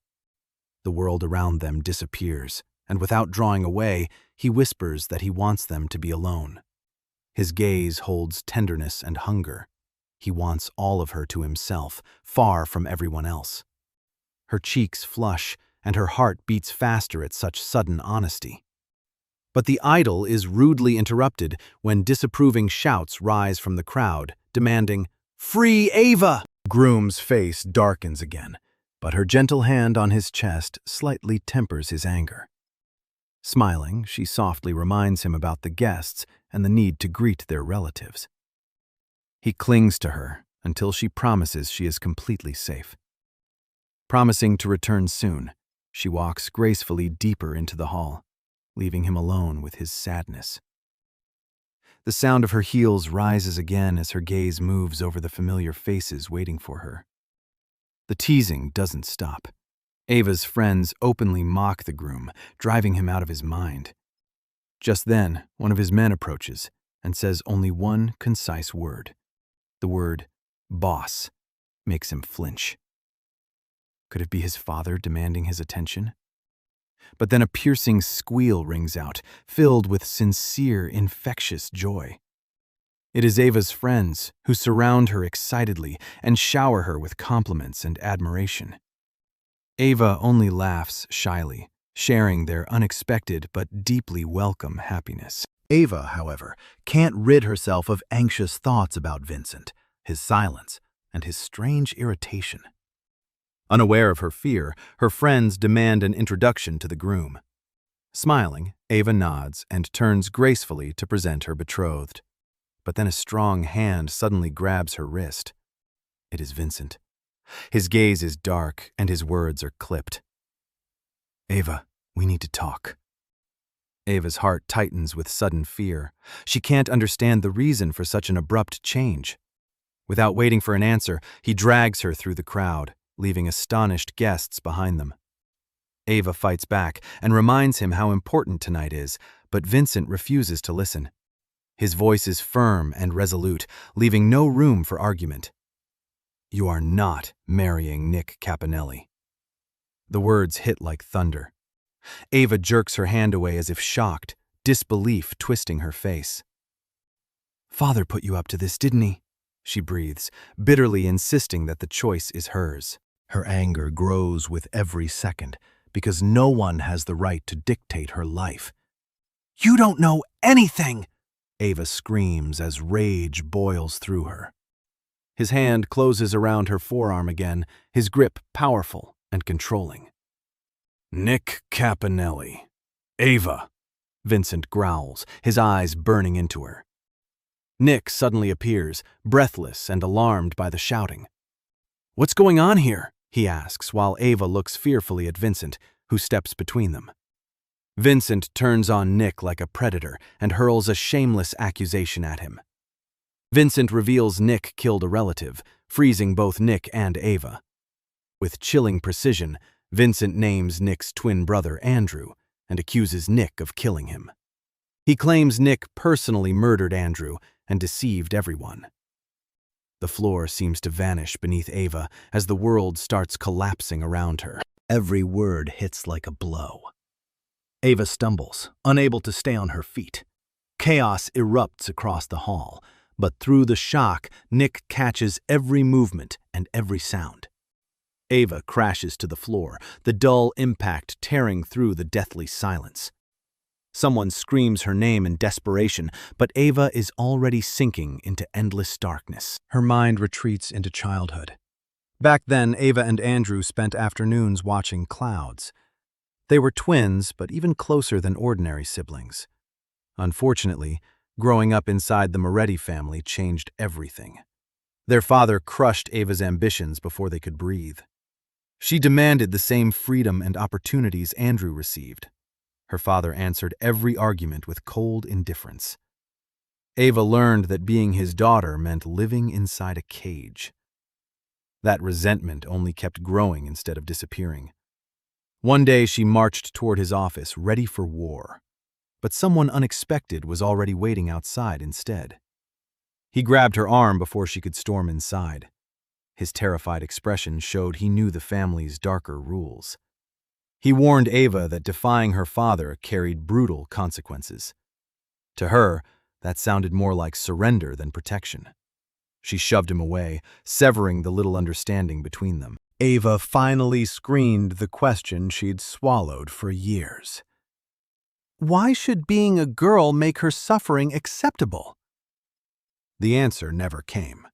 A: The world around them disappears, and without drawing away, he whispers that he wants them to be alone. His gaze holds tenderness and hunger, He wants all of her to himself, far from everyone else. Her cheeks flush, and her heart beats faster at such sudden honesty. But the idyll is rudely interrupted when disapproving shouts rise from the crowd, demanding, "Free Ava!" Groom's face darkens again, but her gentle hand on his chest slightly tempers his anger. Smiling, she softly reminds him about the guests and the need to greet their relatives. He clings to her until she promises she is completely safe. Promising to return soon, she walks gracefully deeper into the hall, leaving him alone with his sadness. The sound of her heels rises again as her gaze moves over the familiar faces waiting for her. The teasing doesn't stop. Ava's friends openly mock the groom, driving him out of his mind. Just then, one of his men approaches and says only one concise word. The word, "boss," makes him flinch. Could it be his father demanding his attention? But then a piercing squeal rings out, filled with sincere, infectious joy. It is Ava's friends, who surround her excitedly and shower her with compliments and admiration. Ava only laughs shyly, sharing their unexpected but deeply welcome happiness. Ava, however, can't rid herself of anxious thoughts about Vincent, his silence, and his strange irritation. Unaware of her fear, her friends demand an introduction to the groom. Smiling, Ava nods and turns gracefully to present her betrothed. But then a strong hand suddenly grabs her wrist. It is Vincent. His gaze is dark and his words are clipped. "Ava, we need to talk." Ava's heart tightens with sudden fear. She can't understand the reason for such an abrupt change. Without waiting for an answer, he drags her through the crowd, leaving astonished guests behind them. Ava fights back and reminds him how important tonight is, but Vincent refuses to listen. His voice is firm and resolute, leaving no room for argument. "You are not marrying Nick Caponelli." The words hit like thunder. Ava jerks her hand away as if shocked, disbelief twisting her face. "Father put you up to this, didn't he?" she breathes, bitterly insisting that the choice is hers. Her anger grows with every second, because no one has the right to dictate her life. "You don't know anything!" Ava screams as rage boils through her. His hand closes around her forearm again, his grip powerful and controlling. "Nick Caponelli. Ava," Vincent growls, his eyes burning into her. Nick suddenly appears, breathless and alarmed by the shouting. "What's going on here?" he asks, while Ava looks fearfully at Vincent, who steps between them. Vincent turns on Nick like a predator and hurls a shameless accusation at him. Vincent reveals Nick killed a relative, freezing both Nick and Ava. With chilling precision, Vincent names Nick's twin brother Andrew and accuses Nick of killing him. He claims Nick personally murdered Andrew and deceived everyone. The floor seems to vanish beneath Ava as the world starts collapsing around her. Every word hits like a blow. Ava stumbles, unable to stay on her feet. Chaos erupts across the hall, but through the shock, Nick catches every movement and every sound. Ava crashes to the floor, the dull impact tearing through the deathly silence. Someone screams her name in desperation, but Ava is already sinking into endless darkness. Her mind retreats into childhood. Back then, Ava and Andrew spent afternoons watching clouds. They were twins, but even closer than ordinary siblings. Unfortunately, growing up inside the Moretti family changed everything. Their father crushed Ava's ambitions before they could breathe. She demanded the same freedom and opportunities Andrew received. Her father answered every argument with cold indifference. Ava learned that being his daughter meant living inside a cage. That resentment only kept growing instead of disappearing. One day she marched toward his office, ready for war. But someone unexpected was already waiting outside instead. He grabbed her arm before she could storm inside. His terrified expression showed he knew the family's darker rules. He warned Ava that defying her father carried brutal consequences. To her, that sounded more like surrender than protection. She shoved him away, severing the little understanding between them. Ava finally screened the question she'd swallowed for years. Why should being a girl make her suffering acceptable? The answer never came,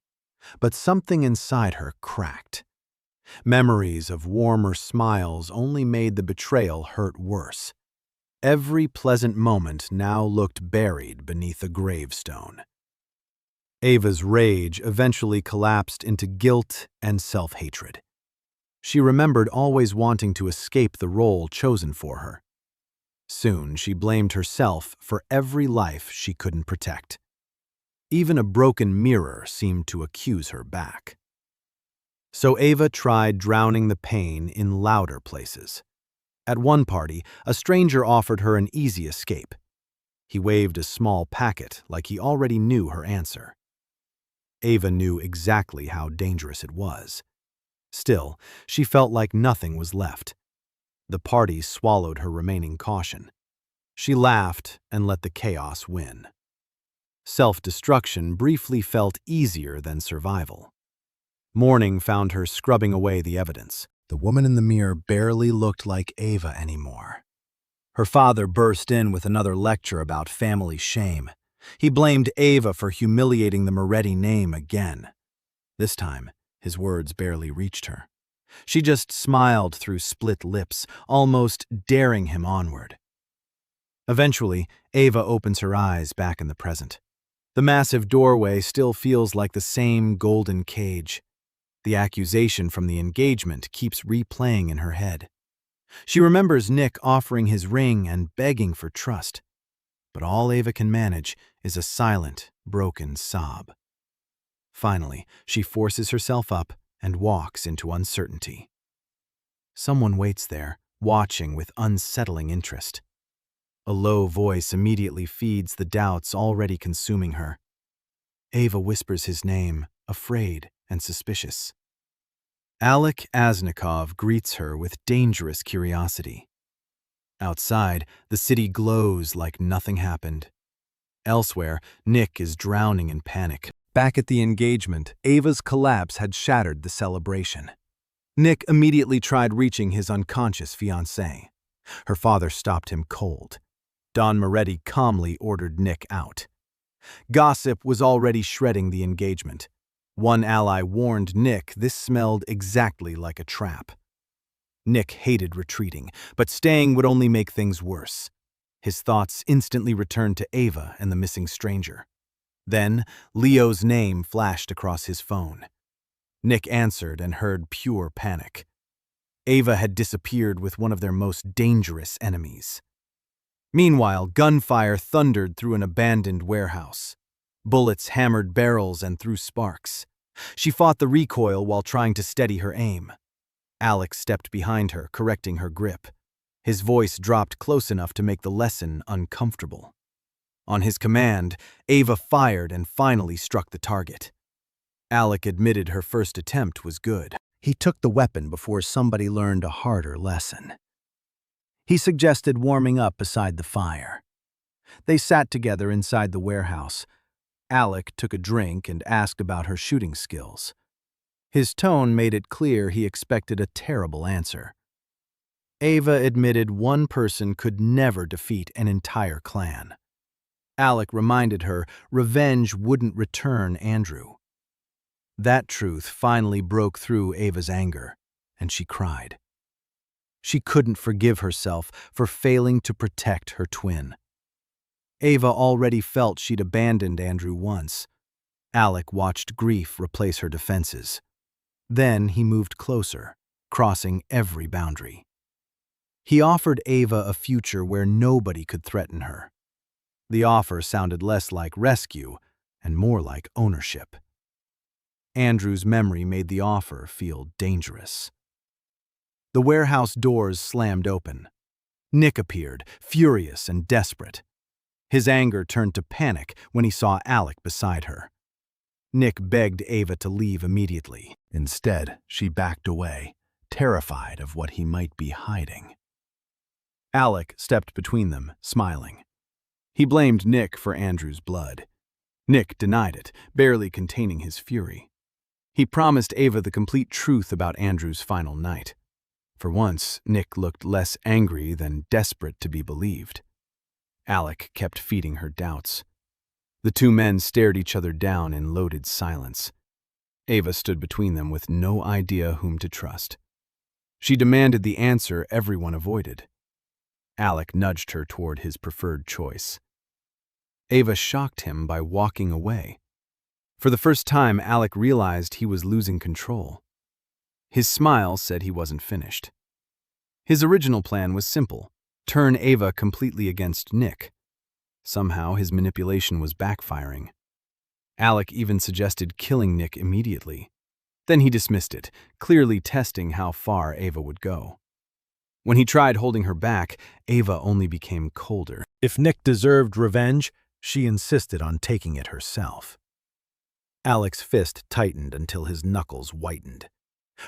A: but something inside her cracked. Memories of warmer smiles only made the betrayal hurt worse. Every pleasant moment now looked buried beneath a gravestone. Ava's rage eventually collapsed into guilt and self-hatred. She remembered always wanting to escape the role chosen for her. Soon, she blamed herself for every life she couldn't protect. Even a broken mirror seemed to accuse her back. So Ava tried drowning the pain in louder places. At one party, a stranger offered her an easy escape. He waved a small packet like he already knew her answer. Ava knew exactly how dangerous it was. Still, she felt like nothing was left. The party swallowed her remaining caution. She laughed and let the chaos win. Self-destruction briefly felt easier than survival. Morning found her scrubbing away the evidence. The woman in the mirror barely looked like Ava anymore. Her father burst in with another lecture about family shame. He blamed Ava for humiliating the Moretti name again. This time, his words barely reached her. She just smiled through split lips, almost daring him onward. Eventually, Ava opens her eyes back in the present. The massive doorway still feels like the same golden cage. The accusation from the engagement keeps replaying in her head. She remembers Nick offering his ring and begging for trust. But all Ava can manage is a silent, broken sob. Finally, she forces herself up and walks into uncertainty. Someone waits there, watching with unsettling interest. A low voice immediately feeds the doubts already consuming her. Ava whispers his name, afraid and suspicious. Alec Asnikov greets her with dangerous curiosity. Outside, the city glows like nothing happened. Elsewhere, Nick is drowning in panic. Back at the engagement, Ava's collapse had shattered the celebration. Nick immediately tried reaching his unconscious fiancée. Her father stopped him cold. Don Moretti calmly ordered Nick out. Gossip was already shredding the engagement. One ally warned Nick this smelled exactly like a trap. Nick hated retreating, but staying would only make things worse. His thoughts instantly returned to Ava and the missing stranger. Then, Leo's name flashed across his phone. Nick answered and heard pure panic. Ava had disappeared with one of their most dangerous enemies. Meanwhile, gunfire thundered through an abandoned warehouse. Bullets hammered barrels and threw sparks. She fought the recoil while trying to steady her aim. Alex stepped behind her, correcting her grip. His voice dropped close enough to make the lesson uncomfortable. On his command, Ava fired and finally struck the target. Alec admitted her first attempt was good. He took the weapon before somebody learned a harder lesson. He suggested warming up beside the fire. They sat together inside the warehouse. Alec took a drink and asked about her shooting skills. His tone made it clear he expected a terrible answer. Ava admitted one person could never defeat an entire clan. Alec reminded her revenge wouldn't return Andrew. That truth finally broke through Ava's anger, and she cried. She couldn't forgive herself for failing to protect her twin. Ava already felt she'd abandoned Andrew once. Alec watched grief replace her defenses. Then he moved closer, crossing every boundary. He offered Ava a future where nobody could threaten her. The offer sounded less like rescue and more like ownership. Andrew's memory made the offer feel dangerous. The warehouse doors slammed open. Nick appeared, furious and desperate. His anger turned to panic when he saw Alec beside her. Nick begged Ava to leave immediately. Instead, she backed away, terrified of what he might be hiding. Alec stepped between them, smiling. He blamed Nick for Andrew's blood. Nick denied it, barely containing his fury. He promised Ava the complete truth about Andrew's final night. For once, Nick looked less angry than desperate to be believed. Alec kept feeding her doubts. The two men stared each other down in loaded silence. Ava stood between them with no idea whom to trust. She demanded the answer everyone avoided. Alec nudged her toward his preferred choice. Ava shocked him by walking away. For the first time, Alec realized he was losing control. His smile said he wasn't finished. His original plan was simple: turn Ava completely against Nick. Somehow, his manipulation was backfiring. Alec even suggested killing Nick immediately. Then he dismissed it, clearly testing how far Ava would go. When he tried holding her back, Ava only became colder. If Nick deserved revenge, she insisted on taking it herself. Alec's fist tightened until his knuckles whitened.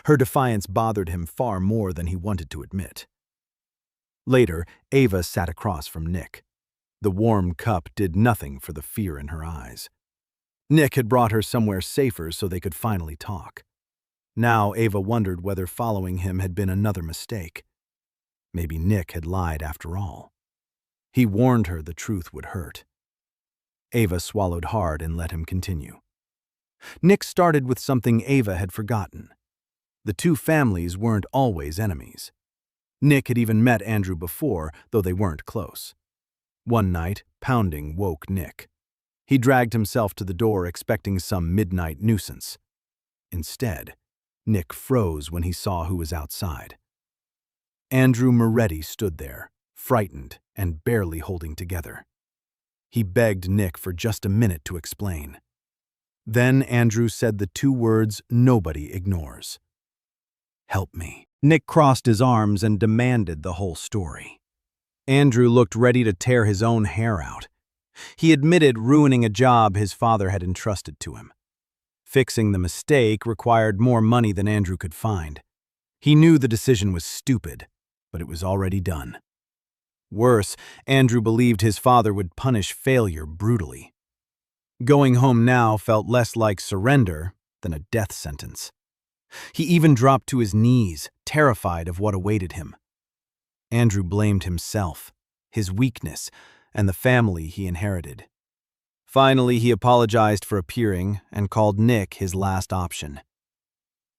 A: Her defiance bothered him far more than he wanted to admit. Later, Ava sat across from Nick. The warm cup did nothing for the fear in her eyes. Nick had brought her somewhere safer so they could finally talk. Now Ava wondered whether following him had been another mistake. Maybe Nick had lied after all. He warned her the truth would hurt. Ava swallowed hard and let him continue. Nick started with something Ava had forgotten. The two families weren't always enemies. Nick had even met Andrew before, though they weren't close. One night, pounding woke Nick. He dragged himself to the door expecting some midnight nuisance. Instead, Nick froze when he saw who was outside. Andrew Moretti stood there, frightened and barely holding together. He begged Nick for just a minute to explain. Then Andrew said the two words nobody ignores. "Help me." Nick crossed his arms and demanded the whole story. Andrew looked ready to tear his own hair out. He admitted ruining a job his father had entrusted to him. Fixing the mistake required more money than Andrew could find. He knew the decision was stupid, but it was already done. Worse, Andrew believed his father would punish failure brutally. Going home now felt less like surrender than a death sentence. He even dropped to his knees, terrified of what awaited him. Andrew blamed himself, his weakness, and the family he inherited. Finally, he apologized for appearing and called Nick his last option.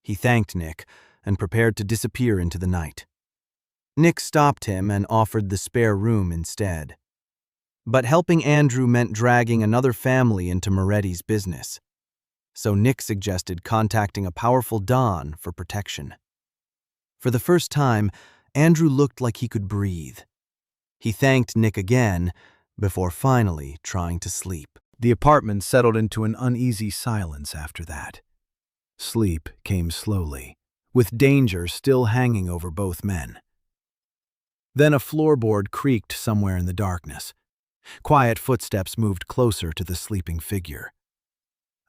A: He thanked Nick and prepared to disappear into the night. Nick stopped him and offered the spare room instead. But helping Andrew meant dragging another family into Moretti's business. So Nick suggested contacting a powerful Don for protection. For the first time, Andrew looked like he could breathe. He thanked Nick again before finally trying to sleep. The apartment settled into an uneasy silence after that. Sleep came slowly, with danger still hanging over both men. Then a floorboard creaked somewhere in the darkness. Quiet footsteps moved closer to the sleeping figure.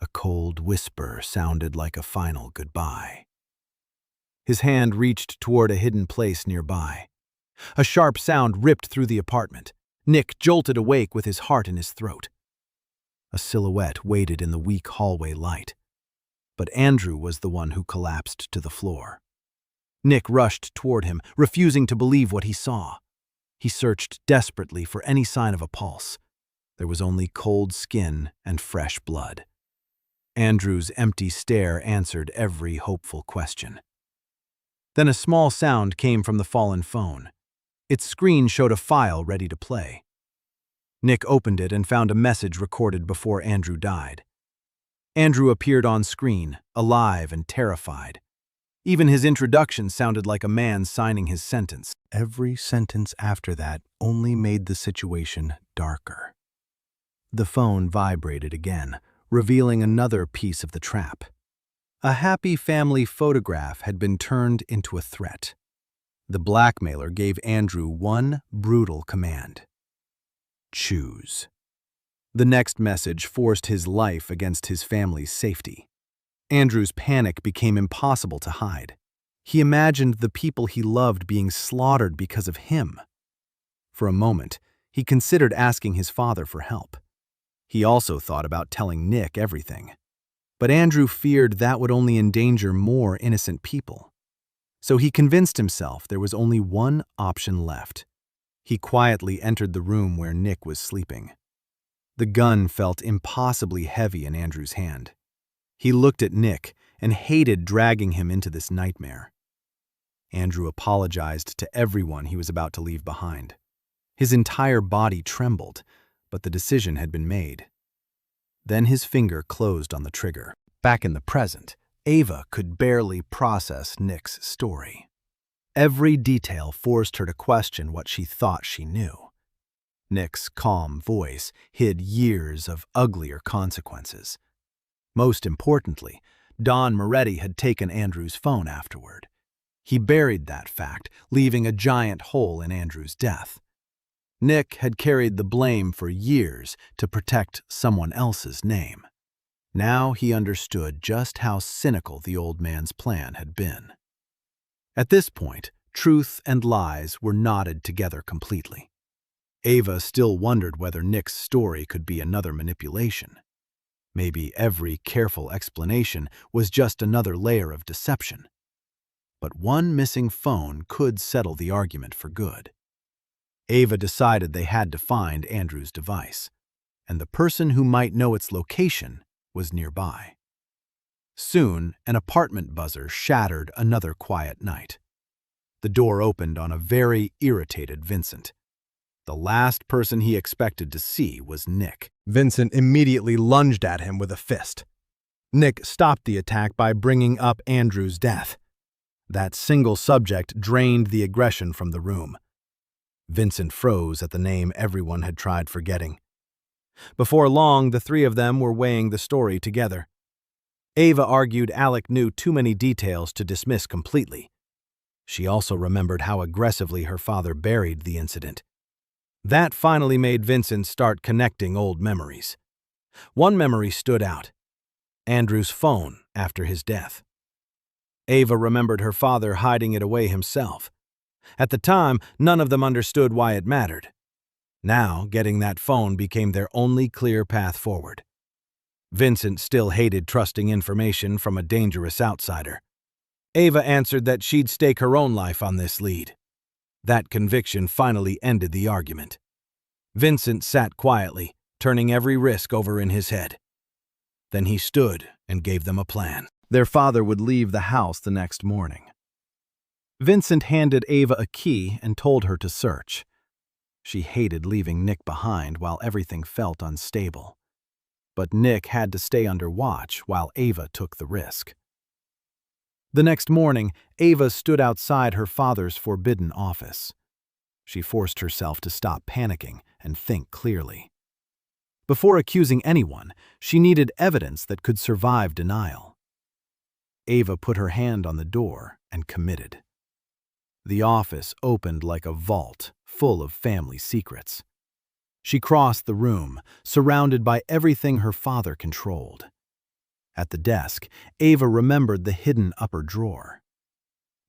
A: A cold whisper sounded like a final goodbye. His hand reached toward a hidden place nearby. A sharp sound ripped through the apartment. Nick jolted awake with his heart in his throat. A silhouette waited in the weak hallway light. But Andrew was the one who collapsed to the floor. Nick rushed toward him, refusing to believe what he saw. He searched desperately for any sign of a pulse. There was only cold skin and fresh blood. Andrew's empty stare answered every hopeful question. Then a small sound came from the fallen phone. Its screen showed a file ready to play. Nick opened it and found a message recorded before Andrew died. Andrew appeared on screen, alive and terrified. Even his introduction sounded like a man signing his sentence. Every sentence after that only made the situation darker. The phone vibrated again, revealing another piece of the trap. A happy family photograph had been turned into a threat. The blackmailer gave Andrew one brutal command: choose. The next message forced his life against his family's safety. Andrew's panic became impossible to hide. He imagined the people he loved being slaughtered because of him. For a moment, he considered asking his father for help. He also thought about telling Nick everything. But Andrew feared that would only endanger more innocent people. So he convinced himself there was only one option left. He quietly entered the room where Nick was sleeping. The gun felt impossibly heavy in Andrew's hand. He looked at Nick and hated dragging him into this nightmare. Andrew apologized to everyone he was about to leave behind. His entire body trembled, but the decision had been made. Then his finger closed on the trigger. Back in the present, Ava could barely process Nick's story. Every detail forced her to question what she thought she knew. Nick's calm voice hid years of uglier consequences. Most importantly, Don Moretti had taken Andrew's phone afterward. He buried that fact, leaving a giant hole in Andrew's death. Nick had carried the blame for years to protect someone else's name. Now he understood just how cynical the old man's plan had been. At this point, truth and lies were knotted together completely. Ava still wondered whether Nick's story could be another manipulation. Maybe every careful explanation was just another layer of deception. But one missing phone could settle the argument for good. Ava decided they had to find Andrew's device, and the person who might know its location was nearby. Soon, an apartment buzzer shattered another quiet night. The door opened on a very irritated Vincent. The last person he expected to see was Nick. Vincent immediately lunged at him with a fist. Nick stopped the attack by bringing up Andrew's death. That single subject drained the aggression from the room. Vincent froze at the name everyone had tried forgetting. Before long, the three of them were weighing the story together. Ava argued Alec knew too many details to dismiss completely. She also remembered how aggressively her father buried the incident. That finally made Vincent start connecting old memories. One memory stood out: Andrew's phone after his death. Ava remembered her father hiding it away himself. At the time, none of them understood why it mattered. Now, getting that phone became their only clear path forward. Vincent still hated trusting information from a dangerous outsider. Ava answered that she'd stake her own life on this lead. That conviction finally ended the argument. Vincent sat quietly, turning every risk over in his head. Then he stood and gave them a plan. Their father would leave the house the next morning. Vincent handed Ava a key and told her to search. She hated leaving Nick behind while everything felt unstable. But Nick had to stay under watch while Ava took the risk. The next morning, Ava stood outside her father's forbidden office. She forced herself to stop panicking and think clearly. Before accusing anyone, she needed evidence that could survive denial. Ava put her hand on the door and committed. The office opened like a vault full of family secrets. She crossed the room, surrounded by everything her father controlled. At the desk, Ava remembered the hidden upper drawer.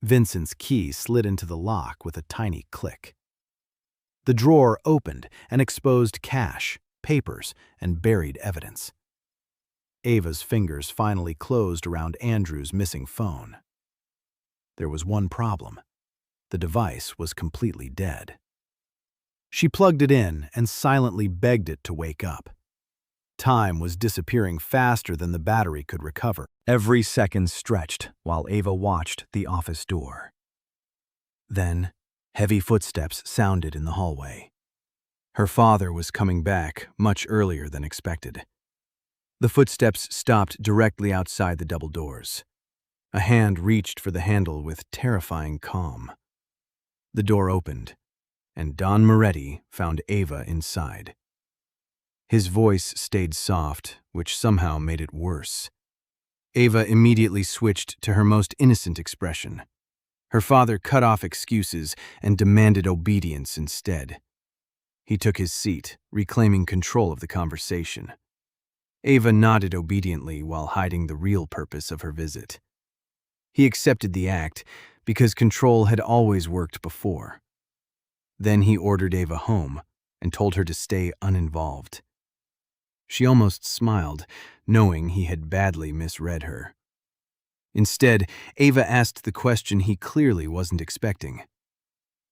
A: Vincent's key slid into the lock with a tiny click. The drawer opened and exposed cash, papers, and buried evidence. Ava's fingers finally closed around Andrew's missing phone. There was one problem. The device was completely dead. She plugged it in and silently begged it to wake up. Time was disappearing faster than the battery could recover. Every second stretched while Ava watched the office door. Then, heavy footsteps sounded in the hallway. Her father was coming back much earlier than expected. The footsteps stopped directly outside the double doors. A hand reached for the handle with terrifying calm. The door opened, and Don Moretti found Ava inside. His voice stayed soft, which somehow made it worse. Ava immediately switched to her most innocent expression. Her father cut off excuses and demanded obedience instead. He took his seat, reclaiming control of the conversation. Ava nodded obediently while hiding the real purpose of her visit. He accepted the act because control had always worked before. Then he ordered Ava home and told her to stay uninvolved. She almost smiled, knowing he had badly misread her. Instead, Ava asked the question he clearly wasn't expecting.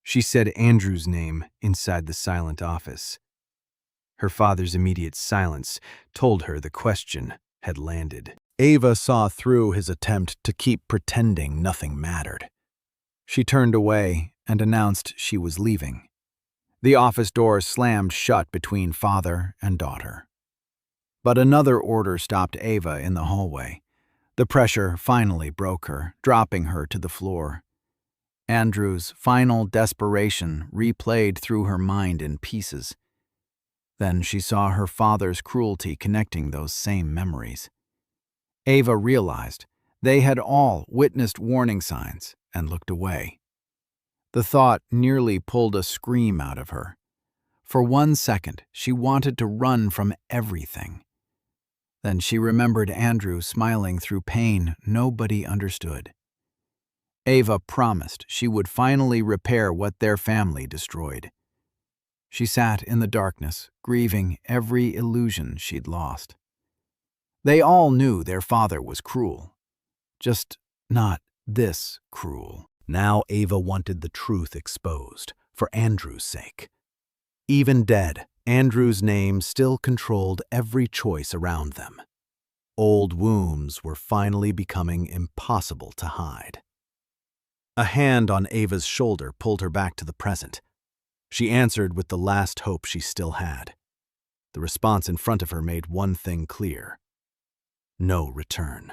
A: She said Andrew's name inside the silent office. Her father's immediate silence told her the question had landed. Ava saw through his attempt to keep pretending nothing mattered. She turned away and announced she was leaving. The office door slammed shut between father and daughter. But another order stopped Ava in the hallway. The pressure finally broke her, dropping her to the floor. Andrew's final desperation replayed through her mind in pieces. Then she saw her father's cruelty connecting those same memories. Ava realized they had all witnessed warning signs and looked away. The thought nearly pulled a scream out of her. For 1 second, she wanted to run from everything. Then she remembered Andrew smiling through pain nobody understood. Ava promised she would finally repair what their family destroyed. She sat in the darkness, grieving every illusion she'd lost. They all knew their father was cruel, just not this cruel. Now Ava wanted the truth exposed, for Andrew's sake. Even dead, Andrew's name still controlled every choice around them. Old wounds were finally becoming impossible to hide. A hand on Ava's shoulder pulled her back to the present. She answered with the last hope she still had. The response in front of her made one thing clear: no return.